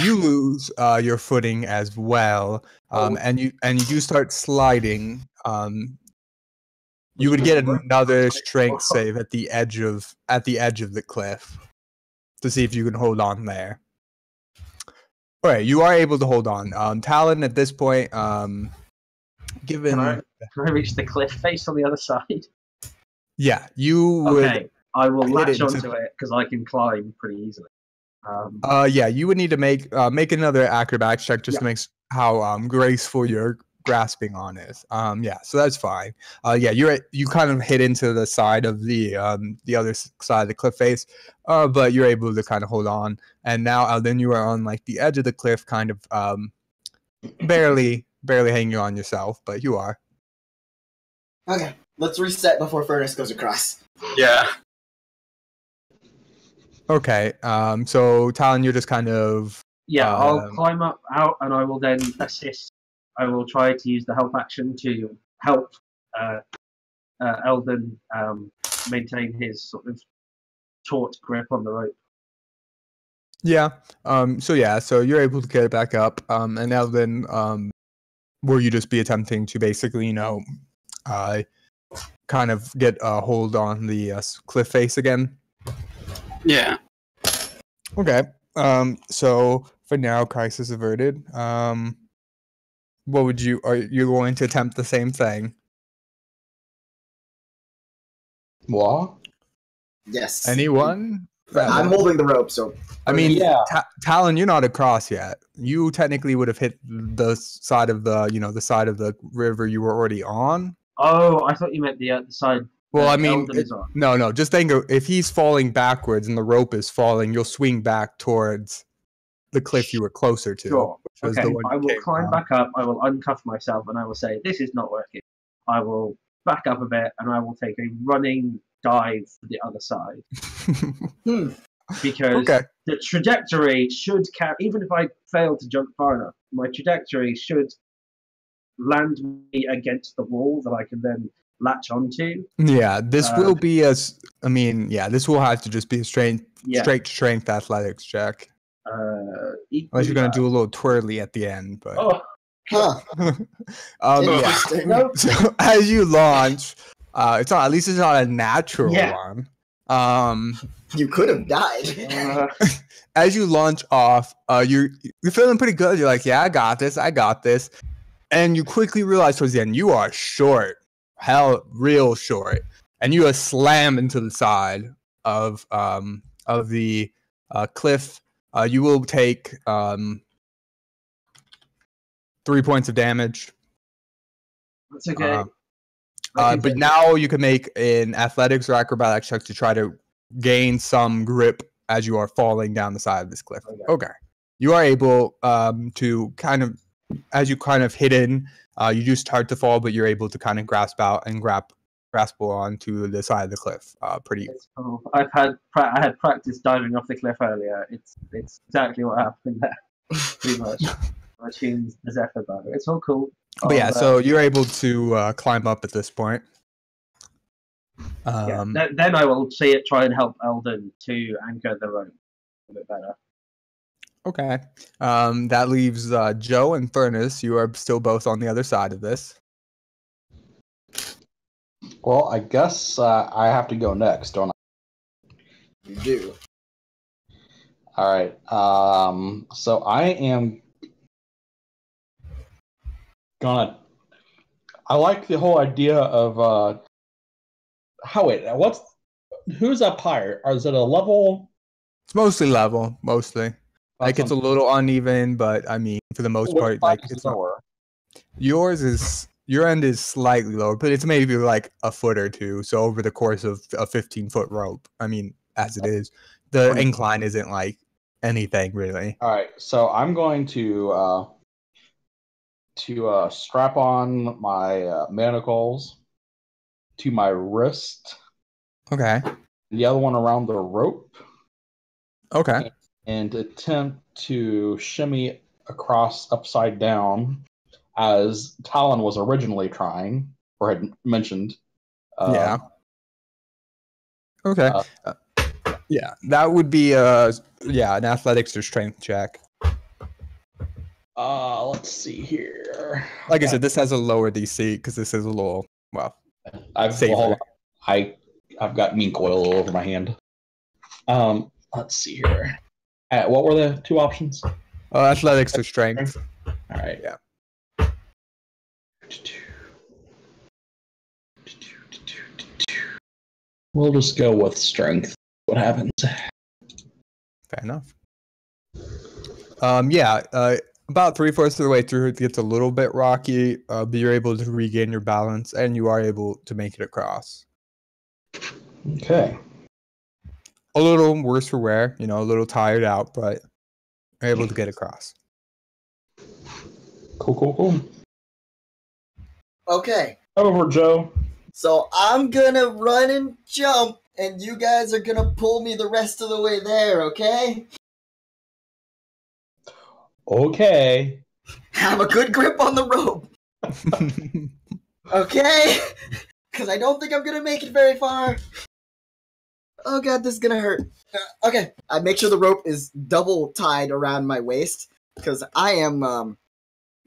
You lose your footing as well, and you do start sliding. You would get another strength save at the edge of the cliff to see if you can hold on there. All right, you are able to hold on. Talon, at this point, given... Can I reach the cliff face on the other side? Yeah, you would... Okay. I will hit latch into- onto it because I can climb pretty easily. Yeah, you would need to make another acrobatics check just to make how graceful your grasping on is. Yeah, so that's fine. Yeah, you kind of hit into the side of the other side of the cliff face, but you're able to kind of hold on. And now then you are on like the edge of the cliff, kind of barely hanging on yourself, but you are. Okay, let's reset before Furnace goes across. Yeah. Okay. So Talon, you're just kind of I'll climb up out, and I will then assist. I will try to use the help action to help Ul'dan maintain his sort of taut grip on the rope. Yeah. So you're able to get it back up. And now then, will you just be attempting to basically, kind of get a hold on the cliff face again? Yeah. Okay. So for now, crisis averted. What would you? Are you going to attempt the same thing? What? Yes. Anyone? I'm holding the rope, so. I mean, Yeah. Talon, you're not across yet. You technically would have hit the side of the, the side of the river you were already on. Oh, I thought you meant the side. Well, I mean, Ul'dan is on. no. Just think of if he's falling backwards and the rope is falling, you'll swing back towards the cliff you were closer to. Sure. Which was Okay. the one I you will came climb from. back up. I will uncuff myself, and I will say, "This is not working." I will back up a bit, and I will take a running dive to the other side because Okay. the trajectory should even if I fail to jump far enough, my trajectory should land me against the wall that I can then latch onto. Yeah, this will be this will have to just be a straight strength athletics check. Unless you're gonna do a little twirly at the end, but Huh. Interesting. yeah. So as you launch, it's not a natural one. You could have died. As you launch off, you're feeling pretty good. You're like, yeah, I got this. And you quickly realize towards the end, you are short. Hell, real short. And you are slammed into the side of the cliff. You will take 3 points of damage. That's okay. But now you can make an athletics or acrobatics check to try to gain some grip as you are falling down the side of this cliff. Okay. You are able to kind of, as you kind of hit in, you do start to fall, but you're able to kind of grasp out and grasp onto the side of the cliff. Pretty. I had practice diving off the cliff earlier. It's exactly what happened there. Pretty much. My tune's the Zephyr bow. It's all cool. But yeah, so you're able to climb up at this point. Then I will see it try and help Ul'dan to anchor the rope a bit better. Okay. That leaves Joe and Furnace. You are still both on the other side of this. Well, I guess I have to go next, don't I? You do. All right. So I am gonna. I like the whole idea of who's up higher? Is it a level? It's mostly level, mostly. Like it's a little uneven, but I mean, for the most part, like it's lower. Your end is slightly lower, but it's maybe like a foot or two. So over the course of a 15-foot rope, I mean, as it is, the incline isn't like anything really. All right, so I'm going to strap on my manacles to my wrist. Okay. The other one around the rope. Okay. And attempt to shimmy across upside down, as Talon was originally trying or had mentioned. Yeah. Okay. Yeah, that would be an athletics or strength check. Let's see here. Like I said, this has a lower DC because this is a little safer. I've got mink oil all over my hand. Let's see here. What were the two options? Athletics or strength. All right. Yeah. We'll just go with strength. What happens? Fair enough. About 3/4 of the way through, it gets a little bit rocky, but you're able to regain your balance, and you are able to make it across. Okay. A little worse for wear, a little tired out, but you're able to get across. Cool. Okay, Over, Joe. so I'm gonna run and jump, and you guys are gonna pull me the rest of the way there, okay? Okay. Have a good grip on the rope, okay? Because I don't think I'm gonna make it very far. Oh god, this is gonna hurt. Okay, I make sure the rope is double tied around my waist, because I am,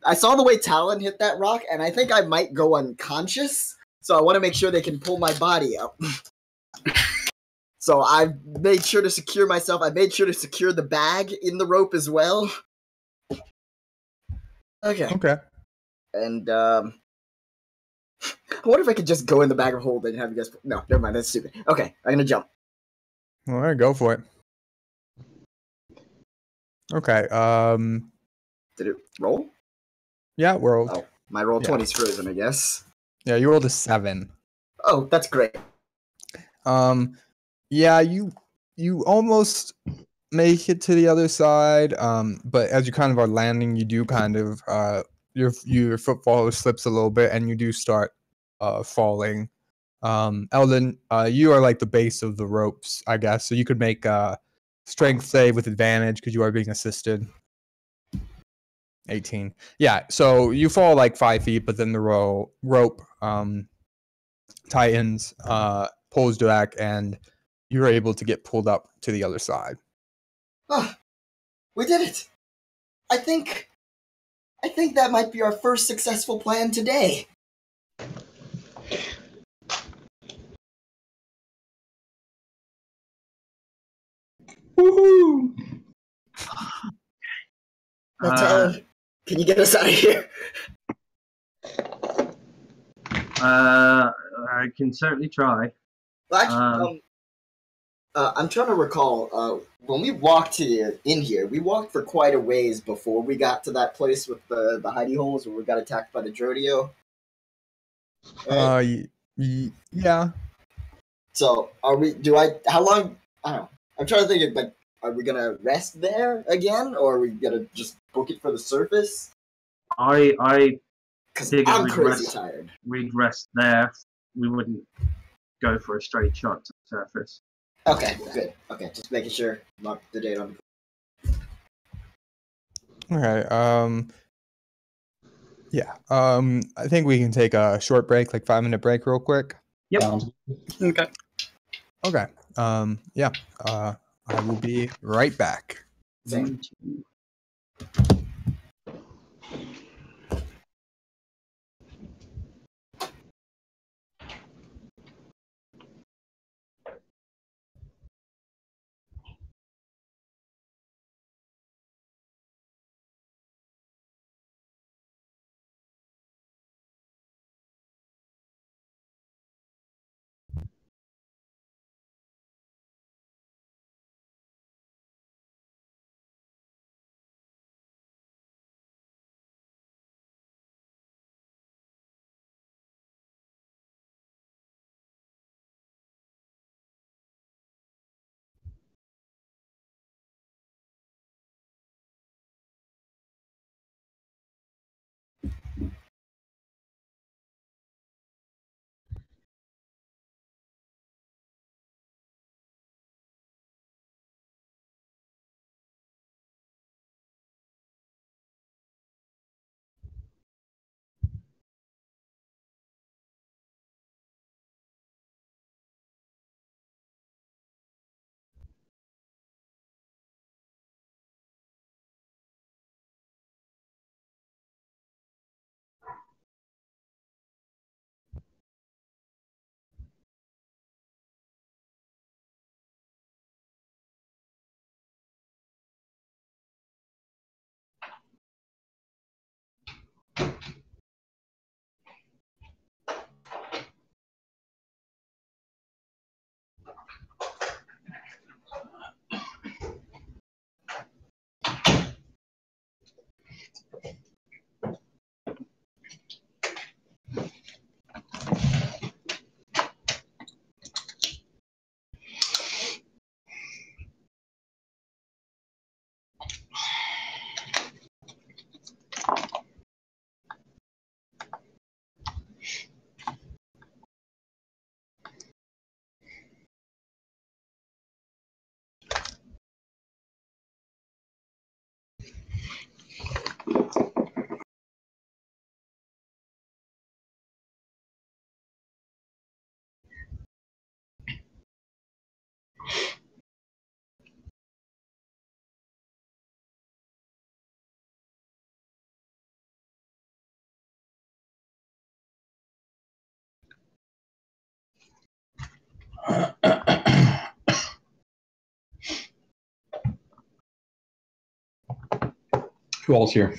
I saw the way Talon hit that rock, and I think I might go unconscious, so I want to make sure they can pull my body up. So I made sure to secure myself. I made sure to secure the bag in the rope as well. Okay. Okay. And, I wonder if I could just go in the bag of holding and have you guys... No, never mind, that's stupid. Okay, I'm gonna jump. All right, go for it. Okay. Did it roll? Yeah, rolled. Oh, my roll Yeah. 20's frozen, I guess. Yeah, you rolled a 7. Oh, that's great. Yeah, you almost make it to the other side. But as you kind of are landing, you do kind of your footfall slips a little bit, and you do start falling. Ul'dan, you are like the base of the ropes, I guess. So you could make a strength save with advantage because you are being assisted. 18. Yeah, so you fall like 5 feet, but then the rope tightens, pulls you back, and you're able to get pulled up to the other side. Oh, we did it! I think that might be our first successful plan today. Woohoo! Now, Talon, can you get us out of here? I can certainly try. Well, actually, I'm trying to recall. When we walked in here, we walked for quite a ways before we got to that place with the hidey holes where we got attacked by the Drodeo. Right? Yeah. So, are we? How long? I don't know. I'm trying to think of, like, are we gonna rest there again, or are we gonna just book it for the surface? I Because figured I'm we'd crazy rest. tired. We'd rest there. We wouldn't go for a straight shot to the surface. Okay, good. Okay, just making sure I'm up to date on. Okay. Yeah. I think we can take a short break, like 5-minute break, real quick. Yep. Okay. Okay. Yeah. I will be right back. Same. Me too. Who else here?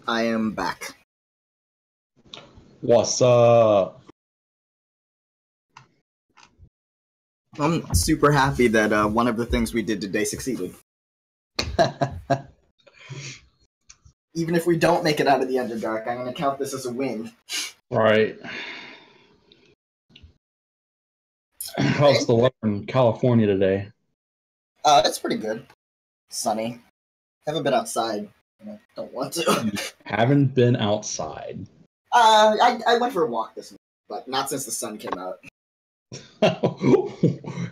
I am back. What's up? I'm super happy that one of the things we did today succeeded. Even if we don't make it out of the Underdark, I'm going to count this as a win. Right. How's the weather in California today? It's pretty good. Sunny. Haven't been outside. I don't want to. Haven't been outside. I went for a walk this morning, but not since the sun came out.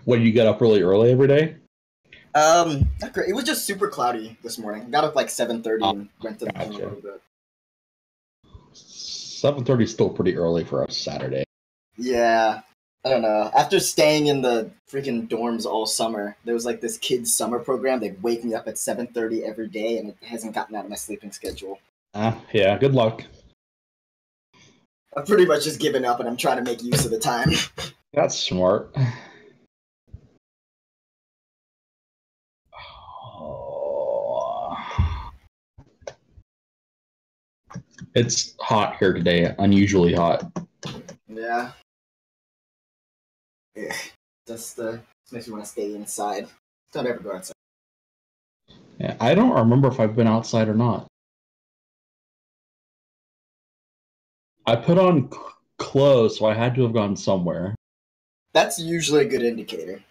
What, you get up really early every day? Not great. It was just super cloudy this morning. I got up like 7:30 and went to the gym a little bit. 7:30 is still pretty early for a Saturday. Yeah. I don't know. After staying in the freaking dorms all summer, there was like this kids' summer program. They'd wake me up at 7:30 every day, and it hasn't gotten out of my sleeping schedule. Yeah, good luck. I've pretty much just given up, and I'm trying to make use of the time. That's smart. It's hot here today, unusually hot. Yeah. Ugh. Just makes me want to stay inside. Don't ever go outside. Yeah, I don't remember if I've been outside or not. I put on clothes, so I had to have gone somewhere. That's usually a good indicator.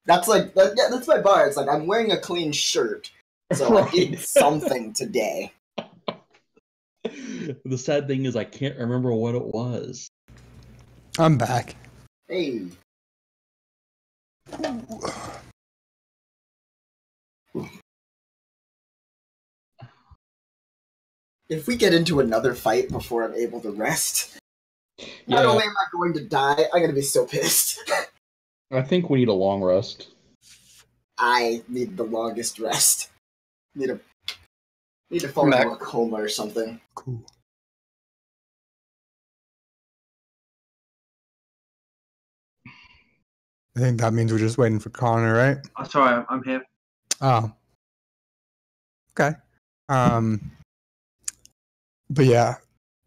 That's like, yeah, that's my bar. It's like I'm wearing a clean shirt, so I did something today. The sad thing is I can't remember what it was. I'm back. Hey. If we get into another fight before I'm able to rest, not only am I going to die, I'm going to be so pissed. I think we need a long rest. I need the longest rest. Need to fall into a coma or something. Cool. I think that means we're just waiting for Connor, right? I'm sorry, I'm here. Oh. Okay. But yeah,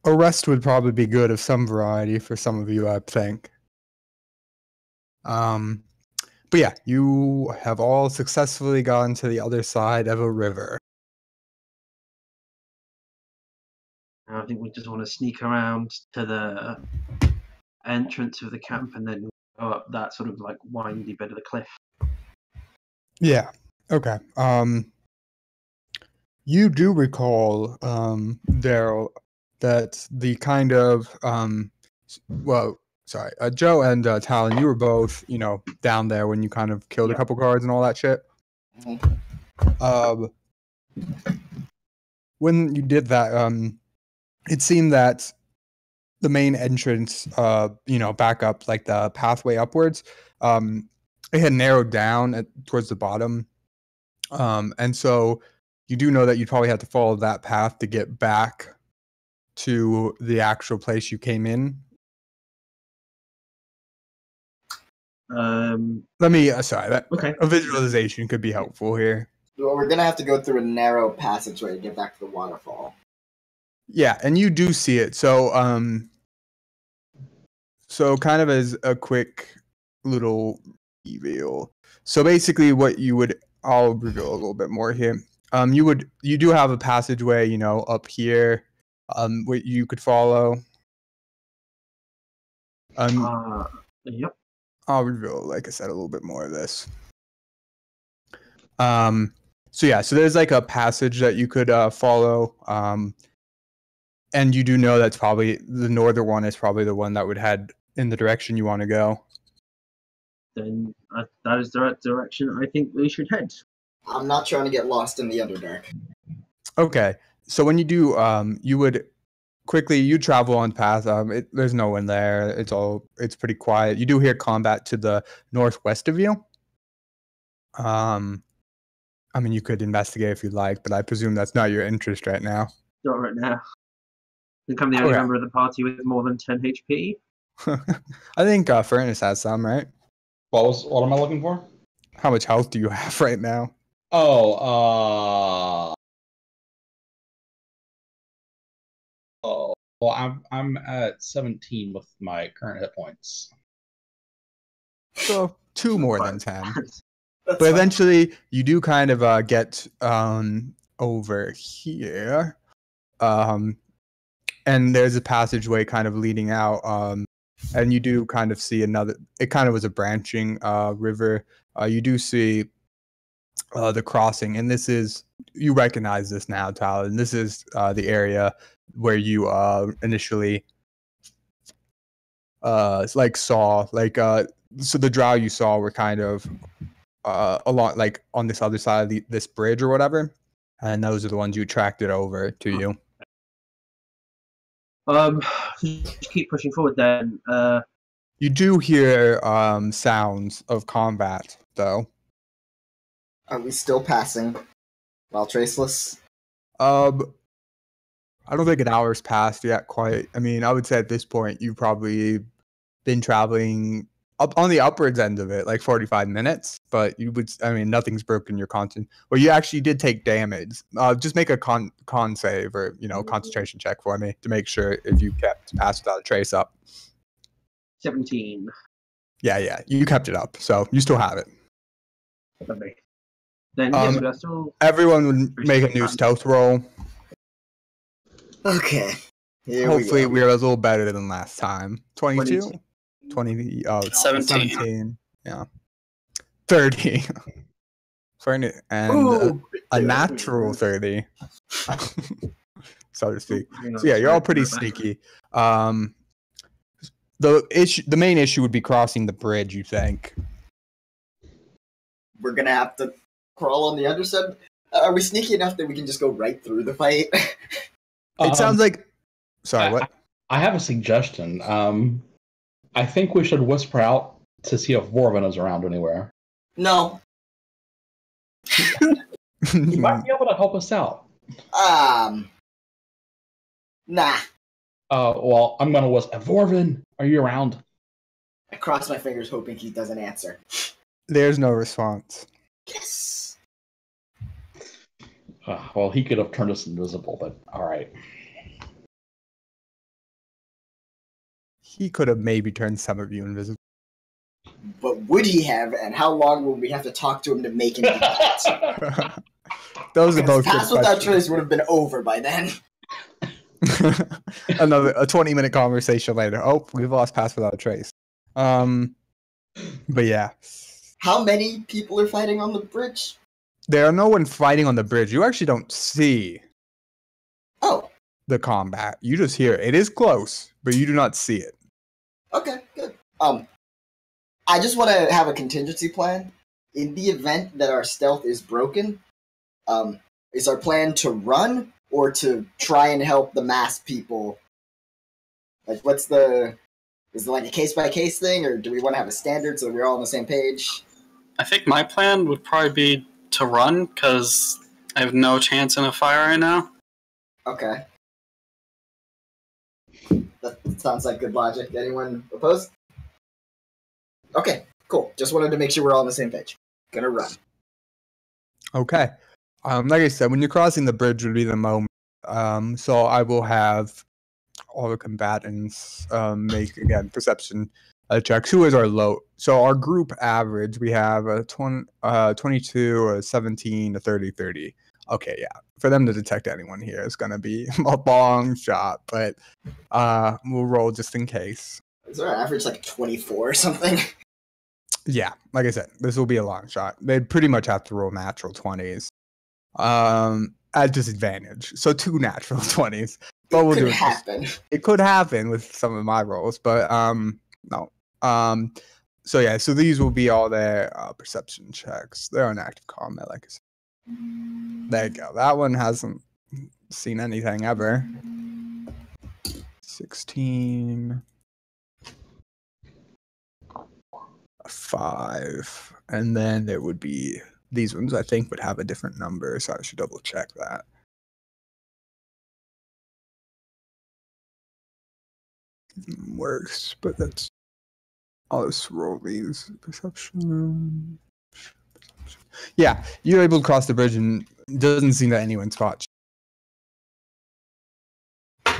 a rest would probably be good of some variety for some of you, I think. But yeah, you have all successfully gone to the other side of a river. And I think we just want to sneak around to the entrance of the camp and then go up that sort of like windy bit of the cliff. Yeah. Okay. You do recall, Daryl, that the kind of Joe and Talon, you were both, down there when you kind of killed a couple guards and all that shit. When you did that, it seemed that the main entrance, back up, like the pathway upwards, it had narrowed down towards the bottom. And so you do know that you'd probably have to follow that path to get back to the actual place you came in. Let me, Okay. A visualization could be helpful here. Well, we're gonna have to go through a narrow passageway to get back to the waterfall. Yeah, and you do see it. So, kind of as a quick little reveal. So basically, I'll reveal a little bit more here. You do have a passageway, up here, what you could follow. Yep. I'll reveal, like I said, a little bit more of this. So there's like a passage that you could follow. And you do know that's probably the northern one is probably the one that would head in the direction you want to go. Then that is the right direction I think we should head. I'm not trying to get lost in the Underdark. Okay. So when you do, you would you travel on path. There's no one there. It's pretty quiet. You do hear combat to the northwest of you. You could investigate if you'd like, but I presume that's not your interest right now. Not right now. I think I'm the only member of the party with more than 10 HP. I think Furnace has some, right? What am I looking for? How much health do you have right now? Well, I'm at 17 with my current hit points. So 2 more than 10. That's But fine. eventually, you do kind of get over here, and there's a passageway kind of leading out, and you do kind of see another. It kind of was a branching river. You do see the crossing, and you recognize this now, Talon. This is the area where you initially saw so the drow you saw were kind of along, like on this other side of this bridge or whatever, and those are the ones you attracted over to you. Just keep pushing forward then. You do hear sounds of combat, though. Are we still passing while traceless? I don't think an hour's passed yet quite. I would say at this point you've probably been traveling up on the upwards end of it, like 45 minutes, but nothing's broken your content. Well, you actually did take damage. Just make a con save or, concentration check for me to make sure if you kept Pass Without a Trace up. 17. Yeah, you kept it up, so you still have it. Lovely. Then yes, we are still... Everyone would make a new stealth roll. Okay. Hopefully we're a little better than last time. 22? 20, 17. Yeah. 30. And a natural 30. So to speak. So yeah, you're all pretty sneaky. The main issue would be crossing the bridge, you think. We're gonna have to crawl on the underside. Are we sneaky enough that we can just go right through the fight? It sounds like... Sorry, what? I have a suggestion. I think we should whisper out to see if Vorvin is around anywhere. No. He might be able to help us out. Nah. Well, I'm gonna whisper. Vorvin, are you around? I cross my fingers hoping he doesn't answer. There's no response. Yes. Well, he could have turned us invisible, but all right. He could have maybe turned some of you invisible. But would he have, and how long would we have to talk to him to make him do that? Those are both Pass good Without questions. Trace would have been over by then. A 20-minute conversation later. Oh, we've lost Pass Without a Trace. But yeah. How many people are fighting on the bridge? There are no one fighting on the bridge. You actually don't see the combat. You just hear it. It is close, but you do not see it. Okay, good. I just want to have a contingency plan. In the event that our stealth is broken, is our plan to run or to try and help the masked people Like, is it like a case-by-case thing, or do we want to have a standard so we're all on the same page? I think my plan would probably be to run, because I have no chance in a fire right now. Okay. That sounds like good logic. Anyone opposed? Okay, cool. Just wanted to make sure we're all on the same page. Gonna run. Okay. Like I said, when you're crossing the bridge would be the moment. So I will have all the combatants make again perception checks. Who is our low? So our group average, we have a 22, a 17, a 30, 30. Okay, yeah. For them to detect anyone here is gonna be a long shot, but we'll roll just in case. Is our average like 24 or something? Yeah, like I said, this will be a long shot. They'd pretty much have to roll natural 20s. At disadvantage. So 2 natural 20s. But we'll do it. It could happen with some of my rolls, but no. So yeah, so these will be all their perception checks. They're on active combat, like I said. There you go. That one hasn't seen anything ever. 16. 5. And then there would be these ones, I think, would have a different number, so I should double check that. Works, but that's. I'll just roll these. Perception. Yeah, you're able to cross the bridge, and it doesn't seem that anyone spots you.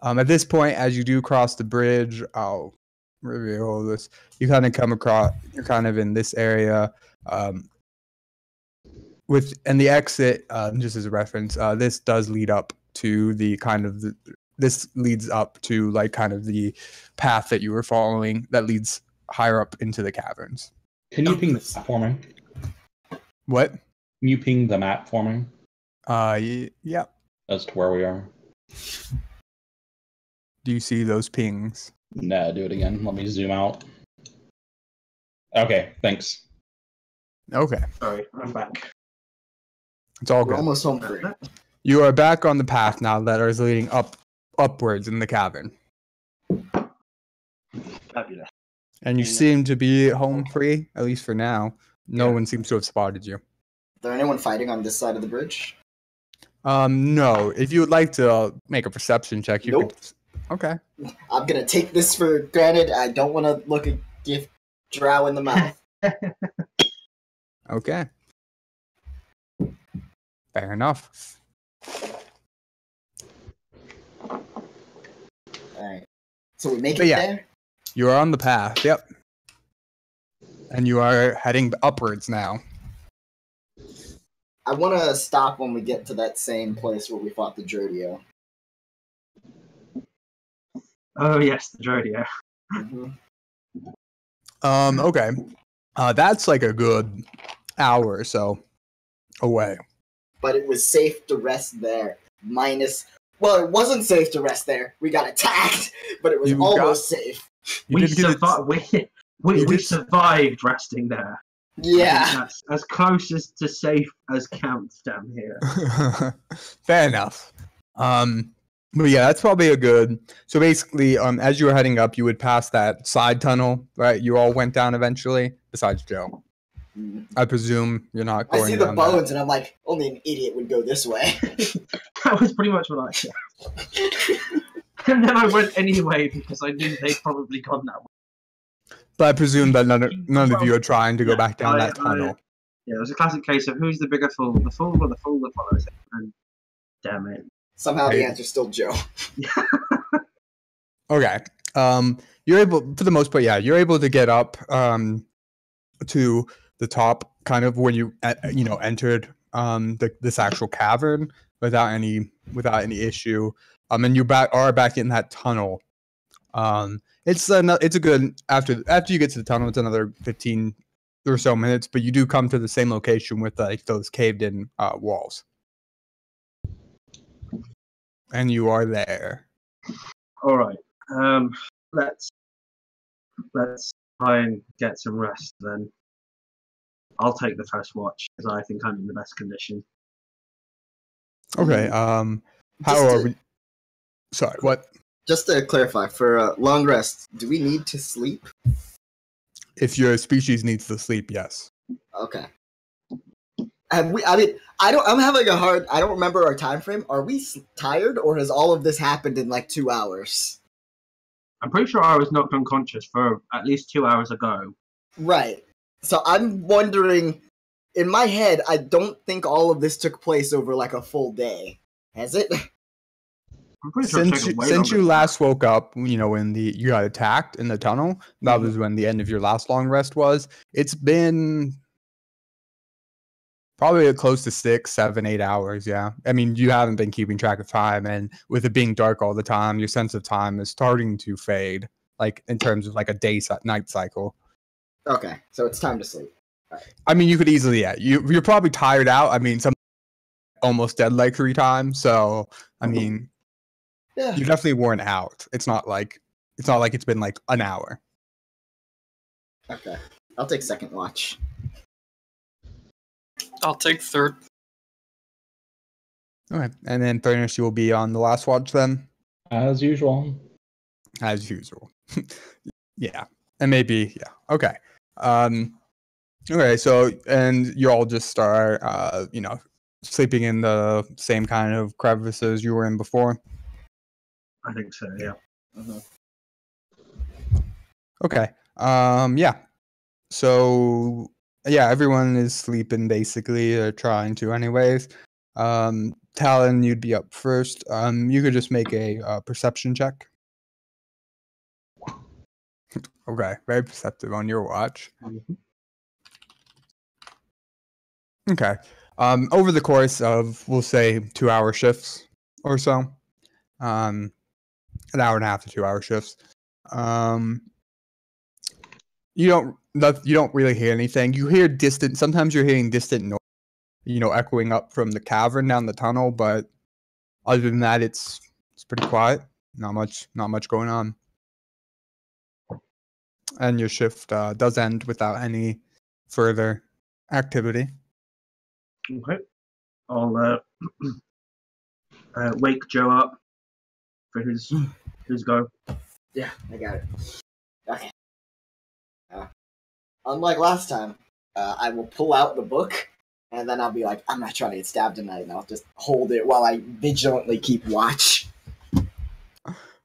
At this point, as you do cross the bridge, I'll reveal this. You kind of come across. You're kind of in this area. And the exit, just as a reference, this does lead up to the kind of this leads up to like kind of the path that you were following that leads higher up into the caverns. Can you ping the map for me? What? Can you ping the map for me? Yeah. As to where we are. Do you see those pings? No, do it again. Let me zoom out. Okay, thanks. Okay. Sorry, I'm back. It's all We're good. almost home free. You are back on the path now that is leading upwards in the cavern. Fabulous. And you seem to be home free, at least for now. No one seems to have spotted you. Is there anyone fighting on this side of the bridge? No. If you would like to make a perception check, you Nope. could. Okay. I'm gonna take this for granted. I don't want to look a gift drow in the mouth. Okay. Fair enough. Alright. So we make it there? You are on the path, yep. And you are heading upwards now. I want to stop when we get to that same place where we fought the Drodio. Oh yes, the Drodio. Mm-hmm. Okay. That's like a good hour or so away. But it was safe to rest there. Well, it wasn't safe to rest there. We got attacked, but it was almost safe. We survived resting there. Yeah. That's as close as to safe as counts down here. Fair enough. But yeah, that's probably a good. So basically, as you were heading up, you would pass that side tunnel, right? You all went down eventually, besides Joe. I presume you're not going. I see the bones, and I'm like, only an idiot would go this way. That was pretty much what I said. And then I went anyway because I knew they'd probably gone that way. But I presume that none of you are trying to go back down that tunnel. Yeah, it was a classic case of who's the bigger fool, the fool or the fool that follows it. And damn it. Somehow the answer's still Joe. Okay. You're able, for the most part, you're able to get up to the top, kind of when you entered this actual cavern without any issue. And you are back in that tunnel. It's a good after you get to the tunnel, it's another 15 or so minutes, but you do come to the same location with like those caved in walls. And you are there. All right. Let's try and get some rest then. I'll take the first watch because I think I'm in the best condition. Okay. How are we? Sorry. What? Just to clarify, for a long rest, do we need to sleep? If your species needs to sleep, yes. Okay. Have we? I mean, I don't. I'm having a hard. I don't remember our time frame. Are we tired, or has all of this happened in like 2 hours? I'm pretty sure I was knocked unconscious for at least 2 hours ago. Right. So I'm wondering. In my head, I don't think all of this took place over like a full day. Has it? I'm pretty sure Since you last woke up, you know, when you got attacked in the tunnel, that was when the end of your last long rest was. It's been probably close to 6, 7, 8 hours. Yeah. I mean, you haven't been keeping track of time, and with it being dark all the time, your sense of time is starting to fade, like in terms of like a night cycle. Okay, so it's time to sleep. Right. I mean, you could easily, yeah. You're probably tired out. I mean, some almost dead like 3 times. So, I mean, Yeah. you're definitely worn out. It's not like it's been like an hour. Okay, I'll take second watch. I'll take third. Okay, and then Furnace, you will be on the last watch then, As usual. as usual. Yeah, and maybe Okay. Okay. So, and you all just start, sleeping in the same kind of crevices you were in before. I think so, yeah. Mm-hmm. Okay. Yeah. So, yeah, everyone is sleeping basically, or trying to, anyways. Talon, you'd be up first. You could just make a perception check. Okay, very perceptive on your watch. Mm-hmm. Okay. Over the course of, we'll say, 2-hour shifts or so, an hour and a half to 2-hour shifts, you don't really hear anything. You hear distant. Sometimes you're hearing distant noise, echoing up from the cavern down the tunnel. But other than that, it's pretty quiet. Not much going on. And your shift does end without any further activity. Okay. I'll wake Joe up for his go. Yeah, I got it. Okay. Unlike last time, I will pull out the book, and then I'll be like, I'm not trying to get stabbed tonight, and I'll just hold it while I vigilantly keep watch.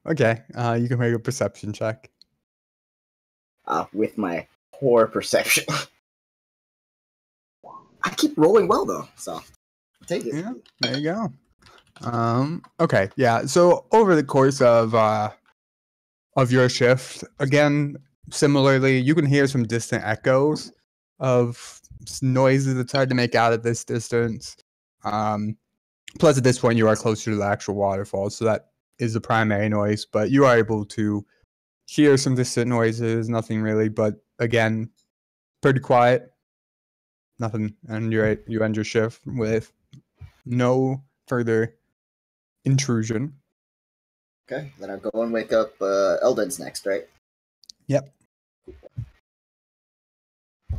Okay, you can make a perception check. With my poor perception. I keep rolling well, though, so I'll take it. Yeah, there you go. Okay, yeah. So over the course of your shift, again, similarly, you can hear some distant echoes of noises it's hard to make out at this distance. Plus, at this point, you are closer to the actual waterfall, so that is the primary noise. But you are able to hear some distant noises. Nothing really, but again, pretty quiet. Nothing, and you end your shift with no further intrusion. Okay, then I'll go and wake up Ul'dan's next, right? Yep.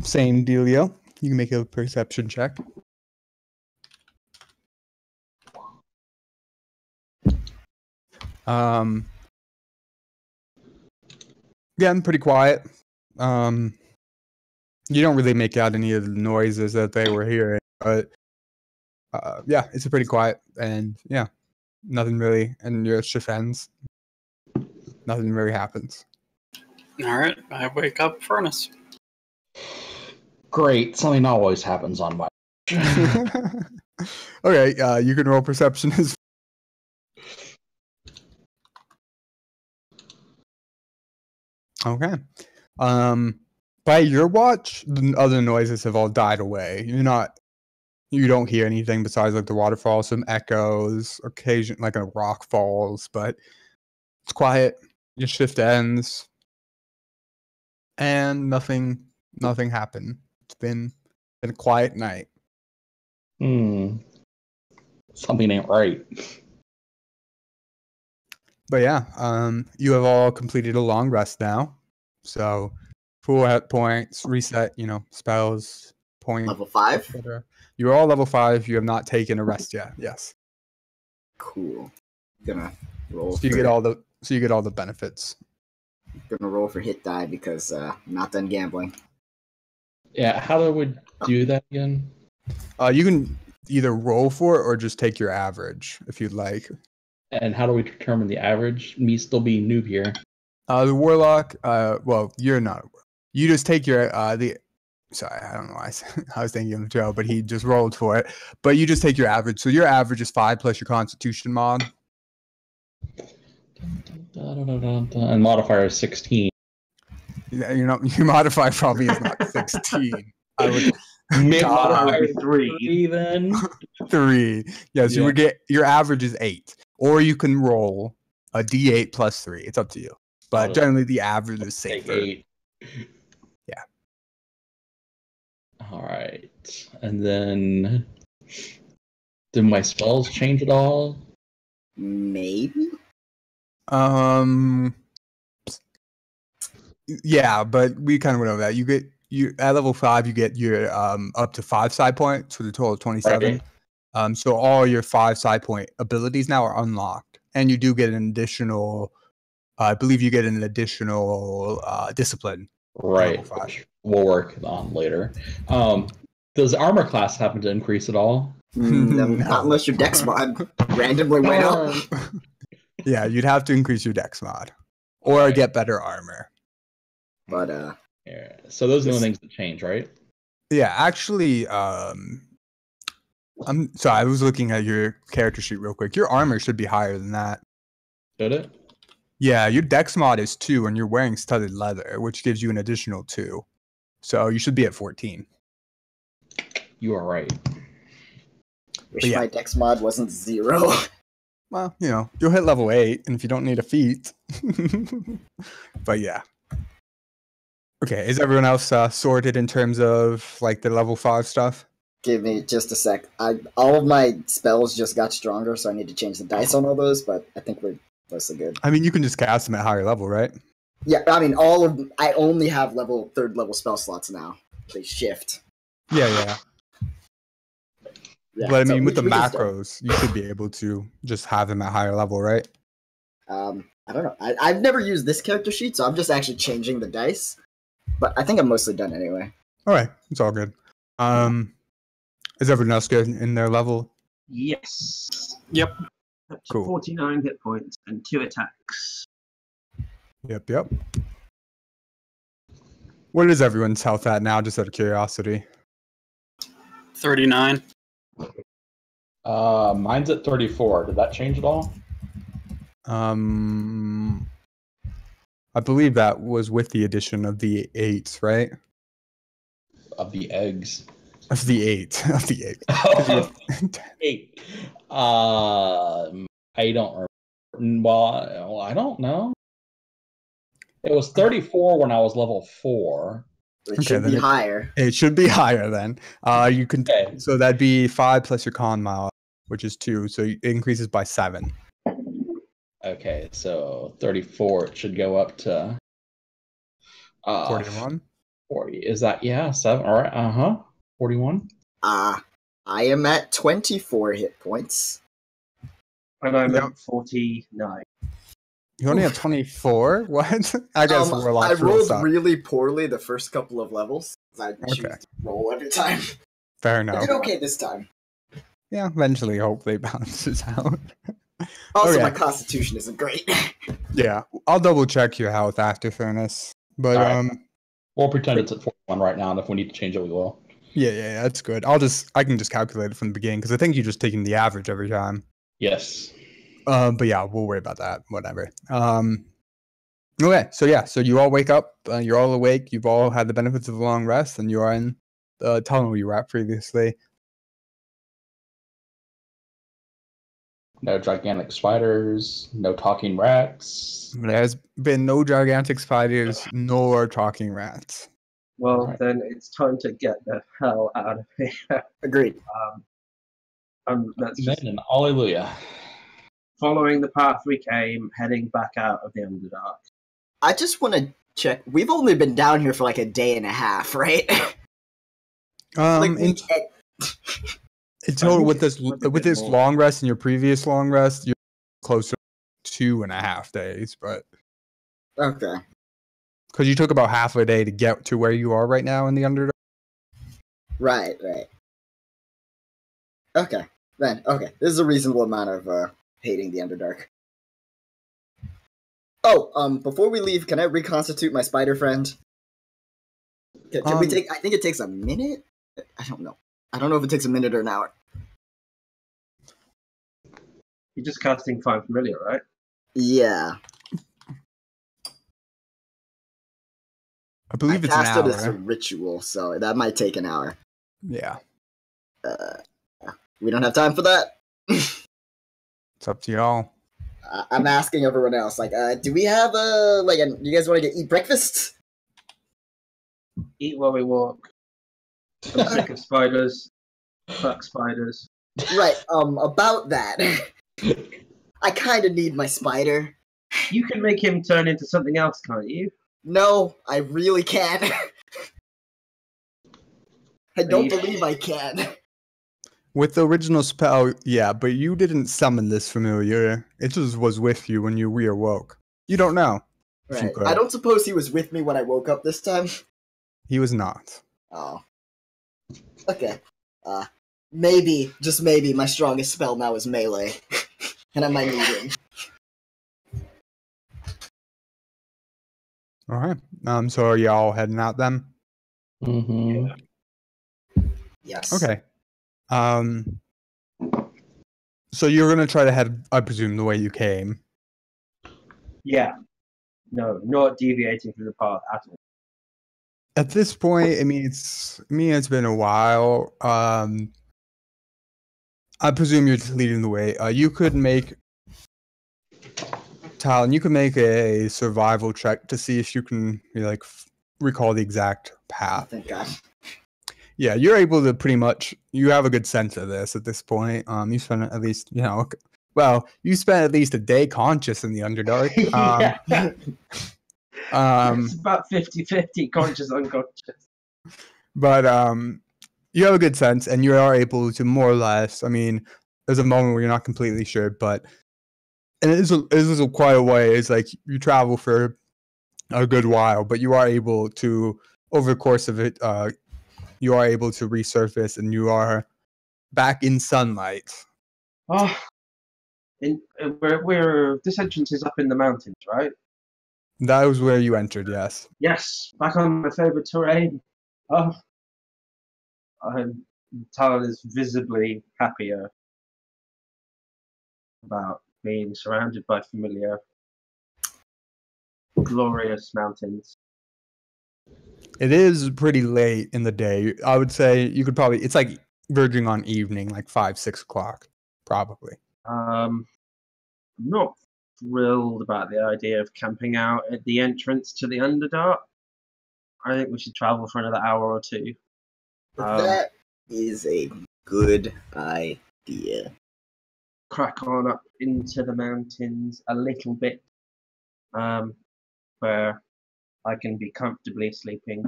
Same dealio. You can make a perception check. Again, pretty quiet. You don't really make out any of the noises that they were hearing, but yeah, it's a pretty quiet, and yeah, nothing really, and your shift ends. Nothing really happens. All right, I wake up Furnace. Great, something always happens on my. Okay, you can roll perception as. Okay. By your watch, the other noises have all died away. You don't hear anything besides like the waterfall, some echoes, occasion like a rock falls, but it's quiet. Your shift ends, and nothing happened. It's been a quiet night. Something ain't right. But yeah, you have all completed a long rest now. So full hit points, reset, spells, point. Level 5? etc. You're all level 5. You have not taken a rest yet. Yes. Cool. Gonna roll. So you get all the so you get all the benefits. Gonna roll for hit die because I'm not done gambling. Yeah, how do we do that again? You can either roll for it or just take your average if you'd like. And how do we determine the average? Me still being noob here. The warlock. Well, you're not. You just take your Sorry, I don't know why I was thinking of Joe, but he just rolled for it. But you just take your average. So your average is 5 plus your Constitution mod. And modifier is 16. Yeah, your modifier probably is not 16. I would Modifier 3 then. 3. Yes, you Yeah. would get your average is 8, or you can roll a D8 plus 3. It's up to you, but generally the average is Take safer. 8. Yeah. All right, and then do my spells change at all? Maybe. Yeah, but we kind of went over that. You at level 5, you get your up to 5 side points for the total of 27. Right. So all your 5 side point abilities now are unlocked, and you do get an additional. I believe you get an additional discipline. Right, which we'll work on later. Does armor class happen to increase at all? Not unless your dex mod randomly went up. Yeah, you'd have to increase your dex mod or get better armor. But yeah. So those are the things that change, right? Yeah, actually, I'm sorry. I was looking at your character sheet real quick. Your armor should be higher than that. Should it? Yeah, your dex mod is 2, and you're wearing studded leather, which gives you an additional 2. So you should be at 14. You are right. Wish my dex mod wasn't 0. Well, you'll hit level 8, and if you don't need a feat. But yeah. Okay, is everyone else sorted in terms of like the level 5 stuff? Give me just a sec. All of my spells just got stronger, so I need to change the dice on all those, but I think we're mostly good. I mean, you can just cast them at higher level, right? Yeah, I mean, I only have 3rd level spell slots now. They shift. Yeah. Yeah, But I so mean, with the which is dope. macros, you should be able to just have them at higher level, right? I don't know. I've never used this character sheet, so I'm just actually changing the dice. But I think I'm mostly done anyway. All right, it's all good. Is everyone else good in their level? Yes. Yep. Up to Cool. 49 hit points and 2 attacks. Yep. What is everyone's health at now, just out of curiosity? 39. Mine's at 34. Did that change at all? I believe that was with the addition of the 8s, right? Of the eggs. Of the 8. Of the 8. 8. I don't remember. Well, I don't know. It was 34 when I was level 4. It should be higher. It should be higher then. You can. Okay. So that'd be 5 plus your con mod, which is 2. So it increases by 7. Okay, so 34. It should go up to 41. 40. Is that 7? All right. 41. I am at 24 hit points. And I'm at 49. You only have 24? What? I guess I rolled really poorly the first couple of levels. I choose to roll every time. Fair enough. I did okay this time. Yeah, eventually, hopefully, it balances out. Also, my constitution isn't great. Yeah, I'll double check your health after furnace. But right. We'll pretend it's at 41 right now, and if we need to change it, we will. Yeah, that's good. I can just calculate it from the beginning because I think you're just taking the average every time. Yes. But yeah, we'll worry about that. Whatever. Okay, so you all wake up. You're all awake. You've all had the benefits of a long rest, and you are in the tunnel you were at previously. No gigantic spiders. No talking rats. There's been no gigantic spiders nor talking rats. Well, then it's time to get the hell out of here. Agreed. That's just Amen and hallelujah. Following the path we came, heading back out of the Underdark. I just want to check. We've only been down here for like a day and a half, right? In total, with this long rest and your previous long rest, you're closer 2.5 days, but Okay. because you took about half a day to get to where you are right now in the Underdark. Right. Okay. Then, okay. This is a reasonable amount of hating the Underdark. Oh, before we leave, can I reconstitute my spider friend? Can we take... I think it takes a minute? I don't know. I don't know if it takes a minute or an hour. You're just casting Find Familiar, right? Yeah. I believe it's an casted hour. as a ritual, so that might take an hour. Yeah. We don't have time for that. It's up to y'all. I'm asking everyone else, like, do we have you guys want to eat breakfast? Eat while we walk. I'm sick of spiders. Fuck spiders. Right, about that. I kind of need my spider. You can make him turn into something else, can't you? No, I really can't. I don't believe I can. With the original spell, yeah, but you didn't summon this familiar. It just was with you when you reawoke. You don't know. Right. I don't suppose he was with me when I woke up this time? He was not. Oh. Okay. Maybe, just maybe, my strongest spell now is melee. And I might need him. Alright. So are y'all heading out then? Mm-hmm. Yes. Okay. So you're gonna try to head, I presume, the way you came. Yeah. No, not deviating from the path at all. At this point, it's been a while. I presume you're just leading the way. You could make Talon, you can make a survival check to see if you can recall the exact path. Thank God. Yeah, you're able to pretty much. You have a good sense of this at this point. You spent at least, you spent at least a day conscious in the Underdark. It's about 50-50 conscious, unconscious. But you have a good sense, and you are able to more or less. There's a moment where you're not completely sure, but and it is quite a way. It's like you travel for a good while, but you are able to, over the course of it, you are able to resurface, and you are back in sunlight. Oh, this entrance is up in the mountains, right? That was where you entered, yes. Yes, back on my favorite terrain. Oh, Talon is visibly happier about being surrounded by familiar, glorious mountains. It is pretty late in the day. I would say you could probably, it's like verging on evening, like 5-6 o'clock, probably. I'm not thrilled about the idea of camping out at the entrance to the Underdark. I think we should travel for another hour or two. That is a good idea. Crack on up into the mountains a little bit, where I can be comfortably sleeping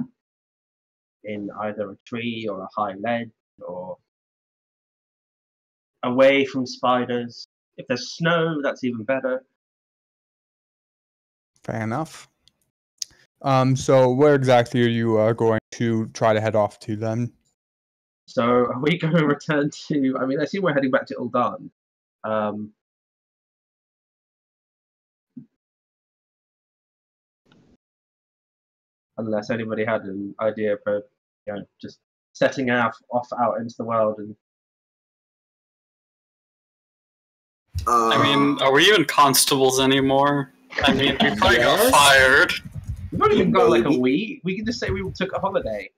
in either a tree or a high ledge or away from spiders. If there's snow, that's even better. Fair enough. So where exactly are you going to try to head off to then? So are we going to return to... I assume we're heading back to Ul'dan. Unless anybody had an idea for just setting off out into the world. And are we even constables anymore? We probably got fired. We've not even got like a week. We can just say we took a holiday.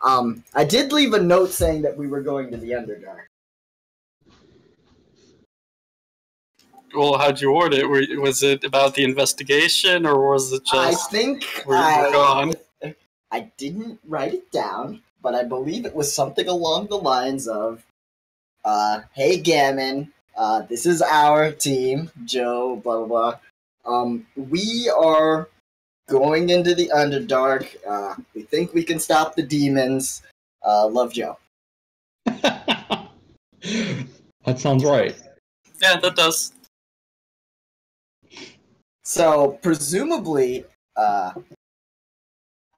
I did leave a note saying that we were going to the Underdark. Well, how'd you word it? Was it about the investigation, or was it just... I think we're gone? I didn't write it down, but I believe it was something along the lines of, hey Gammon, this is our team, Joe, blah blah blah. We are going into the Underdark. We think we can stop the demons. Love, Joe. That sounds right. Yeah, that does. So presumably, I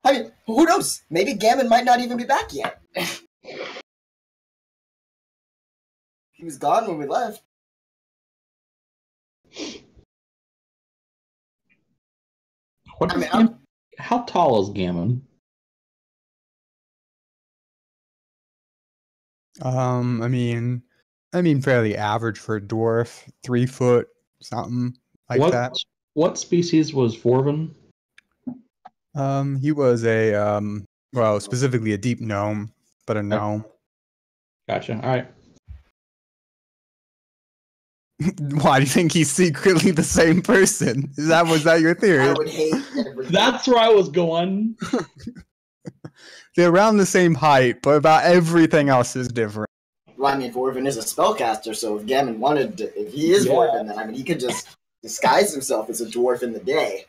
mean, who knows? Maybe Gammon might not even be back yet. He was gone when we left. What I is mean, how tall is Gammon? I mean, fairly average for a dwarf, 3 foot, something like that. What species was Vorvin? He was a well, specifically a deep gnome, but a gnome. Gotcha. All right. Why do you think he's secretly the same person? Was that your theory? I would hate everything. That's where I was going. They're around the same height, but about everything else is different. Well, I mean, Vorvin is a spellcaster, so if Gammon wanted to, if he is Vorvin, then I mean, he could just disguise himself as a dwarf in the day.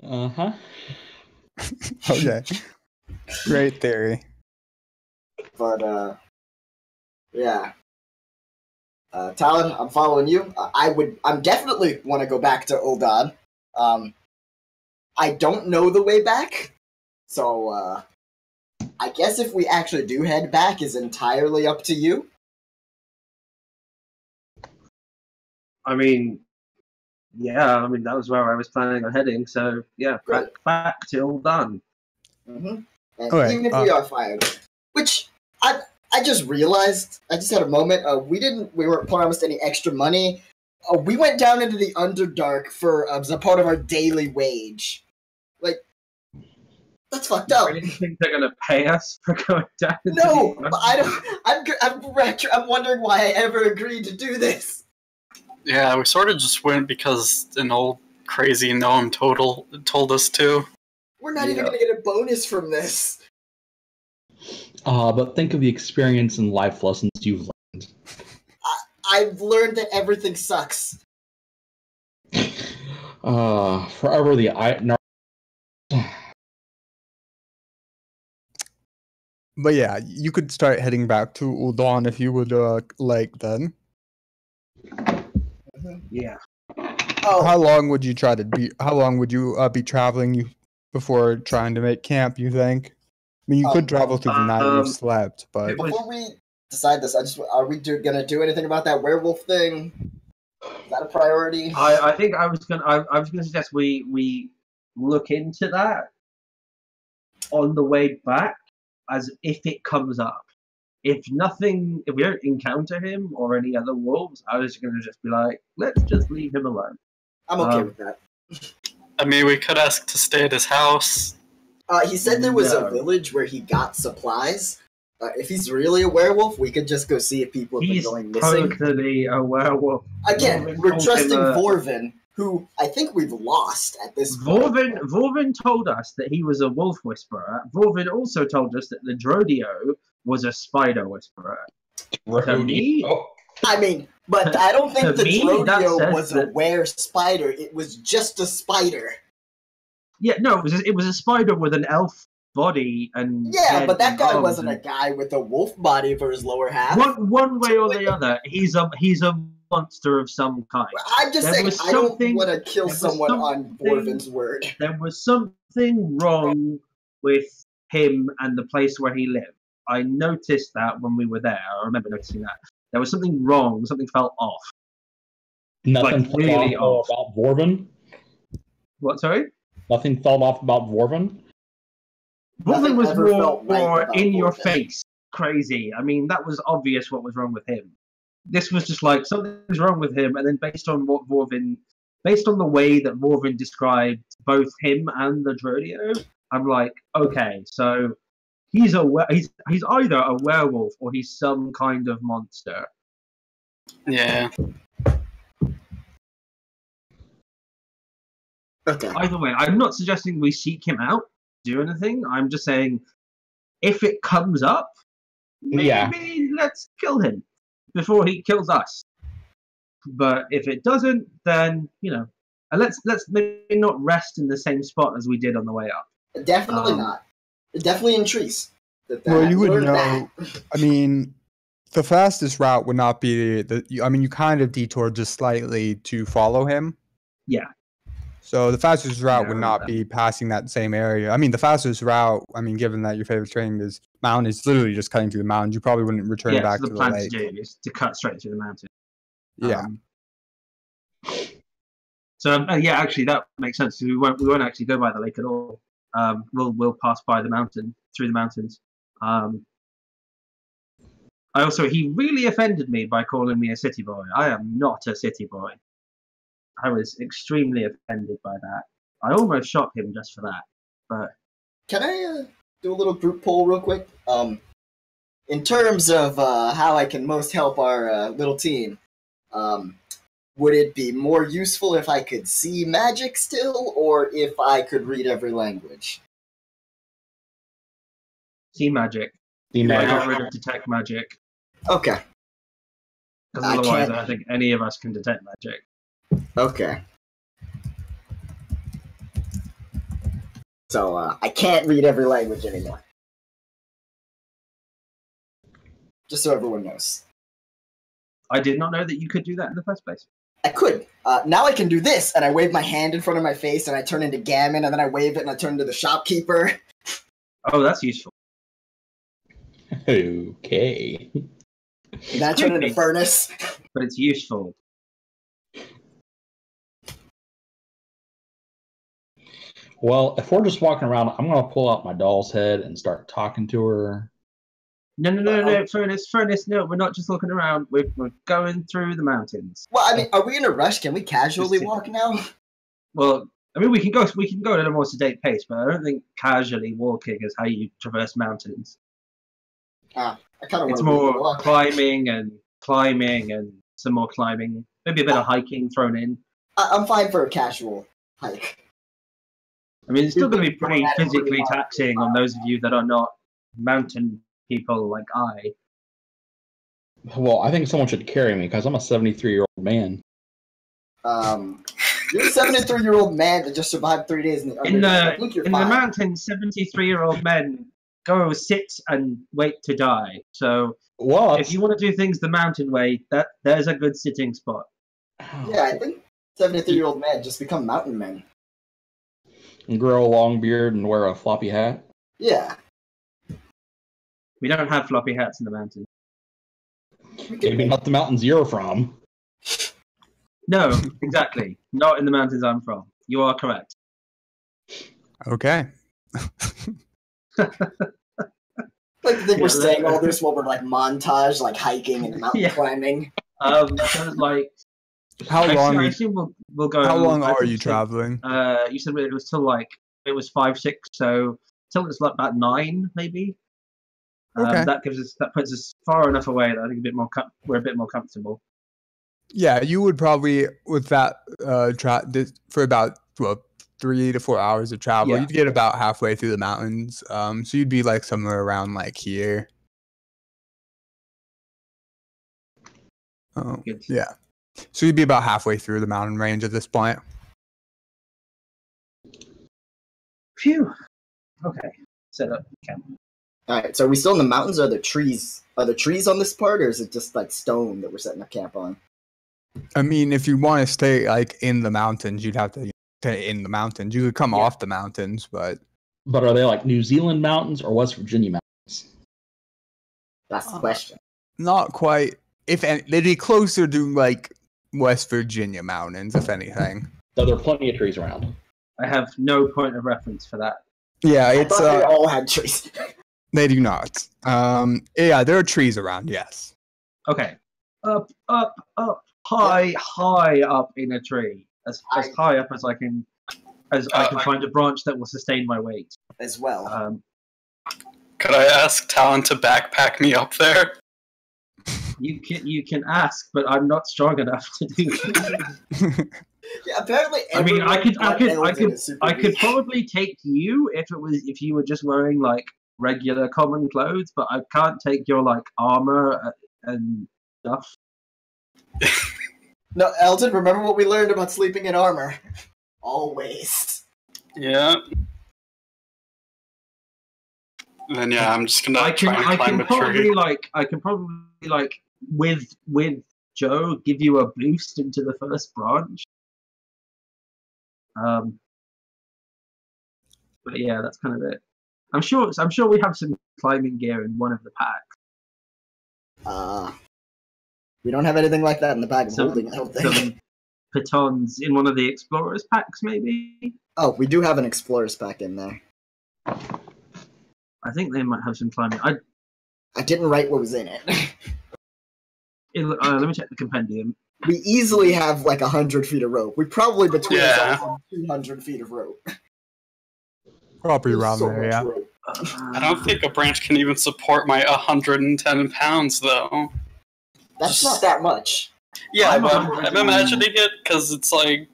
Uh-huh. Okay. Great theory. But, yeah. Talon, I'm following you. I'm definitely want to go back to Ul'dan. I don't know the way back, so, I guess if we actually do head back is entirely up to you. I mean, yeah, I mean, that was where I was planning on heading, so yeah, back to Ul'dan. Mm-hmm. And Okay, even if we are fired, which I just realized, I just had a moment. We weren't promised any extra money. We went down into the Underdark for as a part of our daily wage. Like, that's fucked up. Do you think they're gonna pay us for going down? No, but I don't. I'm wondering why I ever agreed to do this. Yeah, we sort of just went because an old crazy gnome told us to. We're not even gonna get a bonus from this. But think of the experience and life lessons you've learned. I've learned that everything sucks. Forever the But yeah, you could start heading back to Ul'dan if you would like then. Yeah. Oh, How long would you be traveling before trying to make camp, you think? I mean, you could travel through the night and you slept, but before we decide this, are we gonna do anything about that werewolf thing? Is that a priority? I think I was gonna suggest we look into that on the way back, as if it comes up. If we don't encounter him or any other wolves, I was gonna just be like, let's just leave him alone. I'm okay with that. I mean, we could ask to stay at his house. He said there was a village where he got supplies. If he's really a werewolf, we could just go see if people have been going missing. He's totally a werewolf. Again, we're trusting Vorvin, who I think we've lost at this point. Vorvin told us that he was a wolf whisperer. Vorvin also told us that the Drodio was a spider whisperer. To me, I mean, but I don't think the Drodio was a that were-spider. It was just a spider. Yeah, no, it was a spider with an elf body and yeah, but that guy wasn't a guy with a wolf body for his lower half. One way or the other, he's a monster of some kind. I'm just saying, I don't want to kill someone on Vorvin's word. There was something wrong with him and the place where he lived. I noticed that when we were there. I remember noticing that. There was something wrong. Something felt off. Nothing like, really off. About Vorvin? What, sorry? Nothing felt off about Vorvin? Vorvin was more in your face. Crazy. I mean, that was obvious what was wrong with him. This was just like, something's wrong with him, and then based on the way that Vorvin described both him and the Drodio, I'm like, okay, so he's either a werewolf or he's some kind of monster. Yeah. Okay. Either way, I'm not suggesting we seek him out, do anything. I'm just saying, if it comes up, maybe let's kill him before he kills us. But if it doesn't, then let's maybe not rest in the same spot as we did on the way up. Definitely not. Definitely in trees. Well, you would know. I mean, the fastest route would not be you kind of detour just slightly to follow him. Yeah. So the fastest route would No, not be passing that same area. I mean, the fastest route, I mean, given that your favorite terrain is mountain, it's literally just cutting through the mountains. You probably wouldn't return Yeah, back so to the the plan to lake. do is to cut straight through the mountain. Yeah. Yeah, actually, that makes sense. We won't actually go by the lake at all. We'll pass by the mountain, through the mountains. He really offended me by calling me a city boy. I am not a city boy. I was extremely offended by that. I almost shot him just for that. But Can I do a little group poll real quick? In terms of how I can most help our little team, would it be more useful if I could see magic still, or if I could read every language? see magic. The I magic. got rid of detect magic. Okay. Because I otherwise, can't- I think any of us can detect magic. Okay. So I can't read every language anymore. Just so everyone knows. I did not know that you could do that in the first place. I could. Now I can do this, and I wave my hand in front of my face, and I turn into Gammon, and then I wave it, and I turn into the shopkeeper. Oh, that's useful. Okay. And then I turn into Furnace. But it's useful. Well, if we're just walking around, I'm gonna pull out my doll's head and start talking to her. No, Furnace, no, we're not just looking around. We're going through the mountains. Well, I mean, are we in a rush? Can we casually Just- walk now? Well, I mean, we can go at a more sedate pace, but I don't think casually walking is how you traverse mountains. I kind of It's want to more walk. climbing and some more climbing. Maybe a bit of hiking thrown in. I'm fine for a casual hike. I mean, it's still going to be pretty Going at it pretty physically hard. taxing on those of you that are not mountain people like I. Well, I think someone should carry me because I'm a 73-year-old man. You're a 73-year-old man that just survived 3 days in the In I think you're the fine. mountains, 73-year-old men go sit and wait to die. So Well, if you want to do things the mountain way, there's a good sitting spot. Yeah, I think 73-year-old men just become mountain men. and grow a long beard and wear a floppy hat. Yeah. We don't have floppy hats in the mountains. Maybe not the mountains you're from. No, exactly. Not in the mountains I'm from. You are correct. Okay. Like, I think we're Yeah, saying all this while we're like montage, like hiking and mountain Yeah. climbing. So like, How I long? assume we'll go. How long I are think you so. traveling? You said it was till like it was 5, 6, so till it's like about 9 maybe. Okay. That puts us far enough away that I think we're a bit more comfortable. Yeah, you would probably with that for about 3 to 4 hours of travel. Yeah. You'd get about halfway through the mountains. So you'd be like somewhere around like here. Oh, Good. yeah. So you'd be about halfway through the mountain range at this point. Phew. Okay. Set up camp. All right, so are we still in the mountains? Or are there trees? Are there trees on this part, or is it just like stone that we're setting up camp on? I mean, if you want to stay like in the mountains, you'd have to stay in the mountains. You could come off the mountains, but But are they like New Zealand mountains or West Virginia mountains? That's the question. not quite. They'd be closer to like West Virginia mountains, if anything. So there are plenty of trees around. I have no point of reference for that. Yeah, I it's thought they all had trees. they do not. Yeah, there are trees around. Yes. Okay. Up, high up in a tree, as high up as I can find a branch that will sustain my weight. As well. Could I ask Talon to backpack me up there? You can ask, but I'm not strong enough to do that. Yeah, apparently. I mean, I everyone could weak. probably take you if you were just wearing like regular common clothes, but I can't take your like armor and stuff. No, Eldon, remember what we learned about sleeping in armor? Always. Yeah. Then yeah, I'm just gonna I try and climb a tree. I can probably with Joe give you a boost into the first branch. But yeah, that's kind of it. I'm sure we have some climbing gear in one of the packs. We don't have anything like that in the bag of Some- holding, I don't think. Some pitons in one of the explorers packs, maybe. Oh, we do have an explorer's pack in there. I think they might have some climbing. I didn't write what was in it. Let me check the compendium. We easily have like 100 feet of rope. We probably between us Yeah. all have 200 feet of rope. Probably There's around so there, much yeah. rope. I don't think a branch can even support my 110 pounds, though. That's not that much. Yeah, I'm but already- I'm imagining it because it's like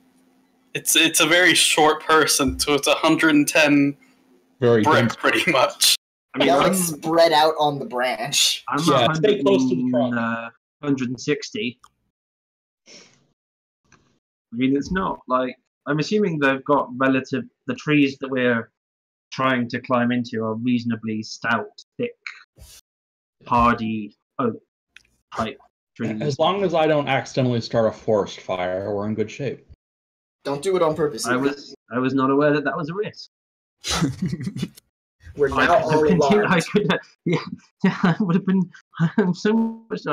it's a very short person, so it's 110 Very brick dense. pretty much. I mean, They're like I'm spread out on the branch. Yeah, stay close to the trunk. 160. I mean, it's not like I'm assuming they've got the trees that we're trying to climb into are reasonably stout, thick, hardy oak type trees. As long as I don't accidentally start a forest fire, we're in good shape. Don't do it on purpose. I was not aware that was a risk. We're now all alarmed. I would have been so much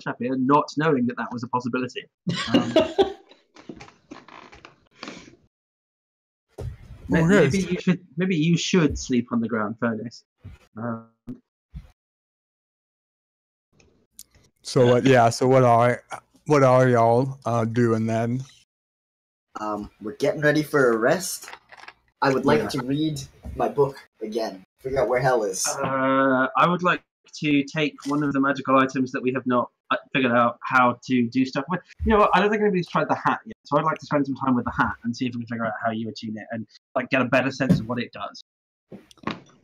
happier not knowing that was a possibility. Maybe you should sleep on the ground, Furnace. So what? Yeah. So what are y'all doing then? We're getting ready for a rest. I would like to read my book again. Figure out where hell is. I would like to take one of the magical items that we have not figured out how to do stuff with. You know what? I don't think anybody's tried the hat yet, so I'd like to spend some time with the hat and see if we can figure out how you attune it and like get a better sense of what it does.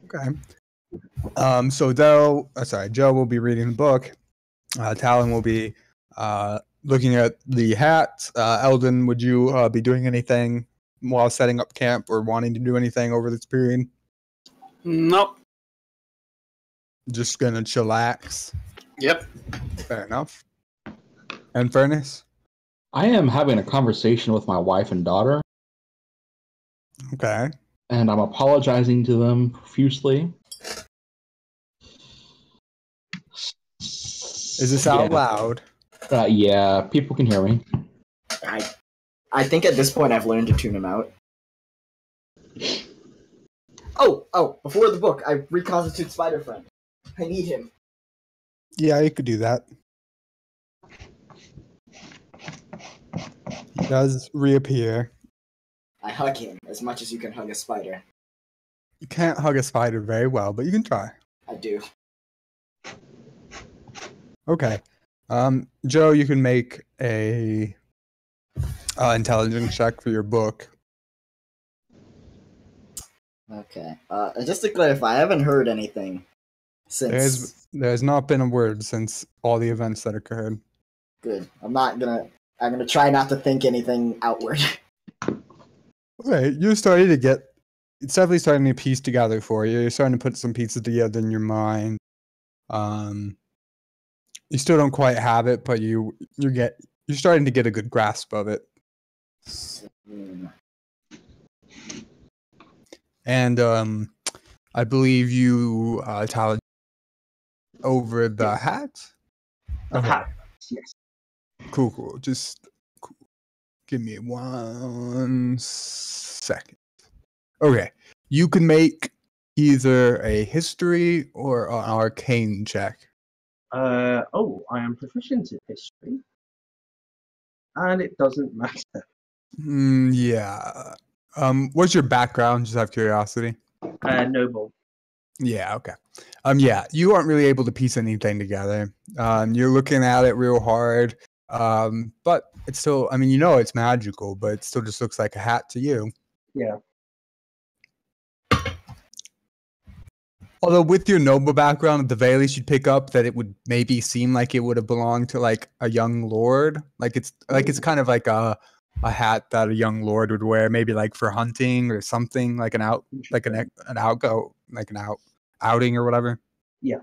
Okay. So Joe will be reading the book. Talon will be looking at the hat. Eldon, would you be doing anything while setting up camp or wanting to do anything over this period? Nope. Just gonna chillax. Yep. Fair enough. And Furnace? I am having a conversation with my wife and daughter, Okay. and I'm apologizing to them profusely. Is this out loud? Yeah, people can hear me. I think at this point I've learned to tune him out. Oh, before the book, I reconstitute Spider Friend. I need him. Yeah, you could do that. He does reappear. I hug him as much as you can hug a spider. You can't hug a spider very well, but you can try. I do. Okay. Joe, you can make a intelligence check for your book. Okay. Just to clarify, I haven't heard anything since. There's not been a word since all the events that occurred. Good. I'm gonna try not to think anything outward. Okay, it's definitely starting to piece together for you. You're starting to put some pieces together in your mind. You still don't quite have it, but you're starting to get a good grasp of it. And I believe you tallied over the hat. The hat, yes. Cool. Just give me 1 second. Okay, you can make either a history or an arcane check. I am proficient in history, and it doesn't matter. Yeah. What's your background? Just out of curiosity. Noble. Yeah. Okay. Yeah, you aren't really able to piece anything together. You're looking at it real hard. But it's still. I mean, it's magical, but it still just looks like a hat to you. Yeah. Although with your noble background, at the very least, you'd pick up that it would maybe seem like it would have belonged to like a young lord. It's kind of like a hat that a young lord would wear, maybe like for hunting or something, like an outing or whatever. Yeah.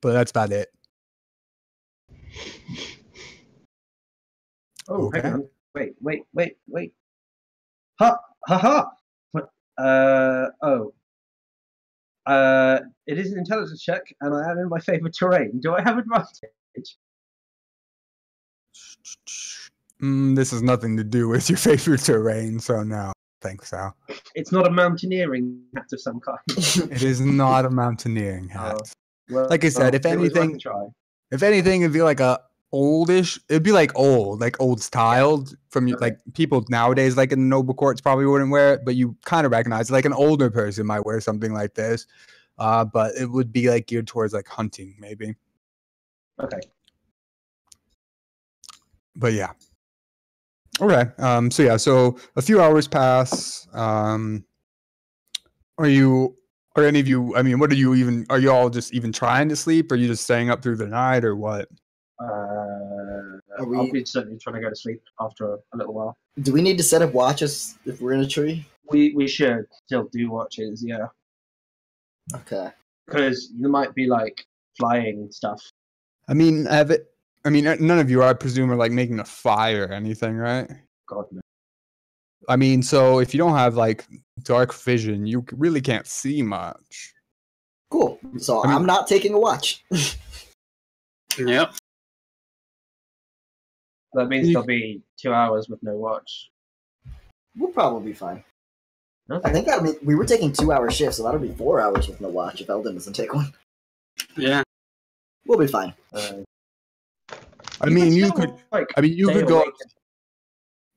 But that's about it. Oh, Okay. hang on. Wait. Ha ha! But it is an intelligence check, and I am in my favorite terrain. Do I have advantage? This has nothing to do with your favorite terrain, so no, I think so. It's not a mountaineering hat of some kind. It is not a mountaineering hat. Well, Like I said, if it was worth a anything, try. it'd be like it'd be like old styled from Okay. like people nowadays, like in the noble courts probably wouldn't wear it, but you kind of recognize it. Like an older person might wear something like this. But it would be like geared towards like hunting, maybe. Okay. But yeah. Okay. So a few hours pass. Are any of you, I mean, are you all just even trying to sleep? Or are you just staying up through the night or what? I'll be certainly trying to go to sleep after a little while. Do we need to set up watches if we're in a tree? We should still do watches, yeah. Okay. Because there might be like flying stuff. I mean, none of you, I presume, are like making a fire or anything, right? God no. I mean, so if you don't have like dark vision, you really can't see much. Cool. So I mean- I'm not taking a watch. Yep. That means there'll be 2 hours with no watch. We'll probably be fine. Okay. I think we were taking 2-hour shifts, so that'll be 4 hours with no watch if Ul'dan doesn't take one. Yeah. We'll be fine. I mean, you still, could. like, I mean, you stay could go. awake.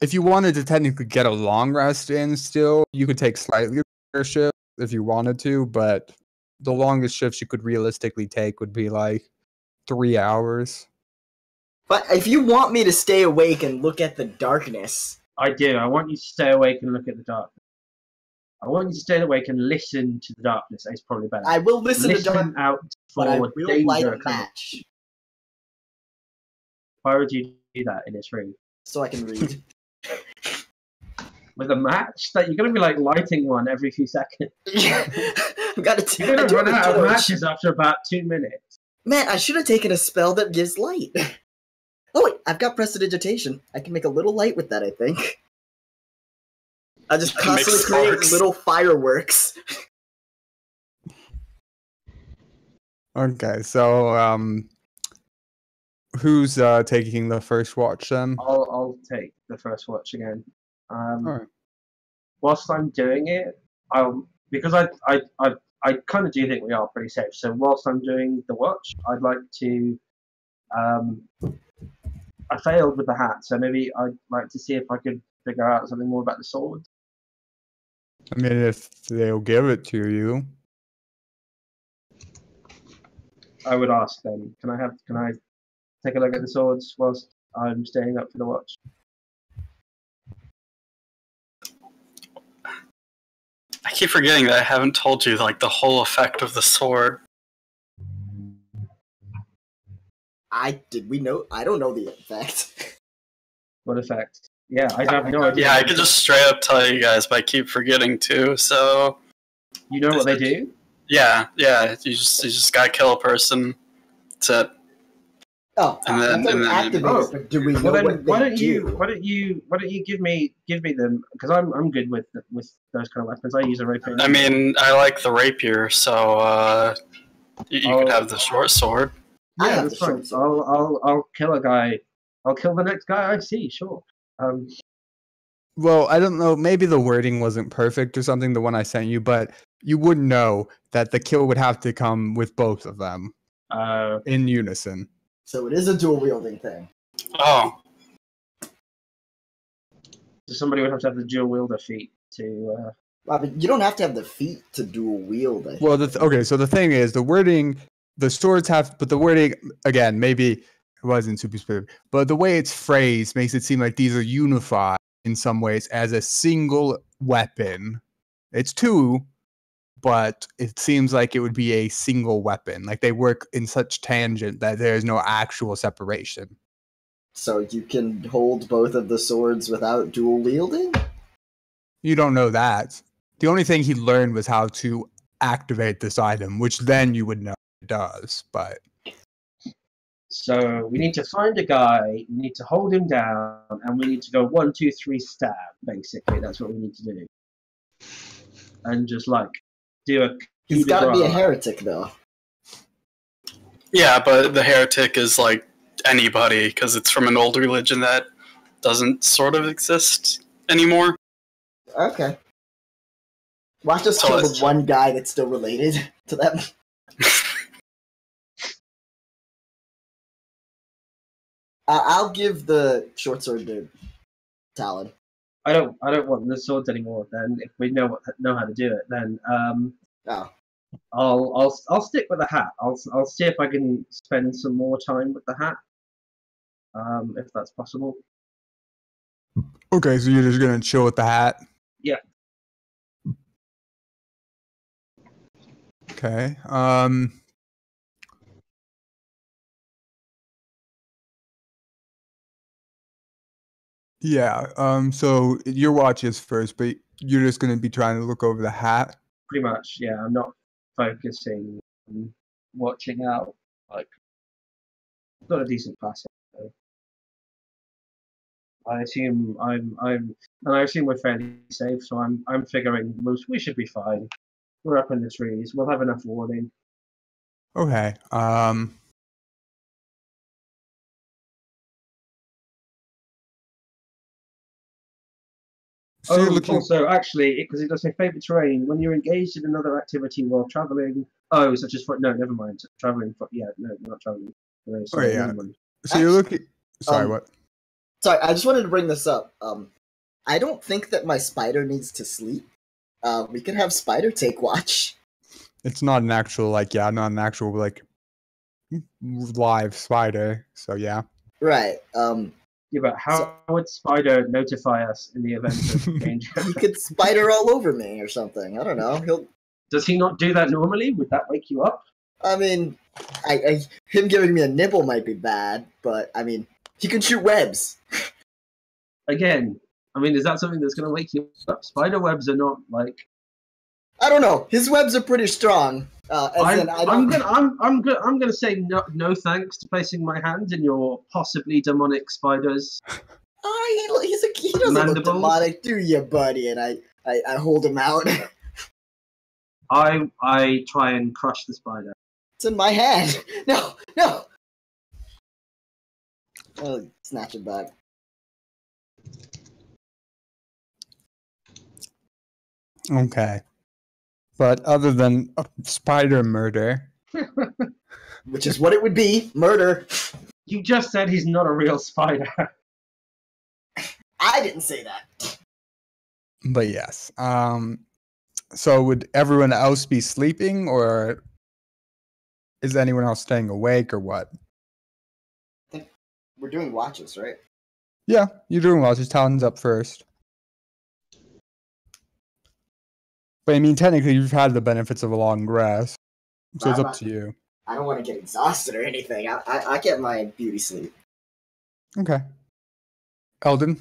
If you wanted to technically get a long rest in, still, you could take slightly longer shifts if you wanted to. But the longest shifts you could realistically take would be like 3 hours. But if you want me to stay awake and look at the darkness, I do. I want you to stay awake and look at the darkness. I want you to stay awake and listen to the darkness. It's probably better. I will listen to dark, out for but I will light danger a coming. match Why would you do that in this room? so I can read. With a match? That you're going to be like lighting one every few seconds. I've got to You're going to run out of matches after about 2 minutes. Man, I should have taken a spell that gives light. Oh wait, I've got prestidigitation. I can make a little light with that, I think. I just constantly create sparks. little fireworks. Okay, so who's taking the first watch then? I'll take the first watch again. Alright. Whilst I'm doing it, because I kind of do think we are pretty safe. So whilst I'm doing the watch, I'd like to. I failed with the hat, so maybe I'd like to see if I could figure out something more about the sword. I mean, if they'll give it to you. I would ask them. Can I take a look at the swords whilst I'm staying up for the watch? I keep forgetting that I haven't told you like the whole effect of the sword. I don't know the effect. What effect? Yeah, I have no idea. Yeah, I could just straight up tell you guys, but I keep forgetting too. So You know what they do? yeah. You just gotta kill a person. That's it. Oh, And then- that's and then- activated, Oh, but do we know Well then, what why they don't do? you give me them? Because I'm good with those kind of weapons. I use a rapier. I mean, I like the rapier, so you could have the short sword. I yeah, have that's the fine. short sword. I'll kill a guy. I'll kill the next guy I see. Sure. Well, I don't know. Maybe the wording wasn't perfect or something, the one I sent you, but you would know that the kill would have to come with both of them in unison. So it is a dual wielding thing. Oh, So somebody would have to have the dual wielder feat to. Well, but you don't have to have the feet to dual wield. I Well, think. okay, so the thing is, the wording, the swords have, but the wording, again, maybe it wasn't super specific, but the way it's phrased makes it seem like these are unified in some ways as a single weapon. It's two, but it seems like it would be a single weapon. Like they work in such tangent that there is no actual separation. So you can hold both of the swords without dual wielding? You don't know that. The only thing he learned was how to activate this item, which then you would know it does. But So we need to find a guy, we need to hold him down, and we need to go 1, 2, 3 stab, basically. That's what we need to do. And just like do a He's coup de got to be a grace. heretic, though. Yeah, but the heretic is like anybody because it's from an old religion that doesn't sort of exist anymore. Okay. Watch us So kill it's- the one guy that's still related to them. I'll give the short sword to Talon. I don't want the swords anymore. Then, if we know how to do it, then Oh, I'll stick with the hat. I'll see if I can spend some more time with the hat, if that's possible. Okay, so you're just gonna chill with the hat. Yeah. Okay. Yeah. So your watch is first, but you're just gonna be trying to look over the hat. Pretty much, yeah. I'm not focusing on watching out. Like, got a decent pass. So I assume and I assume we're fairly safe. So I'm figuring we should be fine. We're up in the trees. We'll have enough warning. Okay. So you're looking. Also, actually, because it does say favorite terrain, when you're engaged in another activity while traveling. Oh, such as no, never mind. Traveling. Yeah, no, we're not traveling. No, sorry, yeah. never mind. So you're looking. Sorry, what? sorry. I just wanted to bring this up. I don't think that my spider needs to sleep. We could have Spider take watch. It's not an actual not an actual live spider. So yeah. Right. Yeah, but how would Spider notify us in the event of danger? He could spider all over me or something. I don't know. Does he not do that normally? Would that wake you up? I mean, him giving me a nibble might be bad, but I mean, he can shoot webs. Again, I mean, is that something that's going to wake you up? Spider webs are not like. I don't know. His webs are pretty strong. I'm gonna say no thanks to placing my hand in your possibly demonic spiders. He doesn't look Mandibles? demonic, do you, buddy? And I hold him out. I try and crush the spider. It's in my hand. No. Oh, snatch it back. Okay. But other than spider murder, Which is what it would be. Murder. You just said he's not a real spider. I didn't say that. but yes. So would everyone else be sleeping, or is anyone else staying awake, or what? I think we're doing watches, right? Yeah, you're doing well. Just Talon's up first. But I mean, technically, you've had the benefits of a long rest, so it's up to you. I don't want to get exhausted or anything. I get my beauty sleep. Okay. Eldon.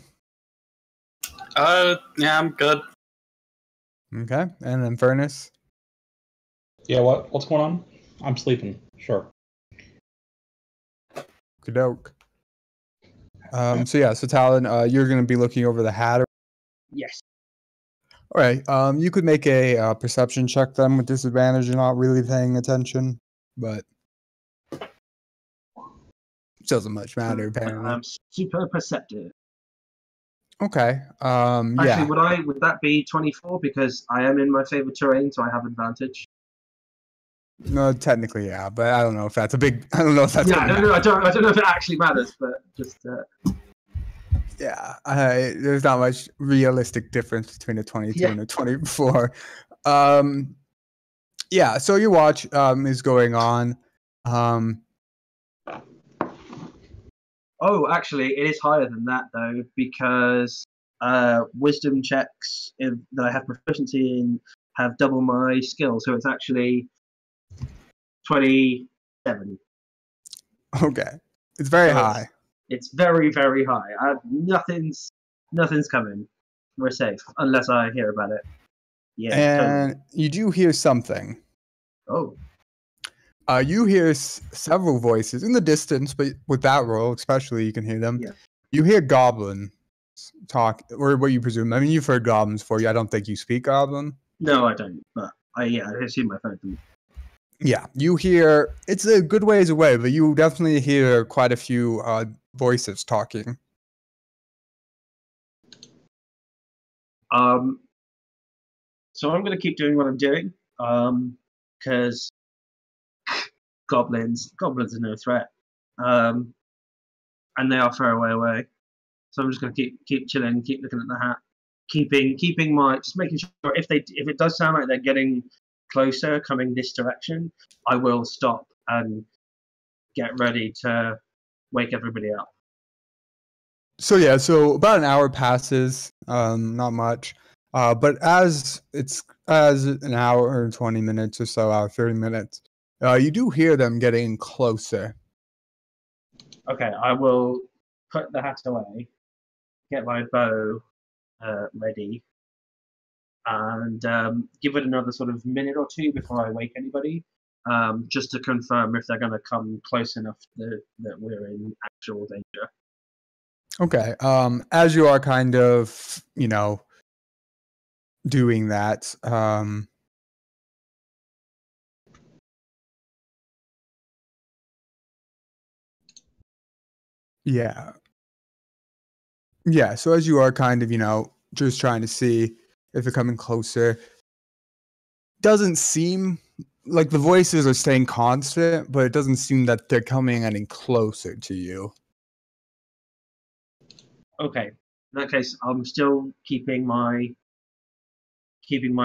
Yeah, I'm good. Okay, and then Furnace. Yeah, what's going on? I'm sleeping. Sure. Good doke. So Talon, you're gonna be looking over the hat. Yes. All right. You could make a perception check then with disadvantage. You're not really paying attention, but it doesn't much matter apparently. I'm super perceptive. Okay. Yeah. Actually, would that be 24 because I am in my favorite terrain, so I have advantage? No, technically, yeah, but I don't know if that's a big. I don't know if that's. Yeah, I don't know if it actually matters, but just. Yeah, there's not much realistic difference between a 22 and a 24. Yeah, so your watch is going on. Oh, actually, it is higher than that though, because wisdom checks that I have proficiency in have double my skill, so it's actually 27. Okay, it's very high. It's very, very high. Nothing's coming. We're safe unless I hear about it. Yeah. And totally. you do hear something. Oh. You hear several voices in the distance, but with that roll, especially, you can hear them. Yeah. You hear goblins talk, or what you presume. I mean, you've heard goblins before. I don't think you speak goblin. No, I don't. But I assume I've heard them. Yeah, you hear. It's a good ways away, but you definitely hear quite a few voices talking. So I'm going to keep doing what I'm doing, because goblins are no threat, and they are far away. So I'm just going to keep chilling, keep looking at the hat, keeping my, just making sure if it does sound like they're getting closer, coming this direction, I will stop and get ready to wake everybody up. So yeah, so about an hour passes, not much, but as an hour and 20 minutes or so, hour 30 minutes, you do hear them getting closer. Okay, I will put the hat away, get my bow ready, and give it another sort of minute or two before I wake anybody, just to confirm if they're going to come close enough that we're in actual danger. Okay, as you are kind of, doing that, yeah. Yeah, so as you are kind of, just trying to see if they're coming closer, doesn't seem like the voices are staying constant, but it doesn't seem that they're coming any closer to you. Okay, in that case, I'm still keeping my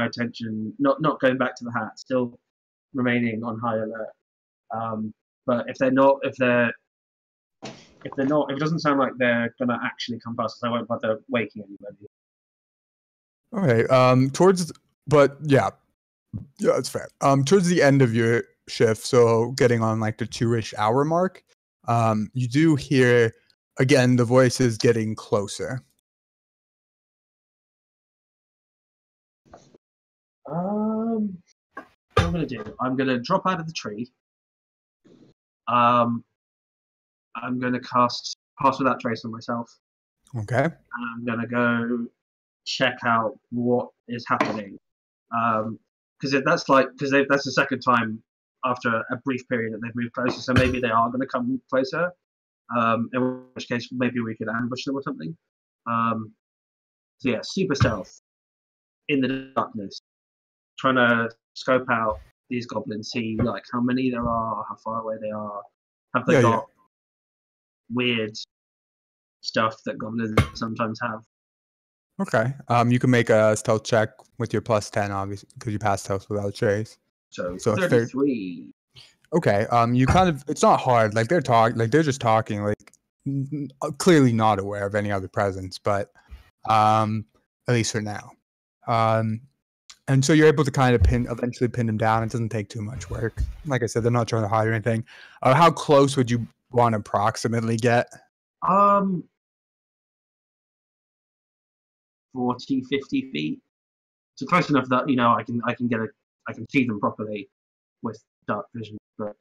attention, not going back to the hat, still remaining on high alert. But if it doesn't sound like they're gonna actually come past us, I won't bother waking anybody. Okay. But yeah, that's fair. Towards the end of your shift, so getting on like the 2-ish hour mark, you do hear again the voices getting closer. What I'm gonna do, I'm gonna drop out of the tree. I'm gonna cast Pass Without Trace on myself. Okay. And I'm gonna go check out what is happening. Because that's the second time after a brief period that they've moved closer, so maybe they are going to come closer. In which case, maybe we could ambush them or something. So yeah, super stealth in the darkness, trying to scope out these goblins, see like how many there are, how far away they are, have they got weird stuff that goblins sometimes have. Okay. You can make a stealth check with your +10, obviously, because you passed stealth without trace. So 33. Okay. You kind of, it's not hard. Like they're just talking, like clearly not aware of any other presence, but at least for now. And so you're able to kind of eventually pin them down. It doesn't take too much work. Like I said, they're not trying to hide or anything. How close would you want to approximately get? 40, 50 feet. So close enough that I can see them properly with dark vision, but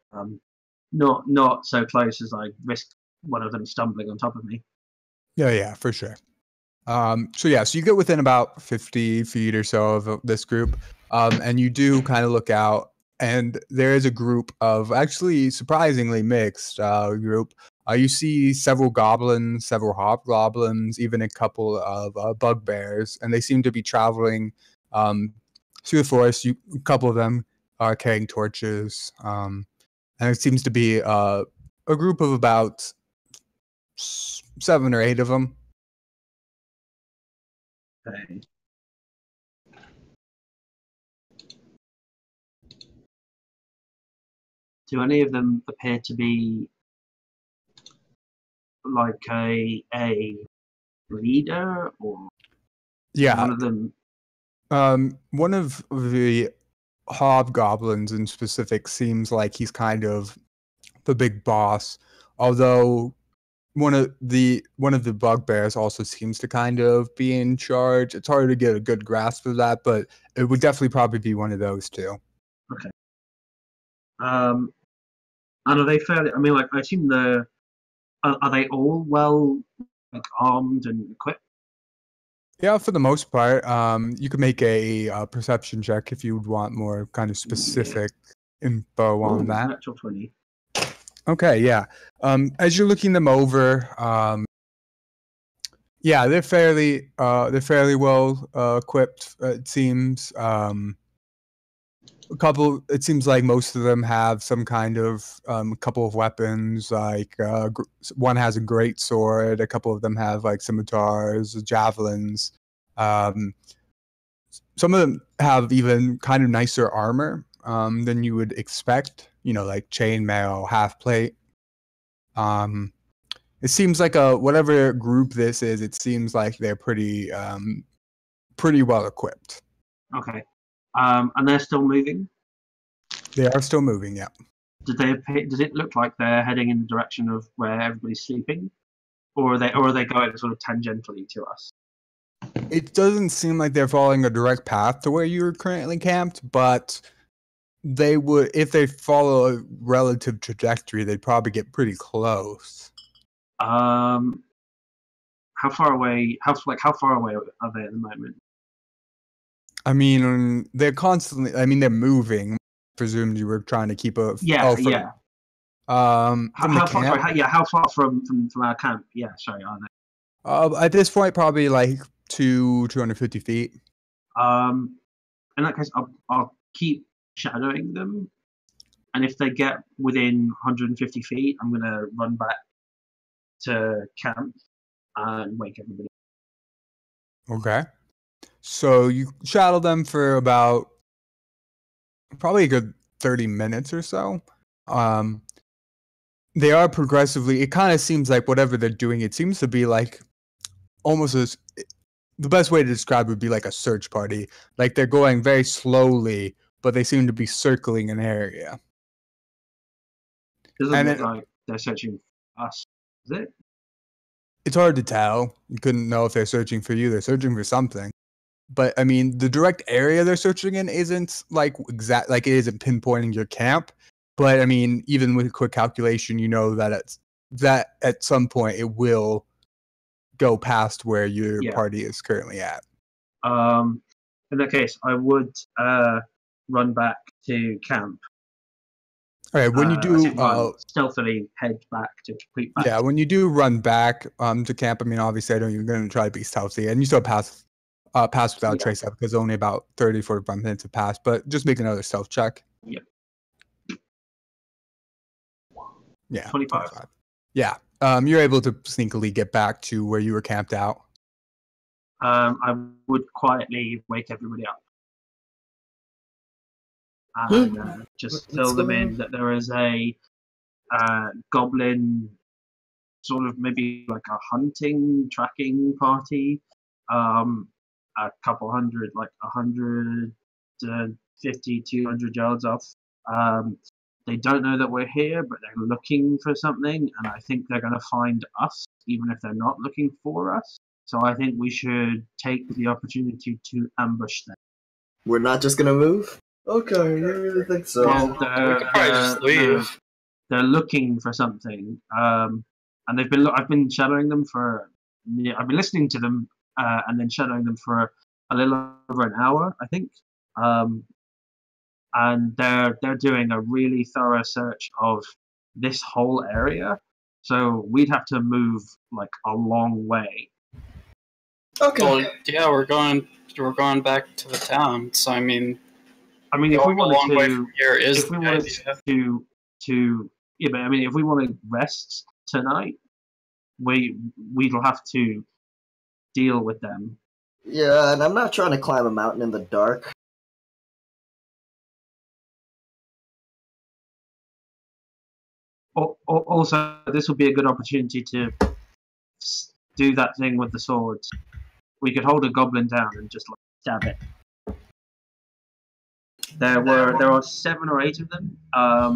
not so close as I risk one of them stumbling on top of me. Yeah, for sure. So you get within about 50 feet or so of this group, and you do kind of look out, and there is a group of actually surprisingly mixed group. You see several goblins, several hobgoblins, even a couple of bugbears, and they seem to be traveling through the forest. A couple of them are carrying torches, and it seems to be a group of about 7 or 8 of them. Okay. Do any of them appear to be like a leader, or one of them? One of the hobgoblins in specific seems like he's kind of the big boss, although one of the bugbears also seems to kind of be in charge. It's hard to get a good grasp of that, but it would definitely probably be one of those two. Okay. And are they fairly? I mean, like, I assume are they all well, like, armed and equipped? Yeah, for the most part. You could make a perception check if you would want more kind of specific info on that. Natural 20. Okay, yeah. As you're looking them over, yeah, they're fairly well equipped. It seems. It seems like most of them have some kind of couple of weapons. Like one has a great sword. A couple of them have like scimitars, javelins. Um, some of them have even kind of nicer armor than you would expect. You know, like chainmail, half plate. It seems like whatever group this is. It seems like they're pretty well equipped. Okay. And they're still moving? They are still moving, yeah. Does it look like they're heading in the direction of where everybody's sleeping? Or are they going sort of tangentially to us? It doesn't seem like they're following a direct path to where you're currently camped, but they would, if they follow a relative trajectory, they'd probably get pretty close. How far away? How far away are they at the moment? I mean, they're constantly. I mean, they're moving. Presumed you were trying to keep a. Yeah, yeah. How From the far? camp? Sorry, how far from our camp? Yeah, sorry, are they? At this point, probably like 250 feet. In that case, I'll keep shadowing them, and if they get within 150 feet, I'm gonna run back to camp and wake everybody. Okay. So you shadow them for about probably a good 30 minutes or so. They are progressively, it kind of seems like whatever they're doing, it seems to be like almost as, the best way to describe it would be like a search party. Like they're going very slowly, but they seem to be circling an area. Doesn't And look like they're searching for us, is it? it's hard to tell. You couldn't know if they're searching for you. They're searching for something. But I mean, the direct area they're searching in isn't like it isn't pinpointing your camp. But I mean, even with a quick calculation, you know that at some point it will go past where your party is currently at. In that case, I would run back to camp. All right, when you do stealthily head back to complete back. Yeah, when you do run back to camp, I mean, obviously, I know you're going to try to be stealthy, and you still pass without trace up because only about 30, 45 minutes have passed. But just make another stealth check. Yep. Yeah. 25. Yeah. You're able to sneakily get back to where you were camped out. I would quietly wake everybody up and just fill them in that there is a goblin, sort of maybe like a hunting tracking party, a couple hundred, like 150, 200 yards off. They don't know that we're here, but they're looking for something, and I think they're going to find us, even if they're not looking for us. So I think we should take the opportunity to ambush them. We're not just going to move? Okay, you really think so? Well, we could probably just leave. They're looking for something, and I've been shadowing them for. I've been listening to them and then shadowing them for a little over an hour, I think. And they're doing a really thorough search of this whole area, so we'd have to move like a long way. Okay. Well, yeah, we're going back to the town. So I mean, if we wanted to, if we want to rest tonight, we'll have to deal with them. Yeah, and I'm not trying to climb a mountain in the dark. Also, this would be a good opportunity to do that thing with the swords. We could hold a goblin down and just like stab it. There are 7 or 8 of them. I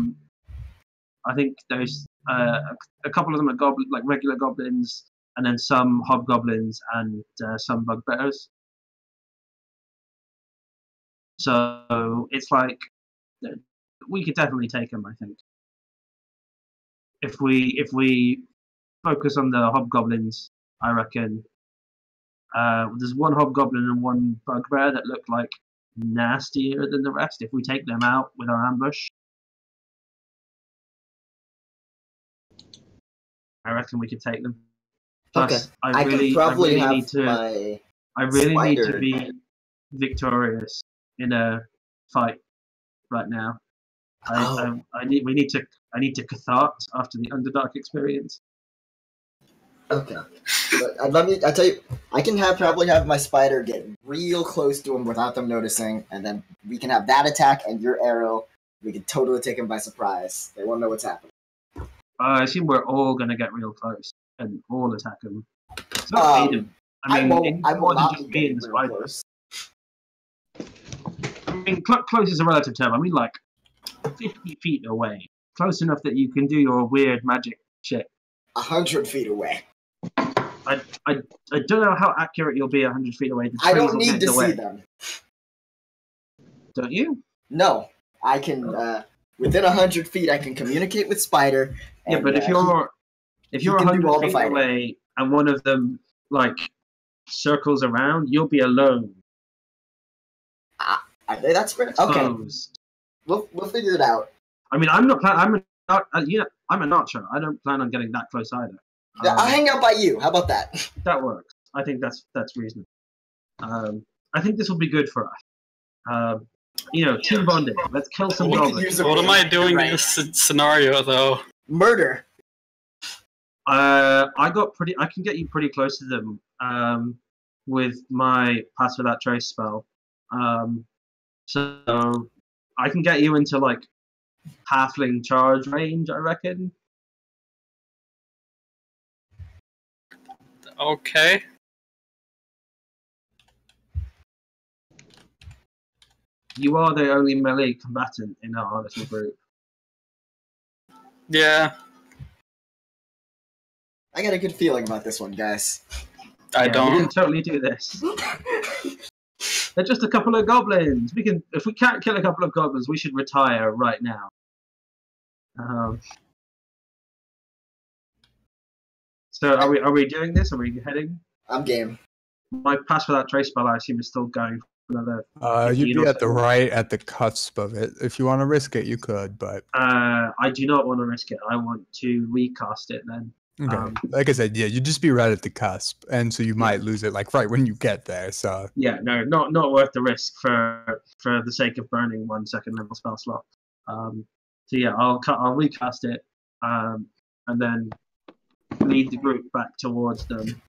think there's a couple of them are regular goblins, and then some hobgoblins and some bugbears. So it's like we could definitely take them, I think. if we focus on the hobgoblins, I reckon there's one hobgoblin and one bugbear that look like nastier than the rest. If we take them out with our ambush, I reckon we could take them. Plus, Okay. I really need to spider. be victorious in a fight right now. I need to cathartic after the Underdark experience. Okay. But I tell you, I can probably have my spider get real close to him without them noticing, and then we can have that attack and your arrow. We can totally take him by surprise. They won't know what's happening. I assume we're all going to get real close and all attack him. It's not hate him. I mean, I will not just be in the real spider. close. I mean, close is a relative term. I mean, like 50 feet away, close enough that you can do your weird magic shit. 100 feet away. I don't know how accurate you'll be 100 feet away. I don't need to see them. Don't you? No, I can. Within 100 feet, I can communicate with Spider. Yeah, but if you're 100 feet away and one of them like circles around, you'll be alone. That's great. Okay, we'll figure it out. I mean, I'm an archer. I don't plan on getting that close either. I'll hang out by you. How about that? That works. I think that's reasonable. I think this will be good for us. Team bonding. Let's kill some goblins. What am I doing in this scenario, though? Murder. I can get you pretty close to them with my Pass Without Trace spell. So I can get you into like halfling charge range, I reckon. Okay. You are the only melee combatant in our little group. Yeah. I got a good feeling about this one, guys. I don't. We can totally do this. They're just a couple of goblins. If we can't kill a couple of goblins, we should retire right now. So are we doing this? Are we heading? I'm game. My Pass Without Trace spell, I assume, is still going for another. You'd be at the cusp of it. If you want to risk it, you could, but I do not want to risk it. I want to recast it then. Okay. Like I said, yeah, you'd just be right at the cusp, and so you might lose it like right when you get there. So yeah, no, not worth the risk for the sake of burning 1 second level spell slot. So yeah, I'll recast it, and then lead the group back towards them,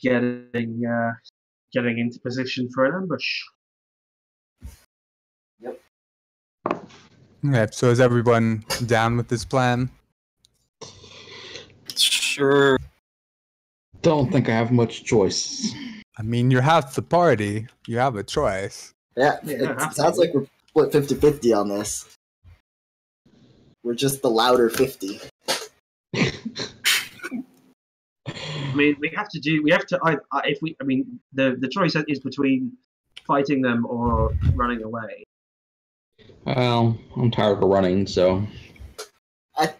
getting into position for an ambush. Yep. Okay, so is everyone down with this plan? Sure. Don't think I have much choice. I mean, you're half the party. You have a choice. Yeah, it sounds like we're split 50-50 on this. We're just the louder 50. I mean, we have to. The choice is between fighting them or running away. Well, I'm tired of running, so.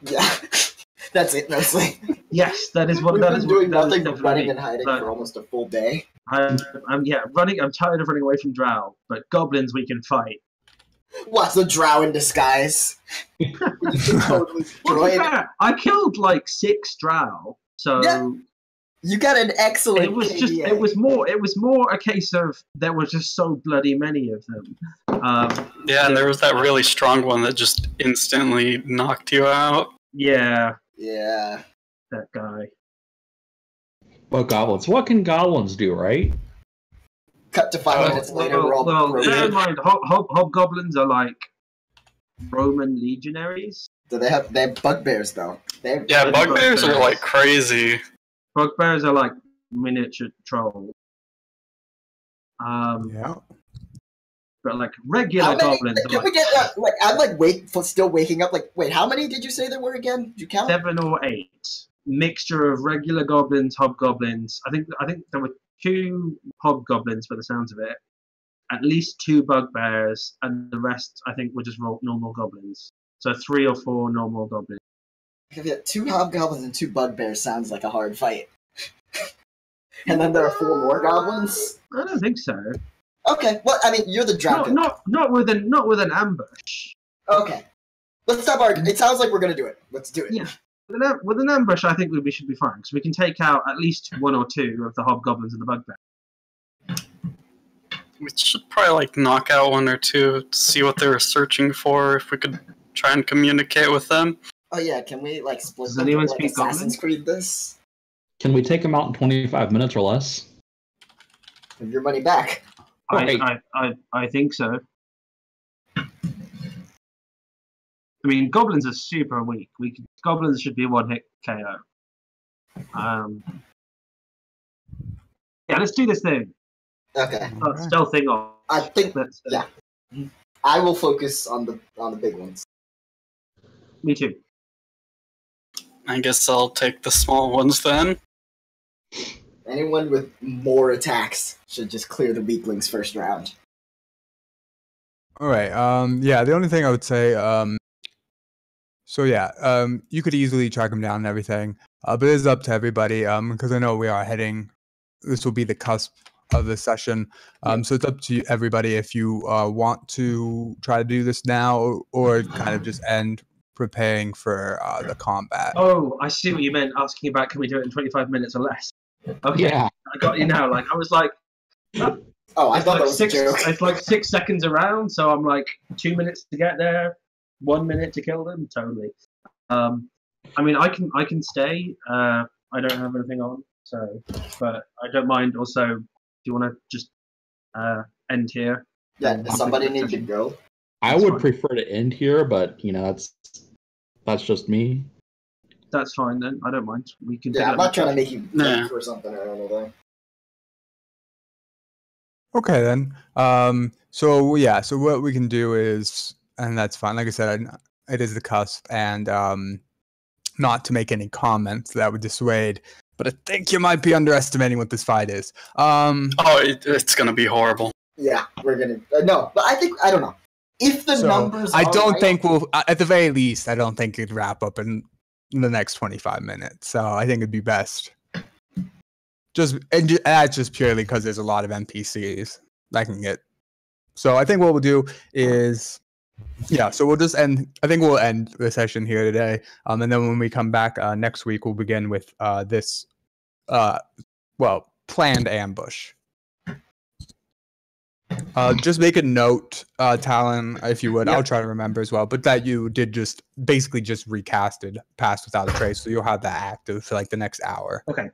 Yeah, that's it mostly. Yes, that is what. We've that been is doing what, nothing but running and hiding for almost a full day. I'm running. I'm tired of running away from drow, but goblins we can fight. What's a drow in disguise? Totally I killed like 6 drow, so yeah. You got an excellent. It was KDA. It was more a case of there were just so bloody many of them. Yeah, and there was that really strong one that just instantly knocked you out. Yeah. Yeah. That guy. Well, goblins. What can goblins do, right? Cut to 5 minutes later. Bear in mind, hobgoblins are like Roman legionaries. Do they have bugbears though? Yeah, bugbears are like crazy. Bugbears are like miniature trolls. Yeah. But like regular goblins. Can we get I'm still waking up. Like, wait, how many did you say there were again? Did you count? 7 or 8. Mixture of regular goblins, hobgoblins. I think there were 2 hobgoblins by the sounds of it. At least 2 bugbears, and the rest I think were just normal goblins. So 3 or 4 normal goblins. If you have 2 hobgoblins and 2 bugbears, sounds like a hard fight. And then there are 4 more goblins? I don't think so. Okay, well, I mean, you're the dragon. Not with an ambush. Okay. Let's stop arguing. It sounds like we're going to do it. Let's do it. Yeah. With an ambush, I think we should be fine, because we can take out at least 1 or 2 of the hobgoblins and the bugbear. We should probably like knock out 1 or 2 to see what they were searching for. If we could try and communicate with them. Oh yeah, can we like split Does them anyone like speak Assassin's Goblin? Creed this? Can we take them out in 25 minutes or less? Give your money back. I think so. I mean, goblins are super weak. Goblins should be 1-hit KO. Yeah, let's do this thing. Okay. Stealth thing off. I think Yeah. I will focus on the big ones. Me too. I guess I'll take the small ones then. Anyone with more attacks should just clear the weaklings first round. All right. Yeah. The only thing I would say. So yeah. You could easily track them down and everything. But it's up to everybody. Because I know we are heading. This will be the cusp of the session. So it's up to everybody if you want to try to do this now or kind of just end preparing for the combat. Oh, I see what you meant. Asking about can we do it in 25 minutes or less? Okay, Yeah. I got you now. Like I was like, Oh, I thought that was 6, a joke. It's like 6 seconds around, so I'm like 2 minutes to get there, 1 minute to kill them. Totally. I mean, I can stay. I don't have anything on, so but I don't mind. Also, do you want to just end here? Yeah, does somebody need to go? I That's would fine. prefer to end here, but that's just me. That's fine then. I don't mind. We can. Yeah, I'm not trying to make you Nah. think for something or anything. Okay then. So yeah. So what we can do is, and that's fine. Like I said, it is the cusp, and not to make any comments that would dissuade. But I think you might be underestimating what this fight is. It's gonna be horrible. Yeah, we're gonna no, but I don't know. If the So, numbers, I are don't right, think we'll. At the very least, I don't think it'd wrap up in the next 25 minutes. So I think it'd be best. That's just purely because there's a lot of NPCs that can get. So I think what we'll do is, yeah. So we'll just end. I think we'll end the session here today. And then when we come back next week, we'll begin with this, planned ambush. Just make a note, Talon, if you would. Yeah. I'll try to remember as well. But that you did just basically just recasted Pass Without a Trace, so you'll have that active for like the next hour. Okay.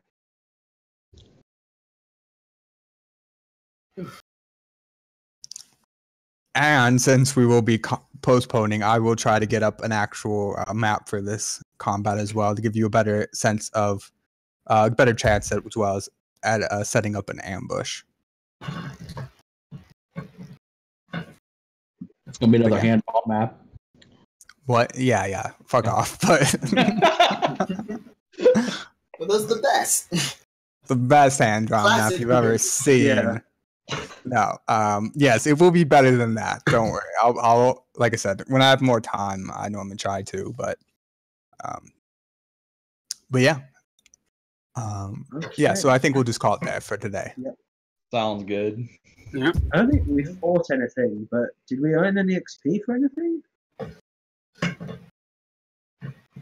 And since we will be postponing, I will try to get up an actual map for this combat as well to give you a better sense of, better chance as well as at setting up an ambush. It's gonna be another Okay. handball map. What? Yeah. Fuck off. But Well, those are the best. the best hand drawn map Classic you've ever video. seen. Yeah. No. Yes, it will be better than that. Don't worry. I'll like I said, when I have more time, I normally try to, but yeah. Yeah, so I think we'll just call it there for today. Sounds good. Yeah. I don't think we fought anything, but did we earn any XP for anything?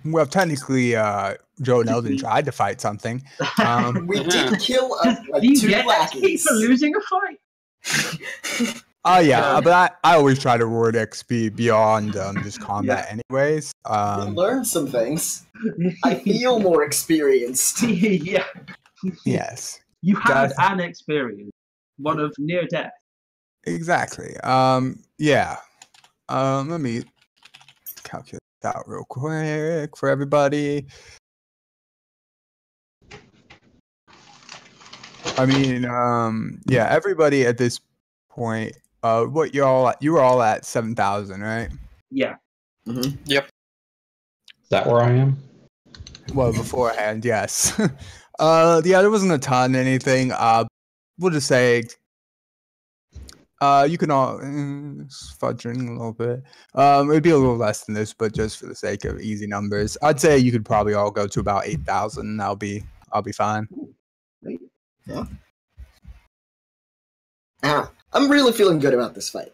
Well, technically, Joe and Eldon tried to fight something. We Yeah. did kill like Do you 2 get XP lackeys. for losing a fight? Oh yeah, but I always try to reward XP beyond just combat, anyways. We learned some things. I feel more experienced. Yeah. Yes, You had That's- an experience, one of near death. exactly. Yeah. Let me calculate that out real quick for everybody. I mean, yeah, everybody at this point. What you were all at 7,000, right? Yeah. Mm-hmm. Is that where I am? Well, beforehand, yes. Yeah, there wasn't a ton anything. We'll just say You can all fudging a little bit. It'd be a little less than this, but just for the sake of easy numbers, I'd say you could probably all go to about 8,000. I'll be fine. Yeah. I'm really feeling good about this fight.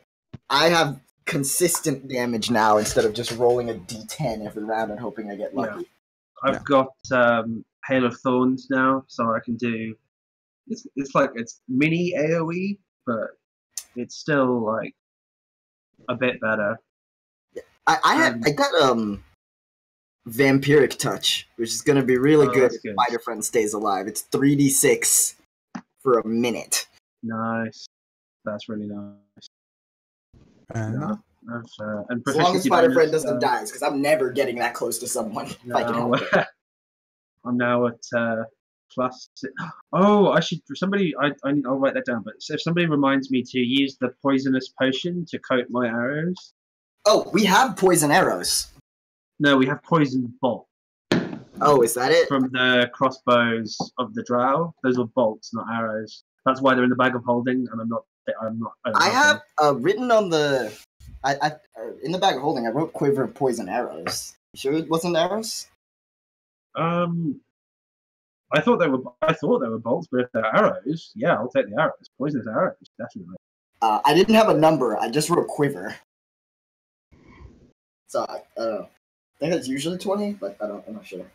I have consistent damage now instead of just rolling a d10 every round and hoping I get lucky. Yeah. I've got Hail of Thorns now, so I can do. It's like it's mini AOE, but it's still like a bit better. I got Vampiric Touch, which is gonna be really good if Spider Friend stays alive. It's 3d6 for a minute. Nice. That's really nice. And as long as Spider Friend doesn't die, because I'm never getting that close to someone if I can help it. I'm now at plus. Oh, I should. Somebody, I'll write that down. But if somebody reminds me to use the poisonous potion to coat my arrows. Oh, we have poison arrows. No, we have poison bolt. Oh, is that it? From the crossbows of the drow. Those are bolts, not arrows. That's why they're in the bag of holding, and I'm not. I have written on the. In the bag of holding, I wrote quiver of poison arrows. You sure it wasn't arrows? I thought they were bolts, but if they're arrows, yeah, I'll take the arrows. Poisonous arrows, definitely. I didn't have a number. I just wrote quiver. So I don't know. I think it's usually 20, but I'm not sure.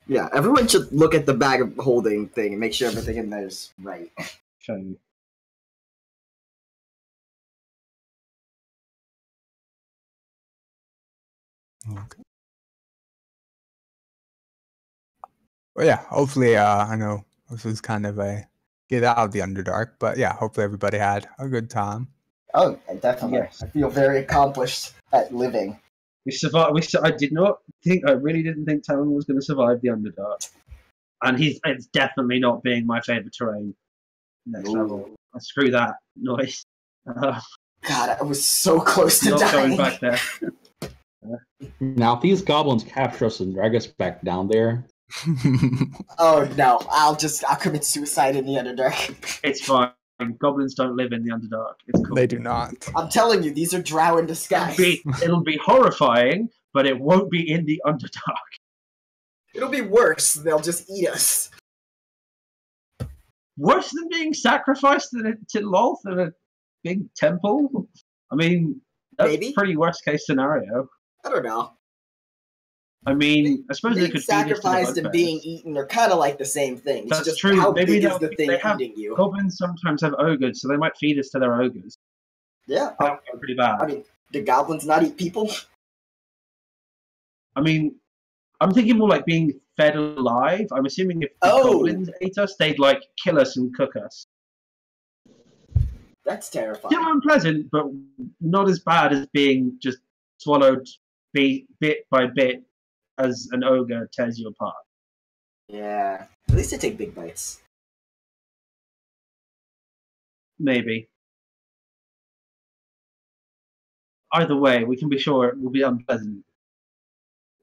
Yeah, everyone should look at the bag of holding thing and make sure everything in there is right. Okay. Okay. Well, yeah, hopefully, I know this was kind of a get out of the Underdark, but yeah, hopefully everybody had a good time. Oh, definitely. Yes. I feel very accomplished at living. We survived. I really didn't think Talon was going to survive the Underdark. And it's definitely not being my favourite terrain. Next level. Screw that noise. God, I was so close to not dying. Going back there. Now, if these goblins capture us and drag us back down there. Oh no! I'll commit suicide in the Underdark. It's fine. Goblins don't live in the Underdark. It's cool. They do not. I'm telling you, these are drow in disguise. It'll be horrifying, but it won't be in the Underdark. It'll be worse. They'll just eat us. Worse than being sacrificed to Lolth in a big temple? I mean, that's Maybe. Pretty worst case scenario. I don't know. I mean, I suppose they could sacrificed and being eaten are kind of like the same thing. It's That's just true. How Maybe big is the thing eating you? Goblins sometimes have ogres, so they might feed us to their ogres. Yeah. That would be pretty bad. I mean, do goblins not eat people? I mean, I'm thinking more like being fed alive. I'm assuming if the goblins ate us, they'd like kill us and cook us. That's terrifying. Still unpleasant, but not as bad as being just swallowed bit by bit as an ogre tears you apart. Yeah. At least they take big bites. Maybe. Either way, we can be sure it will be unpleasant.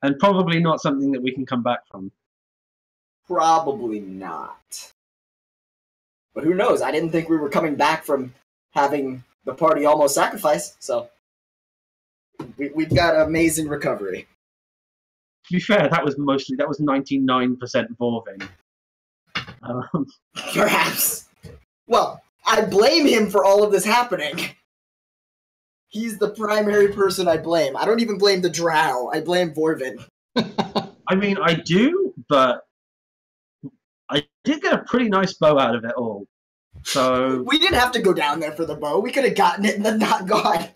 And probably not something that we can come back from. Probably not. But who knows? I didn't think we were coming back from having the party almost sacrificed, so we've got amazing recovery. To be fair, that was 99% Vorvin. Perhaps. Well, I blame him for all of this happening. He's the primary person I blame. I don't even blame the drow. I blame Vorvin. I mean, I do, but I did get a pretty nice bow out of it all. So we didn't have to go down there for the bow. We could have gotten it and then not gone.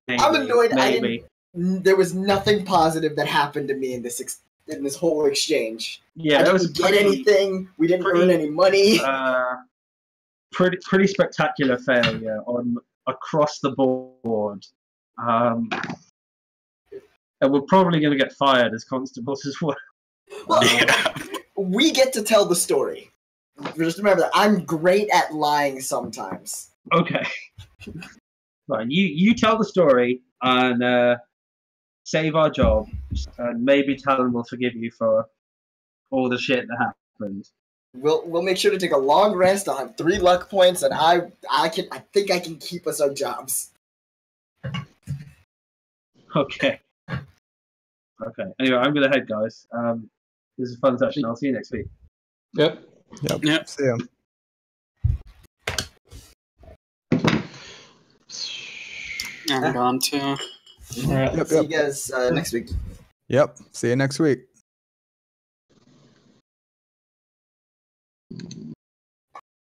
Maybe, I'm annoyed. Maybe. There was nothing positive that happened to me in this whole exchange. Yeah, I didn't get anything. We didn't earn any money. Pretty spectacular failure across the board. And we're probably going to get fired as constables as well. Well, we get to tell the story. Just remember that I'm great at lying sometimes. Okay. Right, you tell the story and save our job, and maybe Talon will forgive you for all the shit that happened. We'll make sure to take a long rest. I'll have 3 luck points, and I think I can keep us our jobs. Okay. Anyway, I'm gonna head, guys. This is a fun session. I'll see you next week. Yep. Yep. See ya. I'm gone too. See you guys next week. Yep. See you next week.